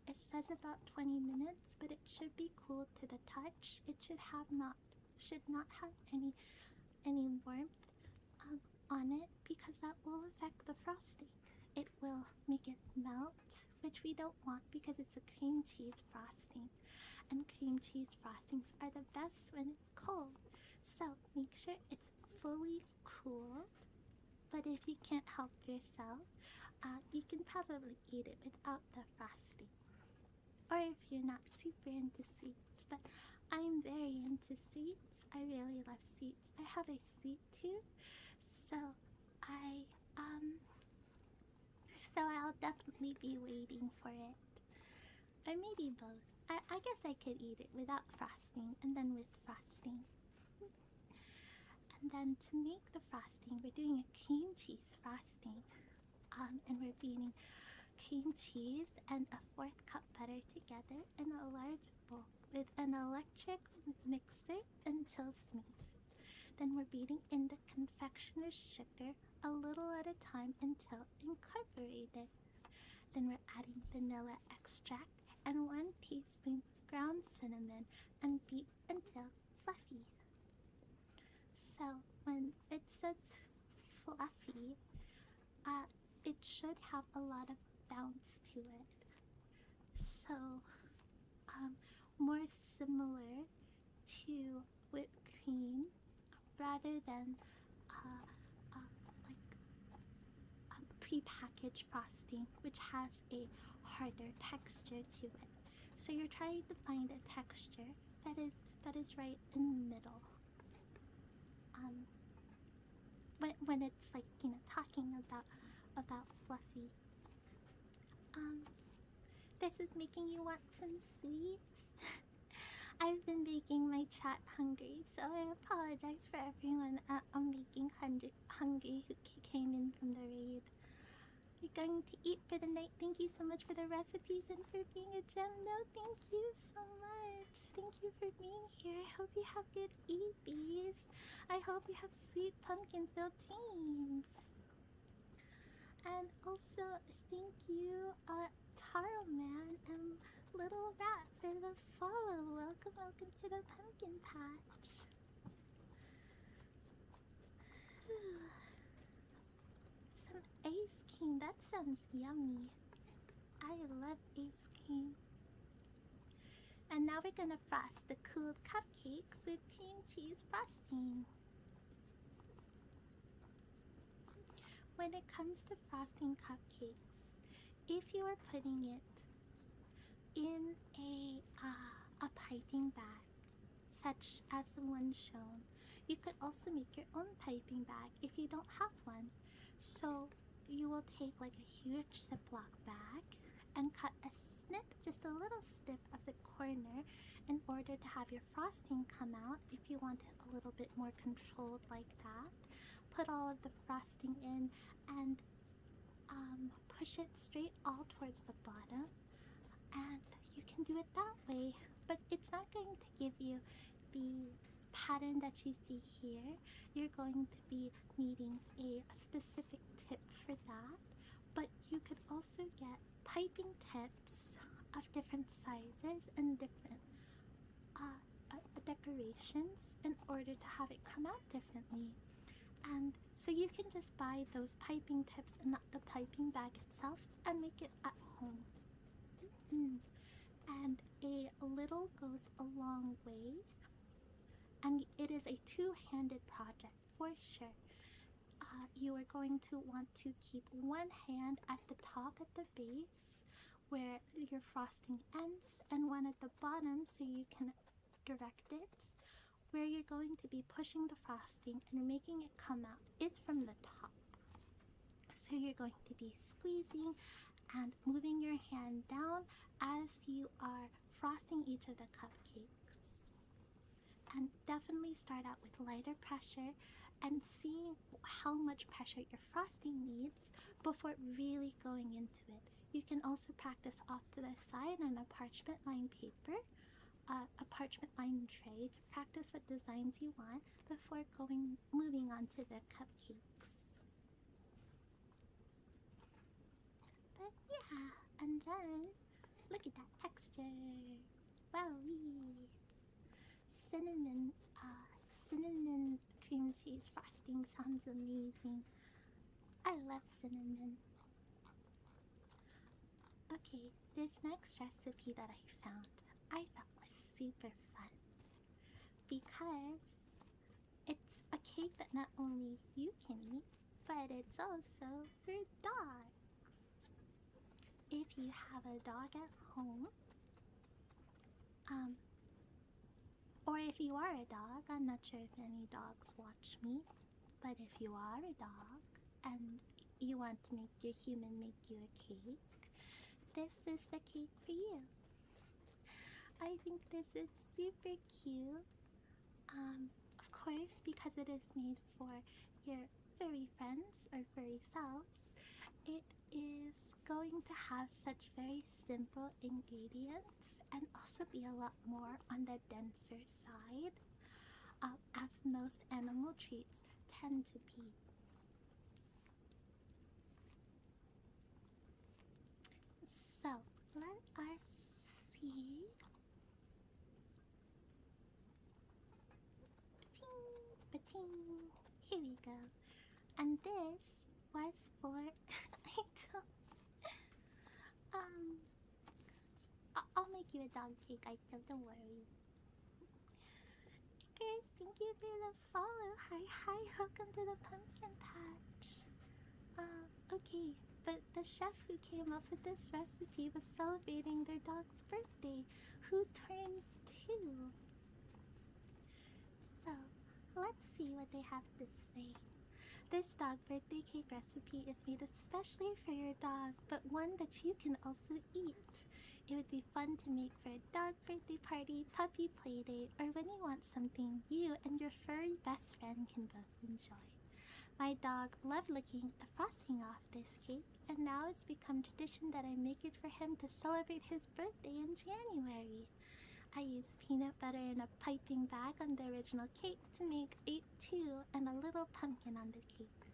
It says about 20 minutes, but it should be cooled to the touch. It should not have any warmth on it because that will affect the frosting. It will make it melt, which we don't want because it's a cream cheese frosting. And cream cheese frostings are the best when it's cold. So make sure it's fully cooled. But if you can't help yourself, you can probably eat it without the frosting. Or if you're not super into sweets, but I'm very into sweets. I really love sweets. I have a sweet tooth, so I'll definitely be waiting for it. Or maybe both. I guess I could eat it without frosting and then with frosting. And then to make the frosting, we're doing a cream cheese frosting. And we're beating cream cheese and a 4th cup butter together in a large bowl with an electric mixer until smooth. Then we're beating in the confectioner's sugar a little at a time until incorporated. Then we're adding vanilla extract and 1 teaspoon ground cinnamon and beat until fluffy. So when it says fluffy, it should have a lot of bounce to it. So more similar to whipped cream rather than pre-packaged frosting, which has a harder texture to it. So you're trying to find a texture that is right in the middle. When it's like, talking about fluffy. Um, this is making you want some sweets. I've been making my chat hungry, so I apologize for everyone I'm making hungry who came in from the raid. You're going to eat for the night. Thank you so much for the recipes and for being a gem. No, thank you so much. Thank you for being here. I hope you have good EBs. I hope you have sweet pumpkin-filled dreams. And also, thank you, Taro Man and Little Rat for the follow. Welcome, welcome to the pumpkin patch. Some ice cream. That sounds yummy. I love ice cream. And now we're gonna frost the cooled cupcakes with cream cheese frosting. When it comes to frosting cupcakes, if you are putting it in a piping bag, such as the one shown, you could also make your own piping bag if you don't have one. So you will take like a huge Ziploc bag and cut a snip, just a little snip of the corner in order to have your frosting come out if you want it a little bit more controlled like that. Put all of the frosting in and push it straight all towards the bottom, and you can do it that way, but it's not going to give you the pattern that you see here. You're going to be needing a specific tip for that, but you could also get piping tips of different sizes and different decorations in order to have it come out differently. And so you can just buy those piping tips and not the piping bag itself and make it at home. And a little goes a long way, and it is a two-handed project for sure. You are going to want to keep one hand at the top at the base where your frosting ends and one at the bottom so you can direct it. Where you're going to be pushing the frosting and making it come out is from the top. So you're going to be squeezing and moving your hand down as you are frosting each of the cupcakes. And definitely start out with lighter pressure and see how much pressure your frosting needs before really going into it. You can also practice off to the side on a parchment lined paper, a parchment lined tray, to practice what designs you want before moving on to the cupcakes. But yeah, and then look at that texture. Wowee! Cinnamon cream cheese frosting sounds amazing. I love cinnamon. Okay, this next recipe that I found, I thought was super fun because it's a cake that not only you can eat, but it's also for dogs. If you have a dog at home, or if you are a dog, I'm not sure if any dogs watch me, but if you are a dog and you want to make your human make you a cake, this is the cake for you. I think this is super cute. Of course, because it is made for your furry friends or furry selves, it is going to have such very simple ingredients and also be a lot more on the denser side, as most animal treats tend to be. So, let us see. Ba-ting. Here we go. And this was for I'll make you a dog cake item, don't worry. Guys, thank you for the follow. Hi, welcome to the pumpkin patch. Okay, but the chef who came up with this recipe was celebrating their dog's birthday, who turned 2. So, let's see what they have to say. This dog birthday cake recipe is made especially for your dog, but one that you can also eat. It would be fun to make for a dog birthday party, puppy playdate, or when you want something you and your furry best friend can both enjoy. My dog loved licking the frosting off this cake, and now it's become tradition that I make it for him to celebrate his birthday in January. I use peanut butter in a piping bag on the original cake to make 8 and a little pumpkin on the cake.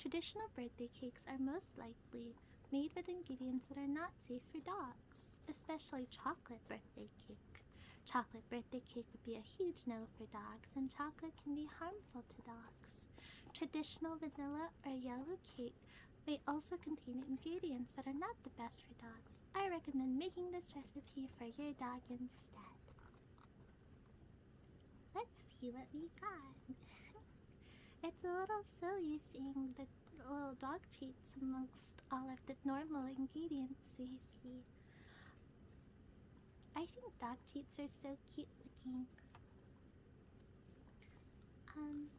Traditional birthday cakes are most likely made with ingredients that are not safe for dogs, especially chocolate birthday cake. Chocolate birthday cake would be a huge no for dogs, and chocolate can be harmful to dogs. Traditional vanilla or yellow cake may also contain ingredients that are not the best for dogs. I recommend making this recipe for your dog instead. Let's see what we got. It's a little silly seeing the little dog treats amongst all of the normal ingredients we see. I think dog treats are so cute looking.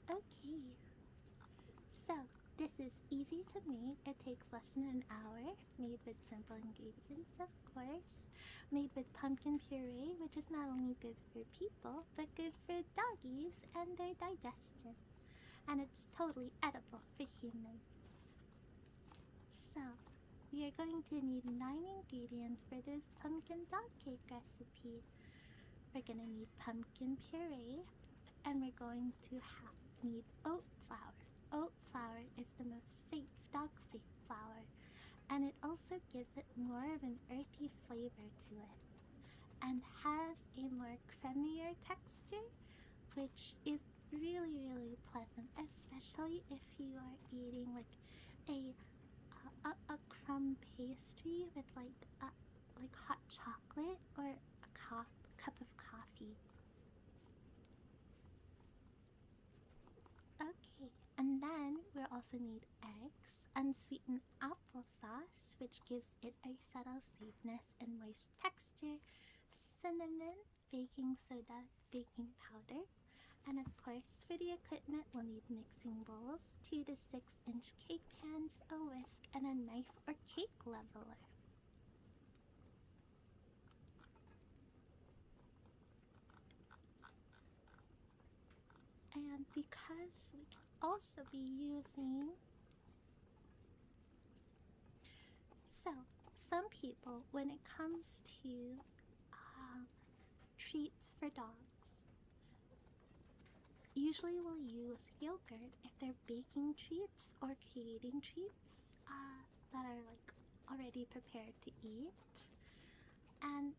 Okay. So, this is easy to make. It takes less than an hour. Made with simple ingredients, of course. Made with pumpkin puree, which is not only good for people, but good for doggies and their digestion. And it's totally edible for humans. So, we are going to need 9 ingredients for this pumpkin dog cake recipe. We're going to need pumpkin puree, and we're going to need oat flour. Oat flour is the most safe, dog-safe flour, and it also gives it more of an earthy flavor to it, and has a more creamier texture, which is really, really pleasant, especially if you are eating like a crumb pastry with like hot chocolate or a cup of coffee. Okay, and then we'll also need eggs, unsweetened applesauce, which gives it a subtle sweetness and moist texture, cinnamon, baking soda, baking powder, and of course for the equipment we'll need mixing bowls, 2 to 6-inch cake pans, a whisk, and a knife or cake leveler. And because we can also be using... So, some people, when it comes to treats for dogs, usually will use yogurt if they're baking treats or creating treats that are like already prepared to eat. And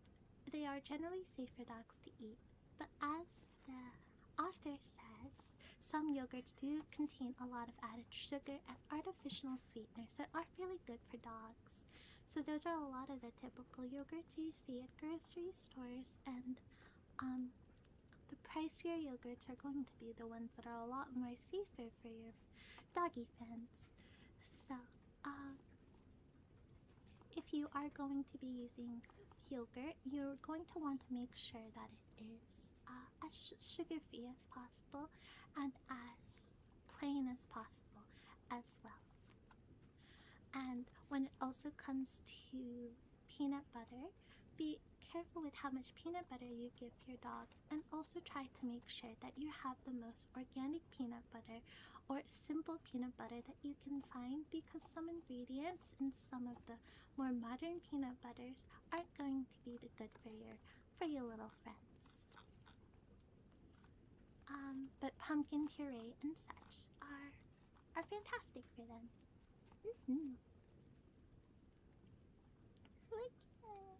they are generally safe for dogs to eat. But as the author says, some yogurts do contain a lot of added sugar and artificial sweeteners that aren't really good for dogs. So those are a lot of the typical yogurts you see at grocery stores, and the pricier yogurts are going to be the ones that are a lot more safer for your doggy friends. So, if you are going to be using yogurt, you're going to want to make sure that it is as sugar-free as possible and as plain as possible as well. And when it also comes to peanut butter, be careful with how much peanut butter you give your dog, and also try to make sure that you have the most organic peanut butter or simple peanut butter that you can find, because some ingredients in some of the more modern peanut butters aren't going to be the good for your little friends. But pumpkin puree and such are fantastic for them. Look at,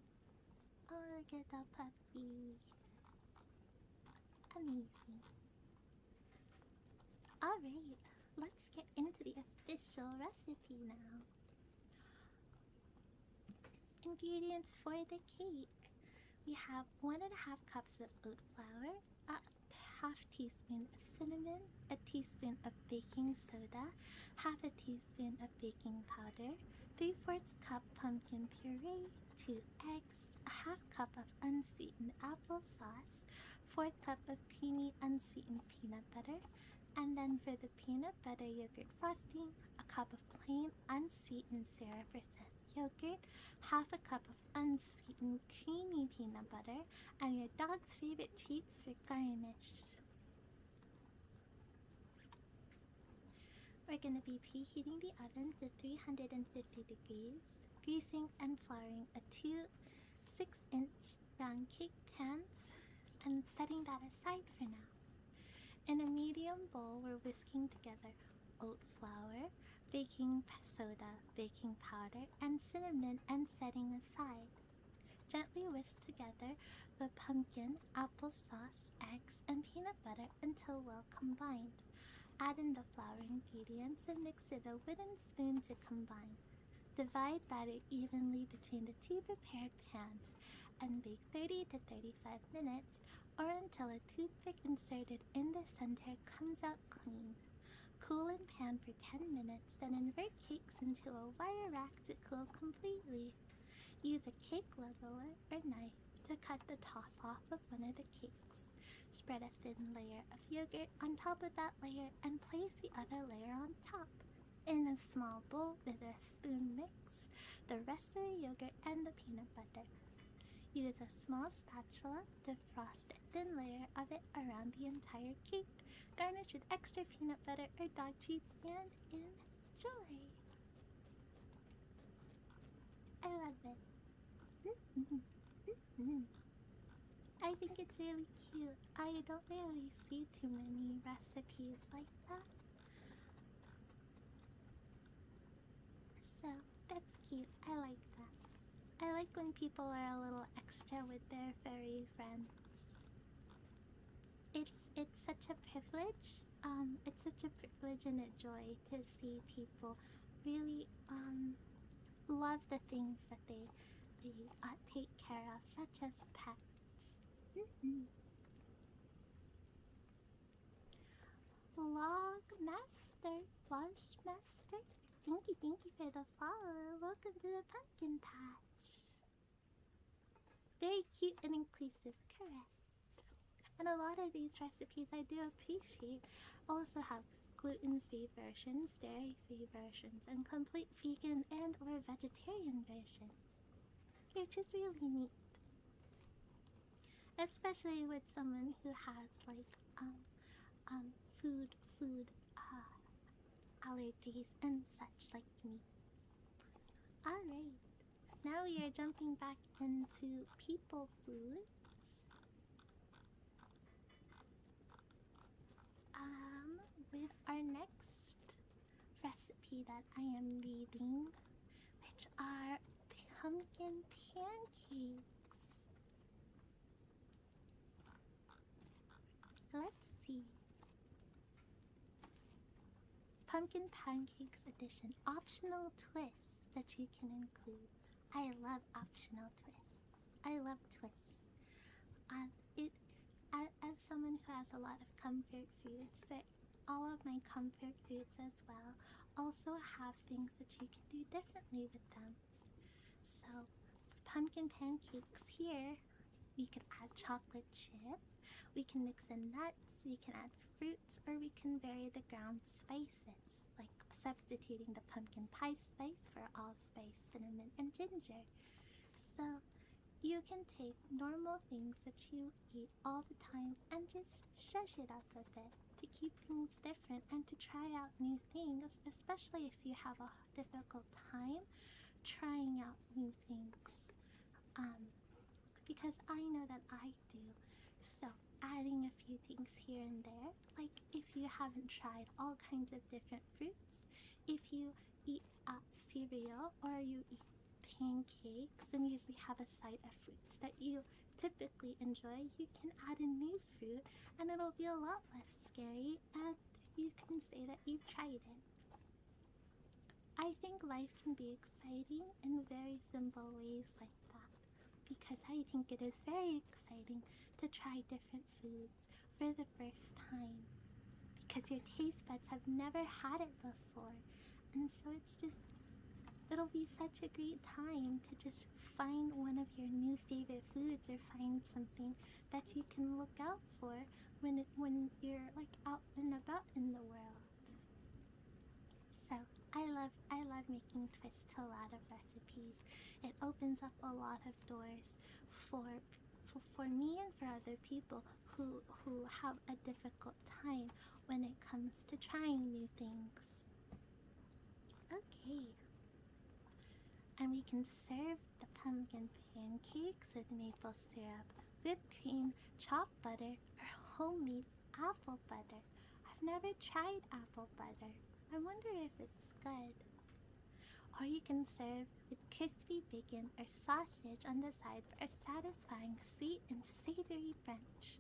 oh, look at the puppy. Amazing. Alright, let's get into the official recipe now. Ingredients for the cake. We have 1.5 cups of oat flour, a half teaspoon of cinnamon, a teaspoon of baking soda, half a teaspoon of baking powder, 3/4 cup pumpkin puree, 2 eggs, a half cup of unsweetened applesauce, 1/4 cup of creamy unsweetened peanut butter, And then for the peanut butter yogurt frosting, a cup of plain unsweetened 0% yogurt, half a cup of unsweetened creamy peanut butter, and your dog's favorite treats for garnish. We're going to be preheating the oven to 350 degrees, greasing and flouring a 2 6-inch round cake pans, and setting that aside for now. In a medium bowl, we're whisking together oat flour, baking soda, baking powder, and cinnamon, and setting aside. Gently whisk together the pumpkin, applesauce, eggs, and peanut butter until well combined. Add in the flour ingredients and mix with a wooden spoon to combine. Divide batter evenly between the two prepared pans and bake 30 to 35 minutes or until a toothpick inserted in the center comes out clean. Cool in pan for 10 minutes, then invert cakes into a wire rack to cool completely. Use a cake leveler or knife to cut the top off of one of the cakes. Spread a thin layer of yogurt on top of that layer and place the other layer on top. In a small bowl with a spoon, mix the rest of the yogurt and the peanut butter. Use a small spatula to frost a thin layer of it around the entire cake. Garnish with extra peanut butter or dog treats and enjoy! I love it. I think it's really cute. I don't really see too many recipes like that. So, that's cute. I like that. I like when people are a little extra with their furry friends. It's such a privilege. It's such a privilege and a joy to see people really love the things that they take care of, such as pets. Log Master, Wash Master, thank you for the follow. Welcome to the pumpkin patch. Very cute and inclusive, correct. And a lot of these recipes I do appreciate also have gluten-free versions, dairy-free versions, and complete vegan and or vegetarian versions, which is really neat. Especially with someone who has like food allergies and such like me. Alright, now we are jumping back into people foods. With our next recipe that I am reading, which are pumpkin pancakes. Let's see. Pumpkin pancakes edition, optional twists that you can include. I love optional twists. I love twists. As someone who has a lot of comfort foods, that all of my comfort foods as well also have things that you can do differently with them. So for pumpkin pancakes here, we can add chocolate chip, we can mix in nuts, we can add fruits, or we can vary the ground spices, like substituting the pumpkin pie spice for allspice, cinnamon, and ginger. So you can take normal things that you eat all the time and just shush it up a bit to keep things different and to try out new things, especially if you have a difficult time trying out new things. Because I know that I do. So adding a few things here and there, like if you haven't tried all kinds of different fruits, if you eat cereal or you eat pancakes and usually have a side of fruits that you typically enjoy, you can add a new fruit and it'll be a lot less scary and you can say that you've tried it. I think life can be exciting in very simple ways like that, because I think it is very exciting to try different foods for the first time, because your taste buds have never had it before, and so it'll be such a great time to just find one of your new favorite foods or find something that you can look out for when you're like out and about in the world. So I love making twists to a lot of recipes. It opens up a lot of doors for for me and for other people who have a difficult time when it comes to trying new things. Okay. And we can serve the pumpkin pancakes with maple syrup, whipped cream, chopped butter, or homemade apple butter. I've never tried apple butter. I wonder if it's good. Or you can serve with crispy bacon or sausage on the side for a satisfying sweet and savory brunch.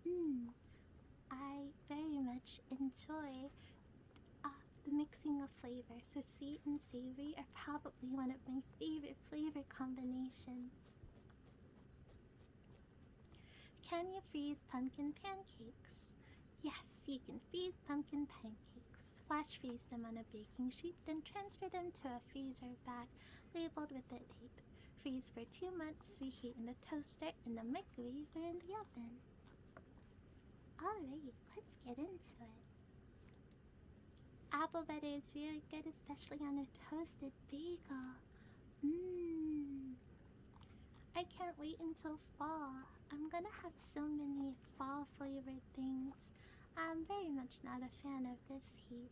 Mmm, I very much enjoy the mixing of flavors. So sweet and savory are probably one of my favorite flavor combinations. Can you freeze pumpkin pancakes? Yes, you can freeze pumpkin pancakes. Flash freeze them on a baking sheet, then transfer them to a freezer bag labeled with a date. Freeze for 2 months, reheat in the toaster, in the microwave, or in the oven. Alright, let's get into it. Apple butter is really good, especially on a toasted bagel. Mmm. I can't wait until fall. I'm gonna have so many fall flavored things. I'm very much not a fan of this heat.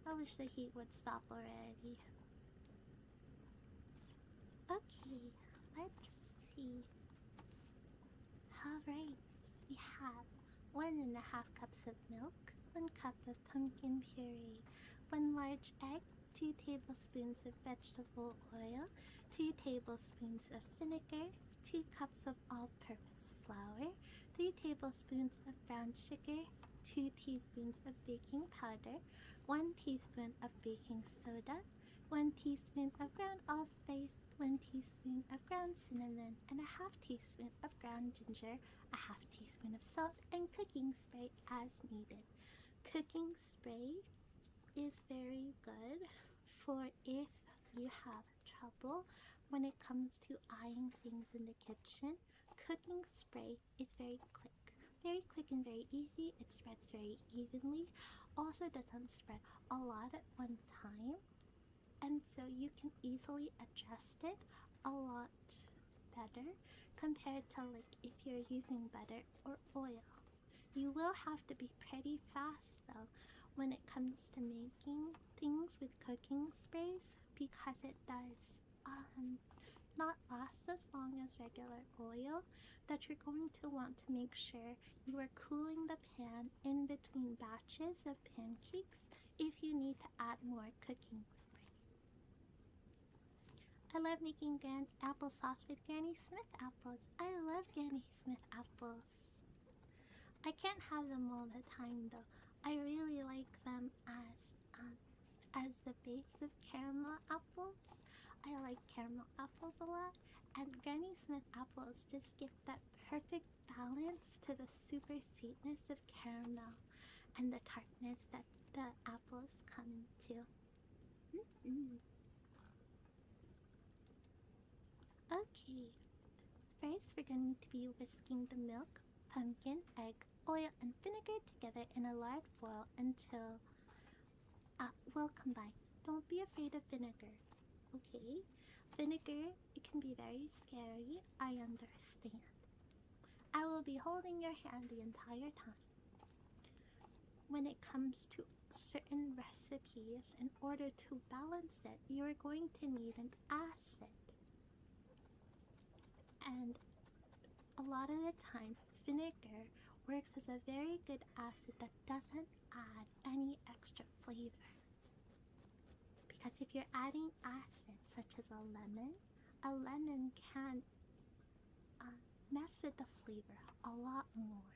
I wish the heat would stop already. Okay, let's see. Alright, we have 1.5 cups of milk, 1 cup of pumpkin puree, 1 large egg, 2 tablespoons of vegetable oil, 2 tablespoons of vinegar, 2 cups of all-purpose flour, 3 tablespoons of brown sugar, 2 teaspoons of baking powder, 1 teaspoon of baking soda, 1 teaspoon of ground allspice, 1 teaspoon of ground cinnamon, and a half teaspoon of ground ginger, a half teaspoon of salt, and cooking spray as needed. Cooking spray is very good for if you have trouble when it comes to eyeing things in the kitchen. Cooking spray is very quick and very easy. It spreads very evenly, also doesn't spread a lot at one time, and so you can easily adjust it a lot better compared to like if you're using butter or oil. You will have to be pretty fast though when it comes to making things with cooking sprays, because it does not last as long as regular oil, that you're going to want to make sure you are cooling the pan in between batches of pancakes if you need to add more cooking spray. I love making grand applesauce with Granny Smith apples. I love Granny Smith apples. I can't have them all the time though. I really like them as the base of caramel apples. I like caramel apples a lot, and Granny Smith apples just give that perfect balance to the super sweetness of caramel and the tartness that the apples come into. Okay, first we're going to be whisking the milk, pumpkin, egg, oil, and vinegar together in a lard boil until well combined. Don't be afraid of vinegar, okay? Vinegar, it can be very scary, I understand. I will be holding your hand the entire time. When it comes to certain recipes, in order to balance it, you are going to need an acid. And a lot of the time, vinegar works as a very good acid that doesn't add any extra flavor. Because if you're adding acid, such as a lemon can mess with the flavor a lot more.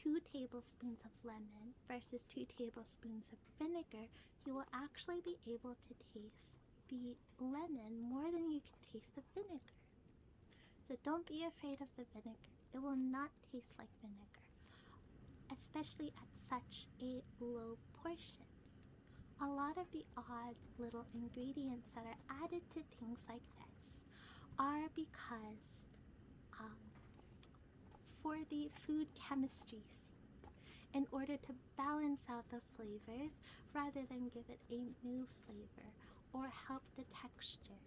2 tablespoons of lemon versus 2 tablespoons of vinegar, you will actually be able to taste the lemon more than you can taste the vinegar. So don't be afraid of the vinegar. It will not taste like vinegar, especially at such a low portion. A lot of the odd little ingredients that are added to things like this are because for the food chemistry sake. in order to balance out the flavors rather than give it a new flavor or help the texture.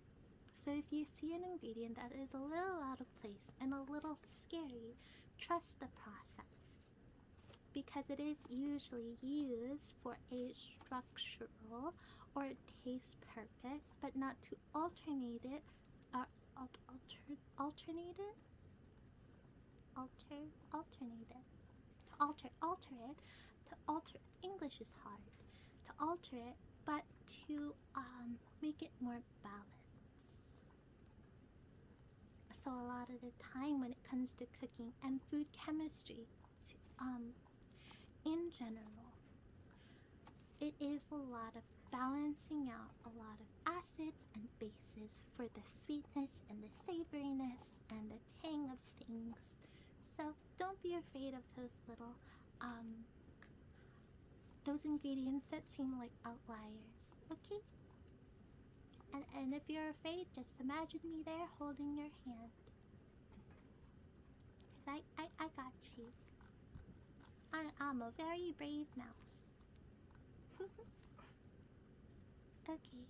So if you see an ingredient that is a little out of place and a little scary, trust the process, because it is usually used for a structural or taste purpose, but not to alternate it, alternate it, alternate it, alter it, to alter. English is hard. To alter it, but to make it more balanced. So a lot of the time when it comes to cooking and food chemistry, in general, it is a lot of balancing out a lot of acids and bases for the sweetness and the savoriness and the tang of things. So don't be afraid of those ingredients that seem like outliers, okay? And if you're afraid, just imagine me there holding your hand. Because I got you. I'm a very brave mouse. Okay.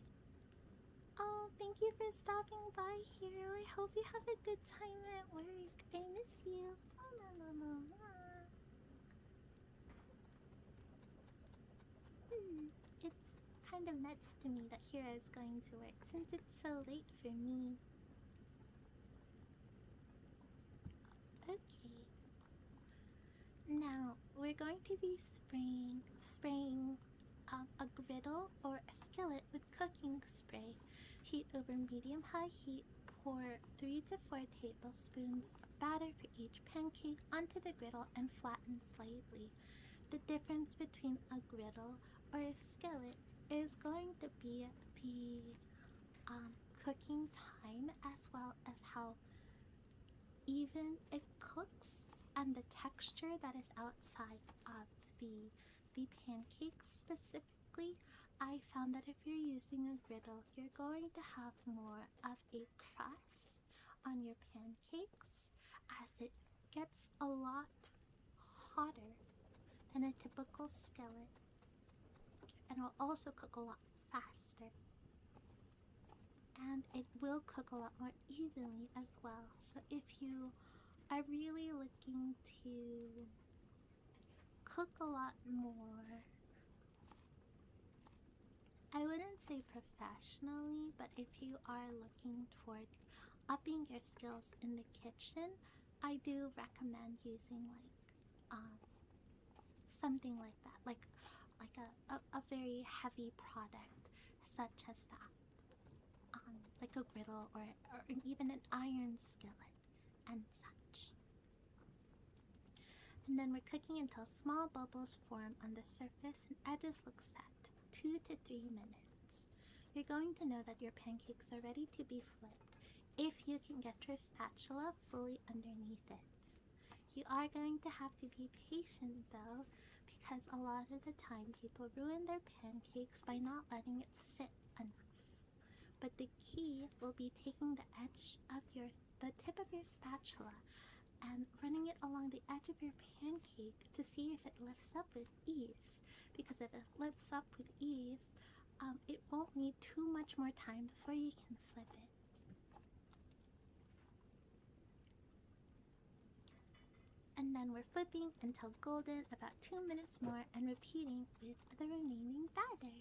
Oh, thank you for stopping by, Hero. I hope you have a good time at work. I miss you. Oh, no. It's kind of nuts to me that Hero is going to work since it's so late for me. Okay. Now, we're going to be spraying a griddle or a skillet with cooking spray. Heat over medium-high heat. Pour 3 to 4 tablespoons of batter for each pancake onto the griddle and flatten slightly. The difference between a griddle or a skillet is going to be the cooking time, as well as how even it cooks, and the texture that is outside of the pancakes specifically. I found that if you're using a griddle, you're going to have more of a crust on your pancakes, as it gets a lot hotter than a typical skillet, and will also cook a lot faster, and it will cook a lot more evenly as well. So if you are really looking to cook a lot more, I wouldn't say professionally, but if you are looking towards upping your skills in the kitchen, I do recommend using something like that, like a very heavy product such as that, like a griddle or even an iron skillet and such. And then we're cooking until small bubbles form on the surface and edges look set. 2 to 3 minutes. You're going to know that your pancakes are ready to be flipped if you can get your spatula fully underneath it. You are going to have to be patient though, because a lot of the time people ruin their pancakes by not letting it sit enough. But the key will be taking the tip of your spatula and running it along the edge of your pancake to see if it lifts up with ease. Because if it lifts up with ease, it won't need too much more time before you can flip it. And then we're flipping until golden, about 2 minutes more, and repeating with the remaining batter.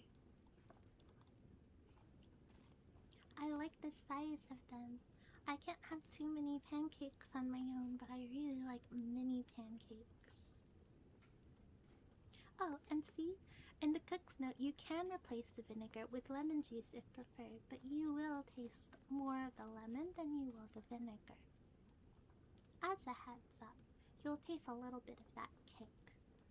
I like the size of them. I can't have too many pancakes on my own, but I really like mini pancakes. Oh, and see, in the cook's note, you can replace the vinegar with lemon juice if preferred, but you will taste more of the lemon than you will the vinegar. As a heads up, you'll taste a little bit of that kick.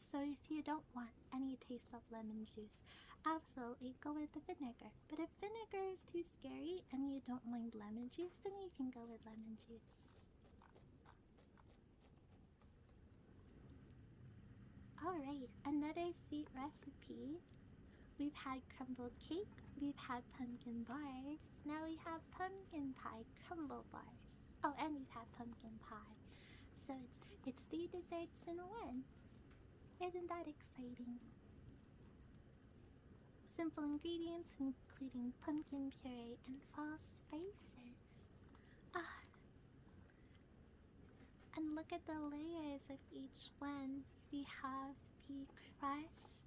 So if you don't want any taste of lemon juice, absolutely go with the vinegar. But if vinegar is too scary and you don't mind lemon juice, then you can go with lemon juice. Alright, another sweet recipe. We've had crumble cake, we've had pumpkin bars, now we have pumpkin pie crumble bars. Oh, and we've had pumpkin pie. So it's 3 desserts in one. Isn't that exciting? Simple ingredients including pumpkin puree and fall spices. Ah, and look at the layers of each one. We have the crust,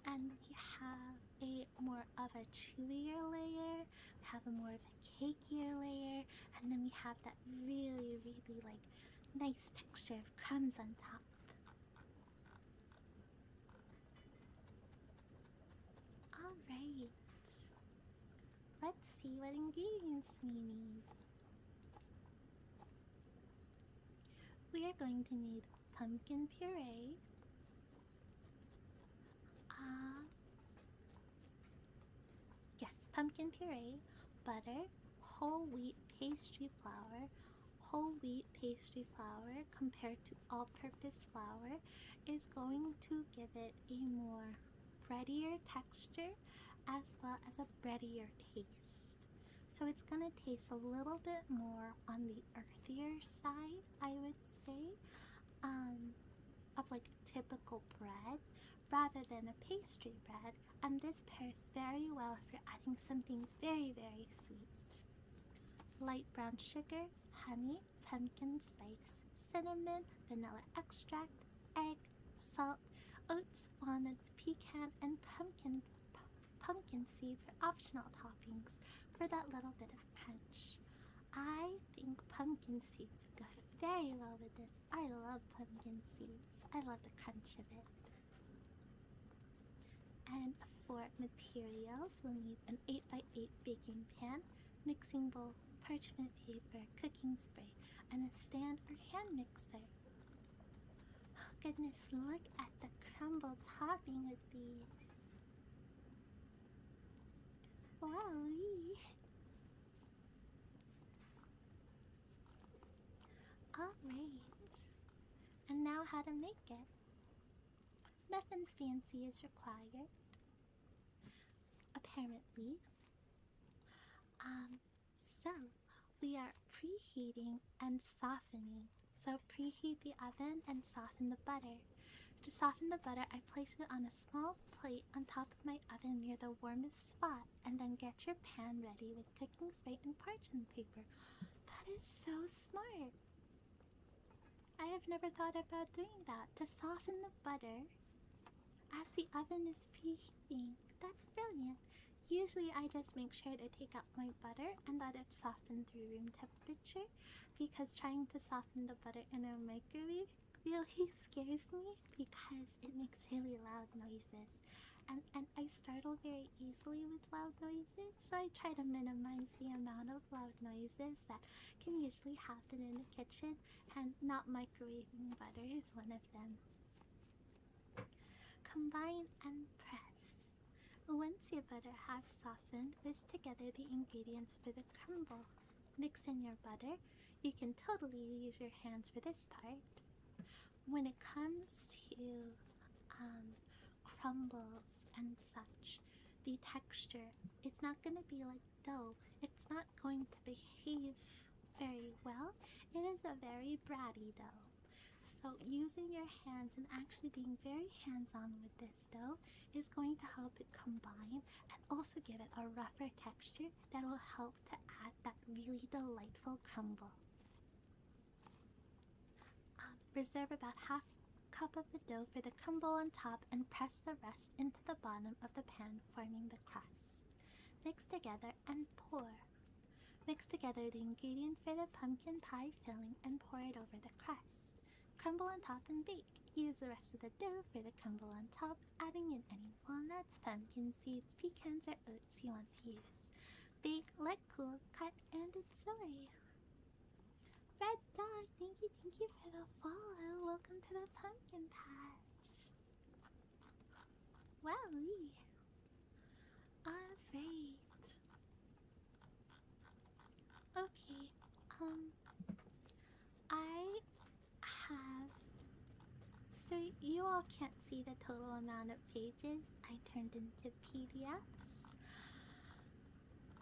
and we have a more of a chewier layer, we have a more of a cakier layer, and then we have that really, really like nice texture of crumbs on top. Alright, let's see what ingredients we need. We are going to need pumpkin puree, yes, pumpkin puree, butter, whole wheat pastry flour. Whole wheat pastry flour compared to all-purpose flour is going to give it a more breadier texture as well as a breadier taste. So it's going to taste a little bit more on the earthier side, I would say, of like typical bread rather than a pastry bread. And this pairs very well if you're adding something very, very sweet. Light brown sugar, honey, pumpkin spice, cinnamon, vanilla extract, egg, salt, oats, walnuts, pecan, and pumpkin seeds for optional toppings for that little bit of crunch. I think pumpkin seeds would go very well with this. I love pumpkin seeds. I love the crunch of it. And for materials, we'll need an 8x8 baking pan, mixing bowl, parchment paper, cooking spray, and a stand or hand mixer. Oh goodness, look at the crumble topping of these. Wow. Alright. And now how to make it. Nothing fancy is required. Apparently. So we are preheating and softening. So preheat the oven and soften the butter. To soften the butter, I place it on a small plate on top of my oven near the warmest spot, and then get your pan ready with cooking spray and parchment paper. That is so smart. I have never thought about doing that. To soften the butter as the oven is preheating. That's brilliant. Usually I just make sure to take out my butter and let it soften through room temperature, because trying to soften the butter in a microwave really scares me because it makes really loud noises. And I startle very easily with loud noises, so I try to minimize the amount of loud noises that can usually happen in the kitchen, and not microwaving butter is one of them. Combine and press. Once your butter has softened, whisk together the ingredients for the crumble. Mix in your butter. You can totally use your hands for this part. When it comes to crumbles and such, the texture, it's not going to be like dough. It's not going to behave very well. It is a very bratty dough. So using your hands and actually being very hands-on with this dough is going to help it combine and also give it a rougher texture that will help to add that really delightful crumble. Reserve about half a cup of the dough for the crumble on top and press the rest into the bottom of the pan, forming the crust. Mix together and pour. Mix together the ingredients for the pumpkin pie filling and pour it over the crust. Crumble on top and bake. Use the rest of the dough for the crumble on top, adding in any walnuts, pumpkin seeds, pecans, or oats you want to use. Bake, let cool, cut, and enjoy. Red Dog, thank you for the follow. Welcome to the pumpkin patch. Wowie. Alright. Okay, I have... So you all can't see the total amount of pages I turned into PDFs,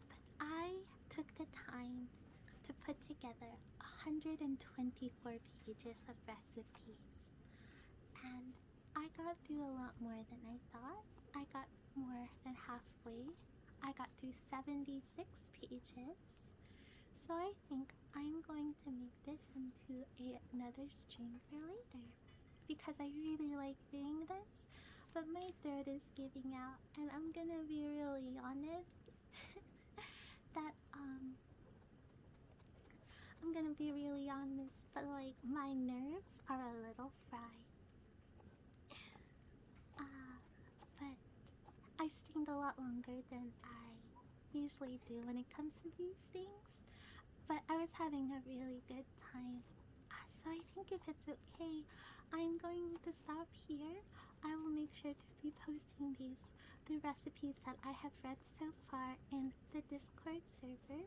but I took the time to put together 124 pages of recipes, and I got through a lot more than I thought. I got more than halfway. I got through 76 pages. So I think I'm going to make this into another stream for later. Because I really like doing this. But my throat is giving out, and I'm gonna be really honest that I'm gonna be really honest, but like my nerves are a little fried. But I streamed a lot longer than I usually do when it comes to these things. But I was having a really good time. So I think if it's okay, I'm going to stop here. I will make sure to be posting the recipes that I have read so far in the Discord server.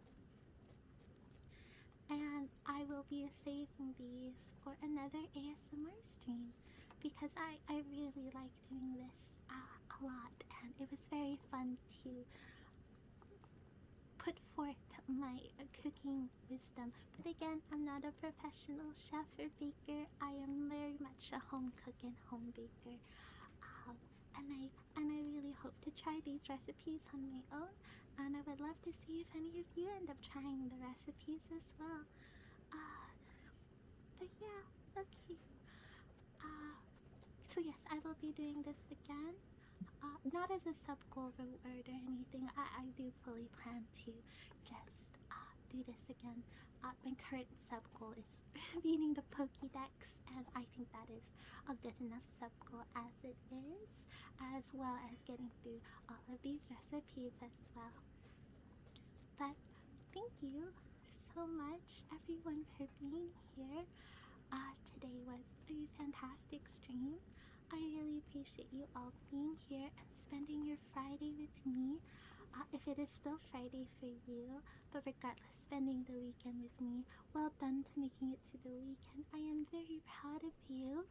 And I will be saving these for another ASMR stream because I really like doing this a lot, and it was very fun to put forth my cooking wisdom. But again, I'm not a professional chef or baker. I am very much a home cook and home baker. Um, and I really hope to try these recipes on my own. And I would love to see if any of you end up trying the recipes as well. But yeah, okay. So yes, I will be doing this again. Not as a sub goal reward or anything. I do fully plan to just do this again. My current sub goal is beating the Pokédex, and I think that is a good enough sub goal as it is, as well as getting through all of these recipes as well. But thank you so much, everyone, for being here. Today was a fantastic stream. I really appreciate you all being here and spending your Friday with me. If it is still Friday for you, but regardless, spending the weekend with me. Well done to making it to the weekend. I am very proud of you.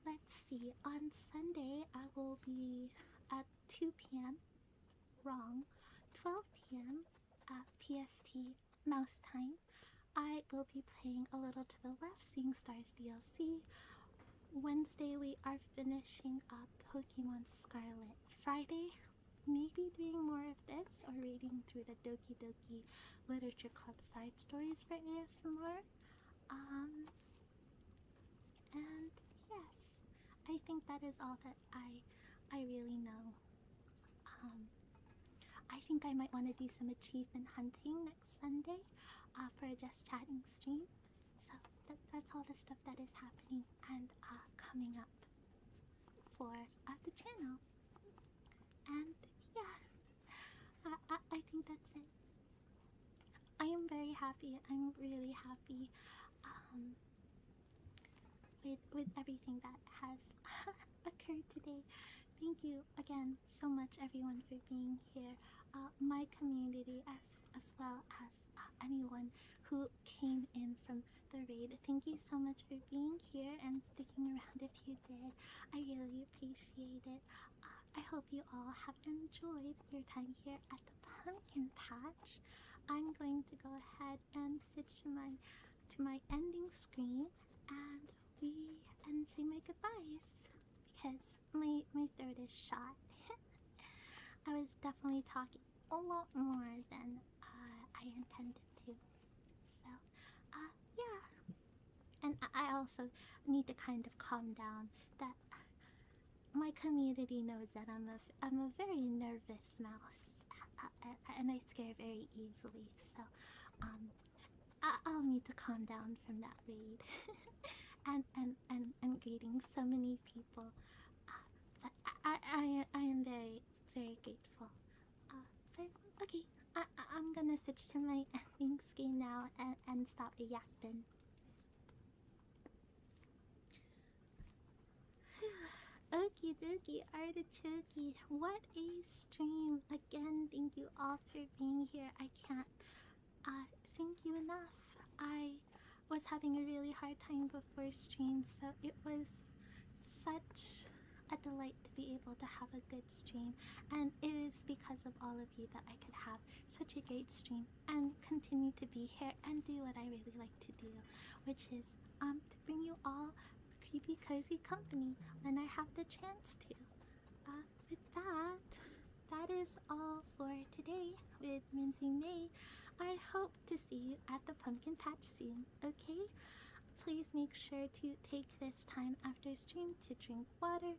Let's see, on Sunday I will be at 2 p.m. Wrong, 12 p.m. PST mouse time. I will be playing A Little to the Left, Seeing Stars DLC. Wednesday we are finishing up Pokemon Scarlet. Friday, maybe doing more of this or reading through the Doki Doki Literature Club side stories for ASMR. And yes, I think that is all that I really know. I think I might want to do some achievement hunting next Sunday for a Just Chatting stream. So that's all the stuff that is happening and coming up for the channel. And yeah, I think that's it. I am very happy. I'm really happy with everything that has occurred today. Thank you again so much, everyone, for being here. My community, as well as anyone who came in from the raid. Thank you so much for being here and sticking around if you did. I really appreciate it. I hope you all have enjoyed your time here at the pumpkin patch. I'm going to go ahead and switch to my ending screen and say my goodbyes because my throat is shot. I was definitely talking a lot more than I intended to. So, yeah. And I also need to kind of calm down. That my community knows that I'm a very nervous mouse, and I scare very easily. So, I'll need to calm down from that raid, and greeting so many people. But I am very very grateful. But okay, I'm gonna switch to my ending screen now and stop yapping. Okie dokie, artichoke. What a stream! Again, thank you all for being here. I can't thank you enough. I was having a really hard time before stream, so it was such a delight to be able to have a good stream, and it is because of all of you that I could have such a great stream and continue to be here and do what I really like to do, which is to bring you all keep you cozy company when I have the chance to. With that, that is all for today with Mimzy May. I hope to see you at the pumpkin patch soon, okay? Please make sure to take this time after stream to drink water,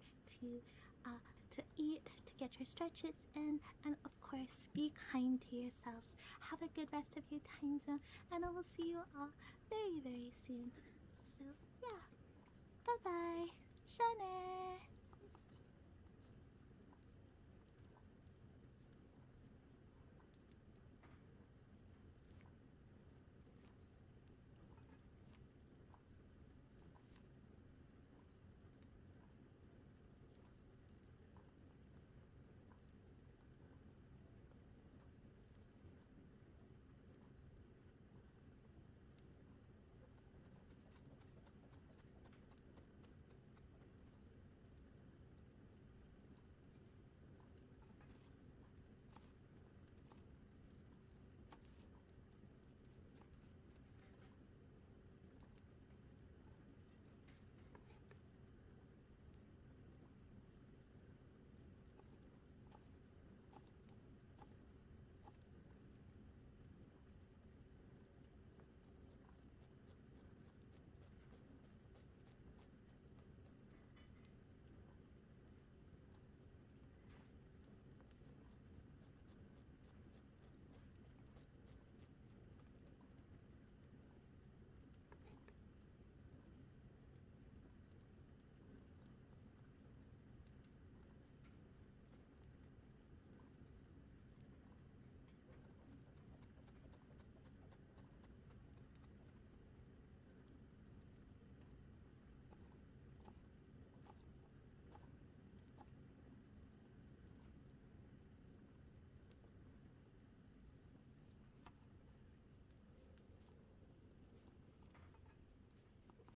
uh, to eat, to get your stretches in, and of course, be kind to yourselves. Have a good rest of your time zone, and I will see you all very, very soon. So, yeah. Bye bye. Shane.